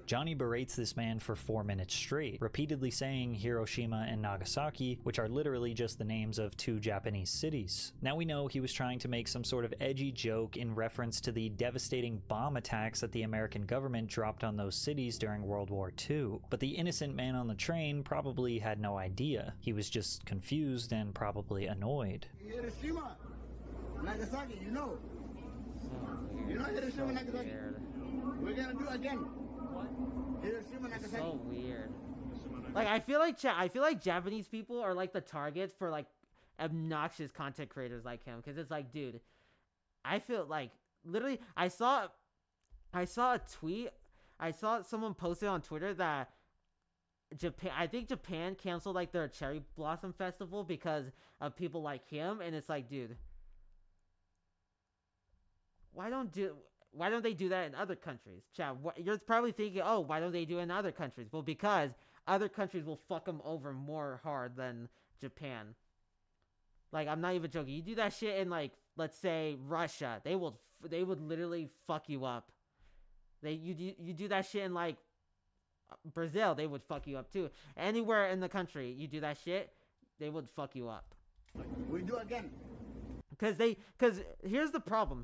Johnny berates this man for 4 minutes straight, repeatedly saying Hiroshima and Nagasaki, which are literally just the names of 2 Japanese cities. Now we know he was trying to make some sort of edgy joke in reference to the devastating bomb attacks that the American government dropped on those cities during World War II, but the innocent man on the train probably had no idea. He was just confused and probably annoyed. Hiroshima, Nagasaki, you know Hiroshima, Nagasaki. We're gonna do it again. Hiroshima, Nagasaki. So weird. Like I feel like Japanese people are like the targets for like obnoxious content creators like him, because it's like, dude, I feel like literally I saw a tweet, I saw someone posted on Twitter that Japan canceled like their cherry blossom festival because of people like him, and it's like, dude, why don't they do that in other countries? Chad, you're probably thinking, oh, why don't they do it in other countries? Well, because other countries will fuck them over more hard than Japan. Like, I'm not even joking. You do that shit in, like, let's say Russia, they would literally fuck you up. You do that shit in, like, Brazil, they would fuck you up too. Anywhere in the country you do that shit, they would fuck you up. We do again. Because here's the problem,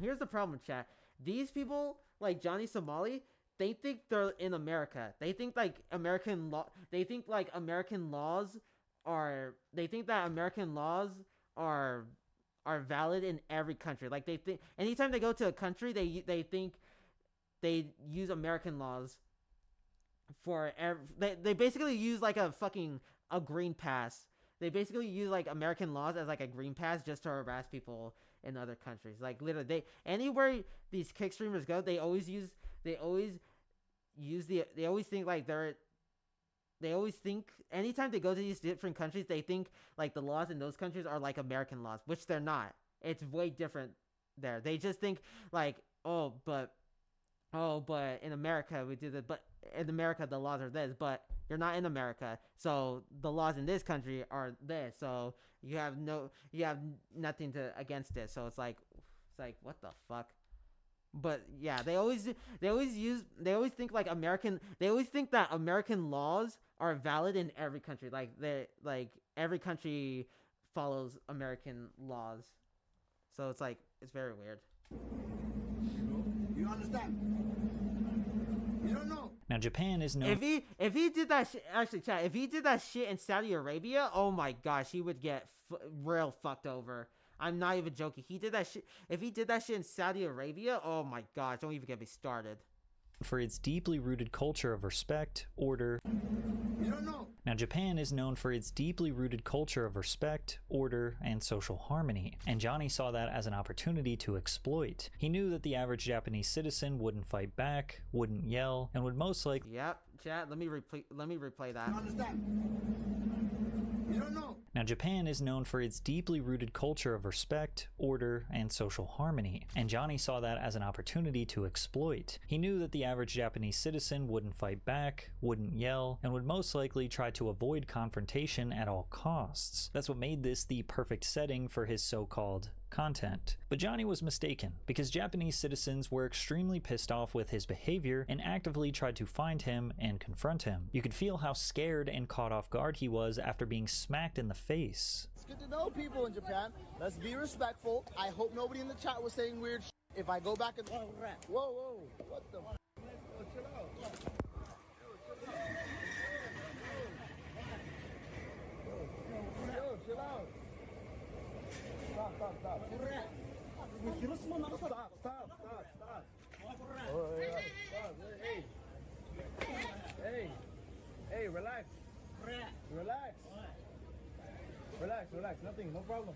chat. These people like Johnny Somali, they think they're in America. They think like American laws are valid in every country. Like they think anytime they go to a country, they think they use American laws for they basically use like a green pass. They basically use like American laws as like a green pass just to harass people in other countries. Like literally, anywhere these kick streamers go, they always think anytime they go to these different countries, they think like the laws in those countries are like American laws, which they're not. It's way different there. They just think like, but in America we do that, but in America the laws are this, but you're not in America, so the laws in this country are this, so you have nothing against it. So it's like what the fuck? But yeah, they always think that American laws are valid in every country. Like every country follows American laws. So it's like, it's very weird. You understand? You don't know. Now Japan is known. If he did that shit, actually, chat, if he did that shit in Saudi Arabia, oh my gosh, he would get real fucked over. I'm not even joking. If he did that shit in Saudi Arabia, oh my gosh, don't even get me started. For its deeply rooted culture of respect, order. You don't know. Now Japan is known for its deeply rooted culture of respect, order, and social harmony, and Johnny saw that as an opportunity to exploit. He knew that the average Japanese citizen wouldn't fight back, wouldn't yell, and would most likely— Yep, chat, let me replay that. You understand? You don't know. Now Japan is known for its deeply rooted culture of respect, order, and social harmony, and Johnny saw that as an opportunity to exploit. He knew that the average Japanese citizen wouldn't fight back, wouldn't yell, and would most likely try to avoid confrontation at all costs. That's what made this the perfect setting for his so-called content. But Johnny was mistaken, because Japanese citizens were extremely pissed off with his behavior and actively tried to find him and confront him. You could feel how scared and caught off guard he was after being smacked in the face. It's good to know people in Japan. Let's be respectful. I hope nobody in the chat was saying weird shit. If I go back and whoa, what the chill out. Yo, chill out. Stop. Stop. Oh, yeah. Stop. Hey, relax. Relax. Nothing, no problem.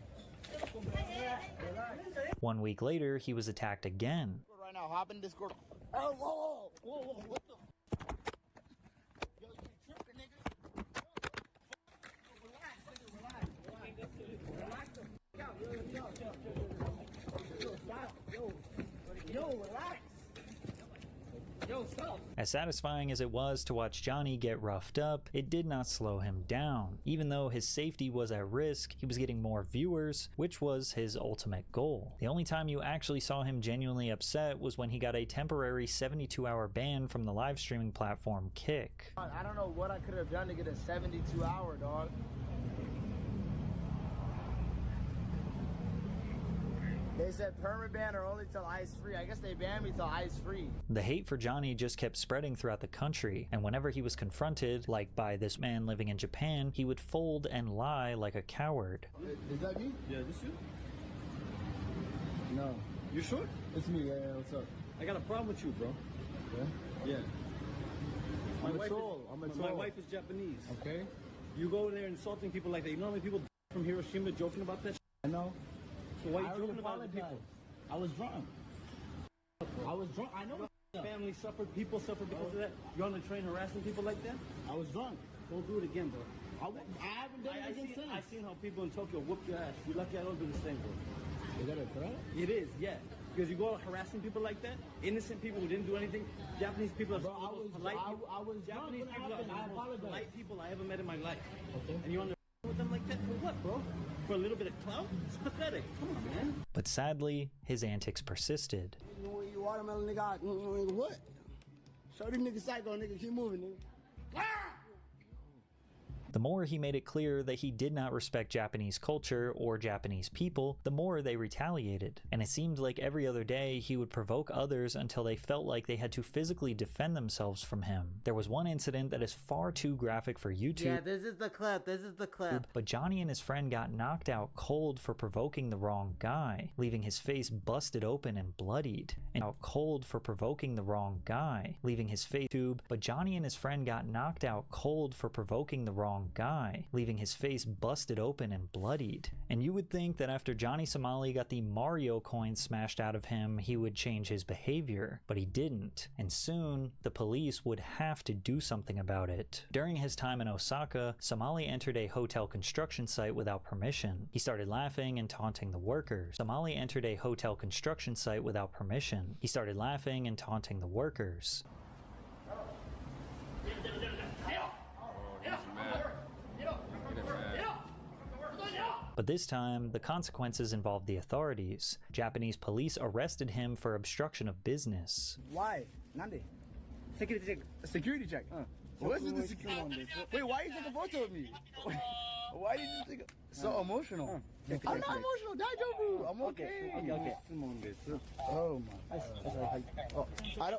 Relax. 1 week later, he was attacked again. Right now, hop in Discord. Oh, whoa, what the? Yo, you tripping, nigga? Relax. Yo, stop. Yo, relax. Yo, stop. As satisfying as it was to watch Johnny get roughed up, it did not slow him down. Even though his safety was at risk, he was getting more viewers, which was his ultimate goal. The only time you actually saw him genuinely upset was when he got a temporary 72-hour ban from the live streaming platform Kick. I don't know what I could have done to get a 72-hour, dog. They said perma ban or only till ice free. I guess they banned me till ice free. The hate for Johnny just kept spreading throughout the country, and whenever he was confronted, like by this man living in Japan, he would fold and lie like a coward. Is that me? Yeah, this you? No. You sure? It's me, yeah, what's up? I got a problem with you, bro. Yeah? Yeah. I'm a troll. My wife is Japanese. Okay. You go there insulting people like that. You know how many people from Hiroshima joking about that shit? I know. So why are you joking about the people? I was drunk. I know family suffered, people suffered because of that. You're on the train harassing people like that? I was drunk. Don't do it again, bro. I haven't done it again since. I've seen how people in Tokyo whoop your ass. You're lucky I don't do the same, bro. Is that a threat? It is, yeah. Because you go out harassing people like that, innocent people who didn't do anything. Japanese people are some of the most polite people. I was Japanese people are the most polite people I ever met in my life. Okay. And you're on the with them like that for what, bro? For a little bit of clout? It's pathetic. Come on, man. But sadly, his antics persisted. You watermelon nigga, what? Show these niggas psycho, nigga. Keep moving, nigga. The more he made it clear that he did not respect Japanese culture or Japanese people, the more they retaliated. And it seemed like every other day he would provoke others until they felt like they had to physically defend themselves from him. There was one incident that is far too graphic for YouTube. Yeah, this is the clip. But Johnny and his friend got knocked out cold for provoking the wrong guy, leaving his face busted open and bloodied. And out cold for provoking the wrong guy, leaving his face tube. But Johnny and his friend got knocked out cold for provoking the wrong guy, leaving his face busted open and bloodied. And you would think that after Johnny Somali got the Mario coin smashed out of him, he would change his behavior, but he didn't. And soon, the police would have to do something about it. During his time in Osaka, Somali entered a hotel construction site without permission. He started laughing and taunting the workers. Somali entered a hotel construction site without permission. He started laughing and taunting the workers. But this time, the consequences involved the authorities. Japanese police arrested him for obstruction of business. Why? Nande? Security check. Security check? What's with the security? Wait, why are you taking a photo of me? Why did you take so emotional? I'm not emotional, Daijoubu. I'm okay. Oh my. I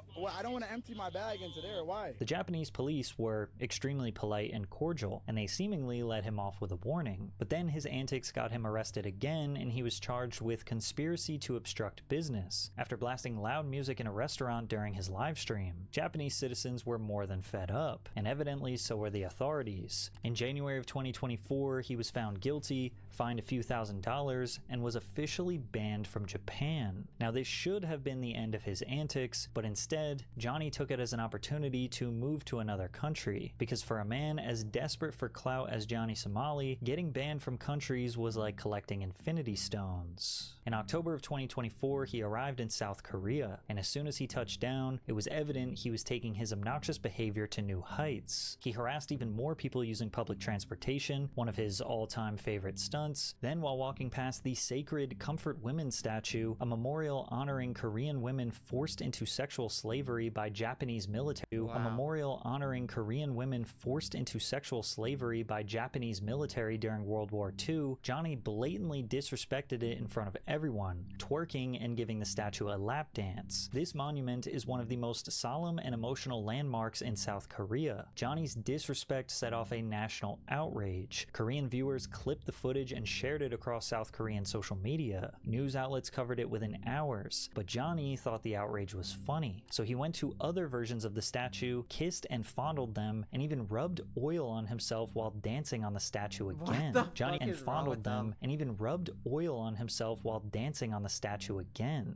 don't want to empty my bag into there. Why? The Japanese police were extremely polite and cordial, and they seemingly let him off with a warning. But then his antics got him arrested again, and he was charged with conspiracy to obstruct business after blasting loud music in a restaurant during his live stream. Japanese citizens were more than fed up, and evidently so were the authorities. In January of 2024, he was found guilty, fined a few $1,000, and was officially banned from Japan. Now this should have been the end of his antics, but instead, Johnny took it as an opportunity to move to another country, because for a man as desperate for clout as Johnny Somali, getting banned from countries was like collecting infinity stones. In October of 2024, he arrived in South Korea, and as soon as he touched down, it was evident he was taking his obnoxious behavior to new heights. He harassed even more people using public transportation, one of his all-time favorite stunts. Then while walking past the sacred Comfort Women statue, a memorial honoring Korean women forced into sexual slavery by Japanese military. Wow. A memorial honoring Korean women forced into sexual slavery by Japanese military during World War II, Johnny blatantly disrespected it in front of everyone, twerking and giving the statue a lap dance. This monument is one of the most solemn and emotional landmarks in South Korea. Johnny's disrespect set off a national outrage. Korean viewers clipped the footage and shared it across South Korean social media. News outlets covered it within hours, but Johnny thought the outrage was funny. So he went to other versions of the statue, kissed and fondled them, and even rubbed oil on himself while dancing on the statue again.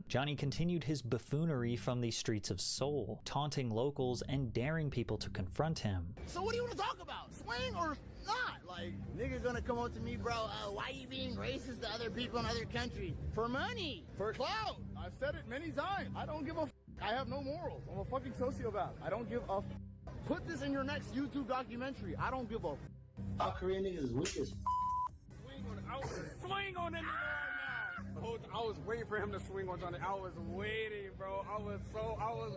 Johnny Johnny continued his buffoonery from the streets of Seoul, taunting locals and daring people to confront him. So what do you want to talk about? Swing or not? Like, nigga gonna come up to me, bro, why you being racist to other people in other countries? For money, for clout. I've said it many times. I don't give a I have no morals. I'm a fucking sociopath. I don't give a Put this in your next YouTube documentary. I don't give a South Korean niggas is weak as Swing on that nigga right now. I was waiting for him to swing on Johnny. I was waiting, bro. I was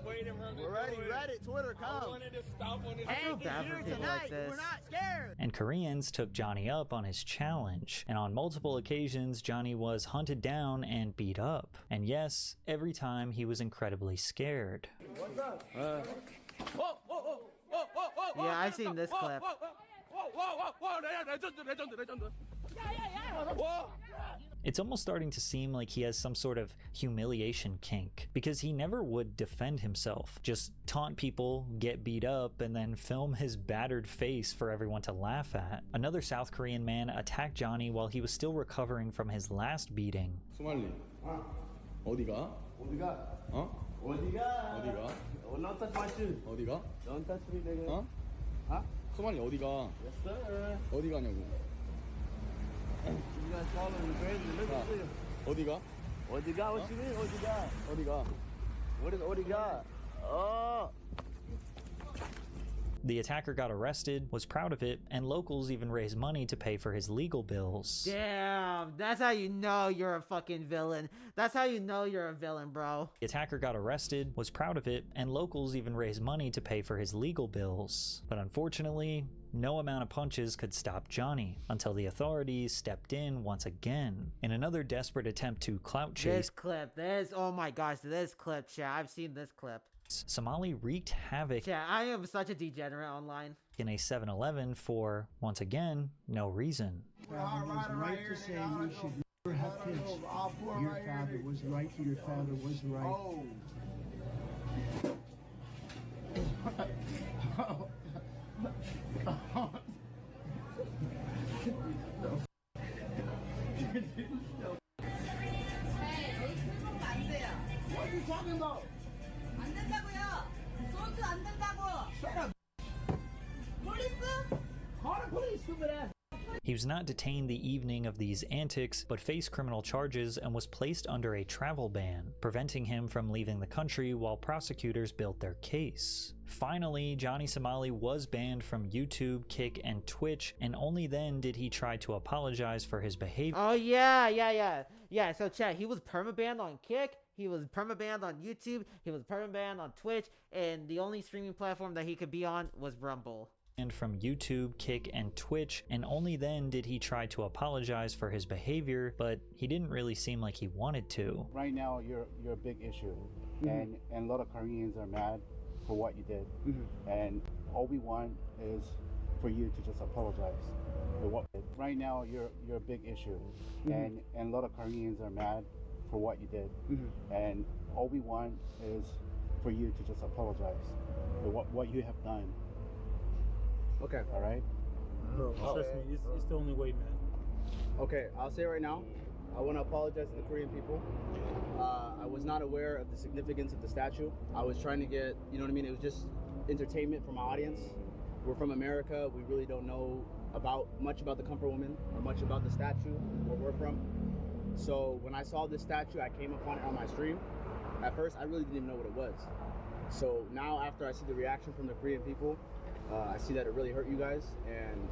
waiting for him to We're ready, Reddit, Twitter, come. I wanted to stop on his I feel bad for people like this. We're not scared. And Koreans took Johnny up on his challenge, and on multiple occasions Johnny was hunted down and beat up. And yes, every time he was incredibly scared. What's up? Whoa, whoa, whoa, whoa, whoa, whoa, Yeah, I've seen this clip. It's almost starting to seem like he has some sort of humiliation kink, because he never would defend himself, just taunt people, get beat up, and then film his battered face for everyone to laugh at. Another South Korean man attacked Johnny while he was still recovering from his last beating. 소말리. 어디가? 어디가? 어? 어디가? 어디가? Don't touch my shoes. 어디가? Don't touch me, nigga. 어? huh? 소말리 어디가? Yes, sir. 어디 가냐고. You guys following me crazy? Look at you. 어디가? 어디가? What you mean? 어디가? 어디가? What is 어디가? Oh. The attacker got arrested, was proud of it, and locals even raised money to pay for his legal bills. Damn, that's how you know you're a fucking villain. That's how you know you're a villain, bro. The attacker got arrested, was proud of it, and locals even raised money to pay for his legal bills. But unfortunately, no amount of punches could stop Johnny, until the authorities stepped in once again. In another desperate attempt to clout chase, oh my gosh, this clip, chat. I've seen this clip. Somali wreaked havoc. Yeah, I am such a degenerate online. In a 7-Eleven for, once again, no reason. Your father was right to say you should never have kids. Your father was right. Your father was right. What are you talking about? 안 된다고요. 소주 안 된다고. Shut up. police? Call the police, stupid ass. He was not detained the evening of these antics, but faced criminal charges and was placed under a travel ban, preventing him from leaving the country while prosecutors built their case. Finally, Johnny Somali was banned from YouTube, Kick, and Twitch, and only then did he try to apologize for his behavior. Oh yeah, so chat, he was permabanned on Kick, he was permabanned on YouTube, he was permabanned on Twitch, and the only streaming platform that he could be on was Rumble. And from YouTube, Kick, and Twitch, and only then did he try to apologize for his behavior, but he didn't really seem like he wanted to. Right now, you're a big issue, and a lot of Koreans are mad for what you did, and all we want is for you to just apologize for what. Right now, you're a big issue, and a lot of Koreans are mad for what you did, and all we want is for you to just apologize for what you have done. Okay. All right. Bro, trust me, it's the only way, man. Okay, I'll say right now, I want to apologize to the Korean people. I was not aware of the significance of the statue. I was trying to get, you know what I mean? It was just entertainment for my audience. We're from America. We really don't know much about the Comfort Woman or much about the statue where we're from. So when I saw this statue, I came upon it on my stream. At first, I really didn't even know what it was. So now after I see the reaction from the Korean people, I see that it really hurt you guys, and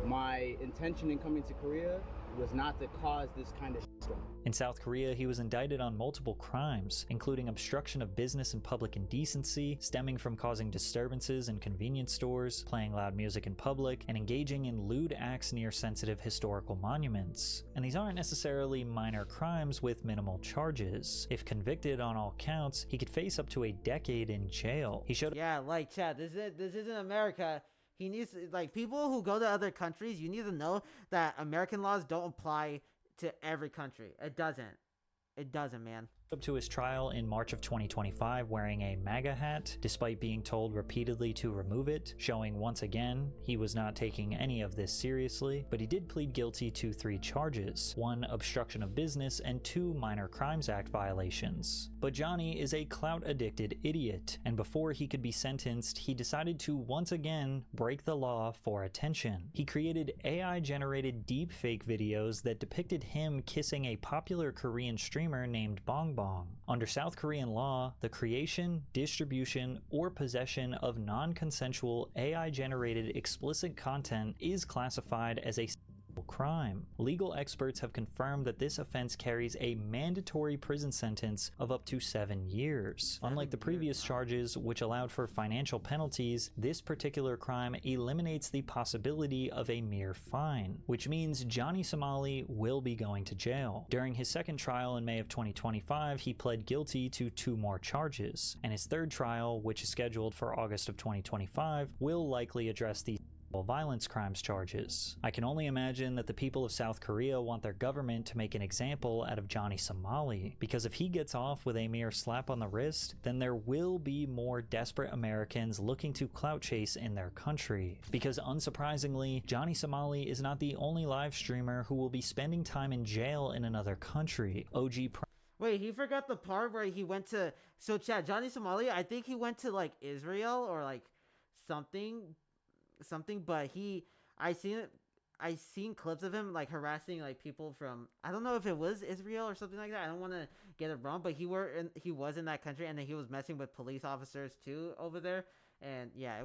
my intention in coming to Korea was not to cause this kind of shitstorm. In South Korea, he was indicted on multiple crimes, including obstruction of business and public indecency, stemming from causing disturbances in convenience stores, playing loud music in public, and engaging in lewd acts near sensitive historical monuments. And these aren't necessarily minor crimes with minimal charges. If convicted on all counts, he could face up to a decade in jail. He showed— Yeah, like, Chad, this isn't America. He needs to, like, people who go to other countries, you need to know that American laws don't apply to every country. It doesn't, man. Up to his trial in March of 2025 wearing a MAGA hat, despite being told repeatedly to remove it, showing once again he was not taking any of this seriously, but he did plead guilty to 3 charges, 1 obstruction of business and 2 Minor Crimes Act violations. But Johnny is a clout-addicted idiot, and before he could be sentenced, he decided to once again break the law for attention. He created AI-generated deepfake videos that depicted him kissing a popular Korean streamer streamer named Bong Bong. Under South Korean law, the creation, distribution, or possession of non-consensual AI-generated explicit content is classified as a crime. Legal experts have confirmed that this offense carries a mandatory prison sentence of up to 7 years. Unlike the previous charges, which allowed for financial penalties, this particular crime eliminates the possibility of a mere fine, which means Johnny Somali will be going to jail. During his second trial in May of 2025, he pled guilty to 2 more charges, and his third trial, which is scheduled for August of 2025, will likely address the violence crimes charges. I can only imagine that the people of South Korea want their government to make an example out of Johnny Somali, because if he gets off with a mere slap on the wrist, then there will be more desperate Americans looking to clout chase in their country. Because unsurprisingly, Johnny Somali is not the only live streamer who will be spending time in jail in another country. Wait, he forgot the part where he went to... So, chat, Johnny Somali, I think he went to, like, Israel or, like, something, but I seen clips of him, like, harassing, like, people from... I don't know if it was Israel or something like that. I don't want to get it wrong, but he was in that country, and then he was messing with police officers, too, over there. And, yeah,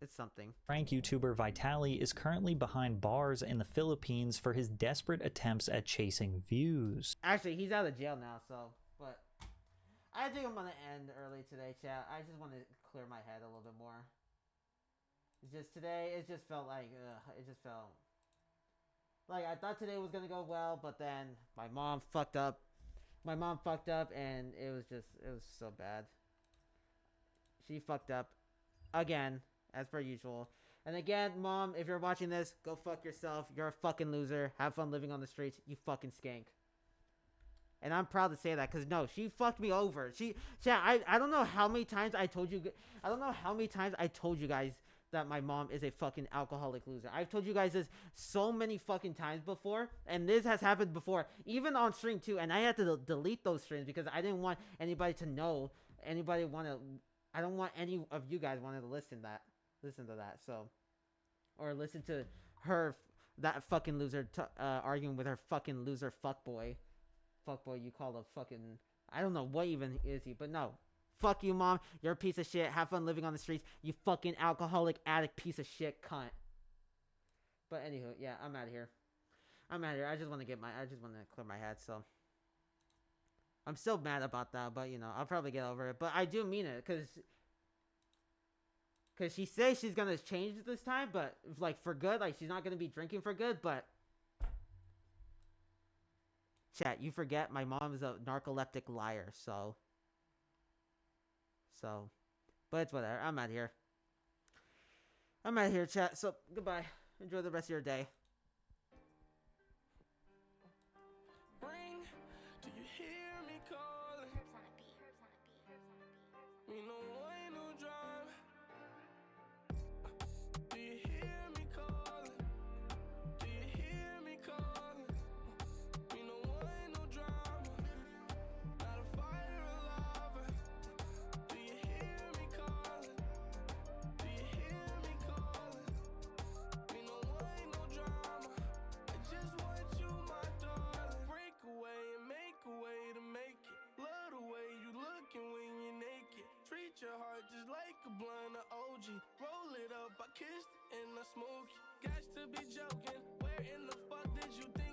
it's something. Prank YouTuber Vitali is currently behind bars in the Philippines for his desperate attempts at chasing views. Actually, he's out of jail now, so, but I think I'm gonna end early today, chat. I just want to clear my head a little bit more. It's just today, it just felt like, it just felt like I thought today was gonna go well, but then my mom fucked up. My mom fucked up, and it was so bad. She fucked up again, as per usual. And again, Mom, if you're watching this, go fuck yourself. You're a fucking loser. Have fun living on the streets, you fucking skank. And I'm proud to say that, because no, she fucked me over. I don't know how many times I told you guys that my mom is a fucking alcoholic loser. I've told you guys this so many fucking times before, and this has happened before, even on stream too, and I had to delete those streams because I didn't want anybody to know, I don't want any of you guys wanted to listen to that, so, or listen to her, that fucking loser, arguing with her fucking loser fuckboy you call a fucking, I don't know what even is he, but no, fuck you, Mom, you're a piece of shit, have fun living on the streets, you fucking alcoholic addict piece of shit cunt. But anywho, yeah, I'm out of here. I just want to clear my head, so I'm still mad about that, but you know, I'll probably get over it, but I do mean it, because she says she's gonna change this time, but like for good, like she's not gonna be drinking for good, but chat, you forget my mom is a narcoleptic liar, so but it's whatever. I'm out of here, chat, so goodbye, enjoy the rest of your day. Ring, do you hear me calling? Me no way, no drive. Do you hear me calling? Do you hear me calling? Me no way, no drama. Not a fire alive. Do you hear me calling? Do you hear me calling? Me no way, no drama. I just want you, my darling. Break away and make a way to make it. Love the way you looking when you're naked. Treat your heart just like a blunt of OG. Roll it up, I kissed it and I smoke it. Got to be joking. Where in the fuck did you think?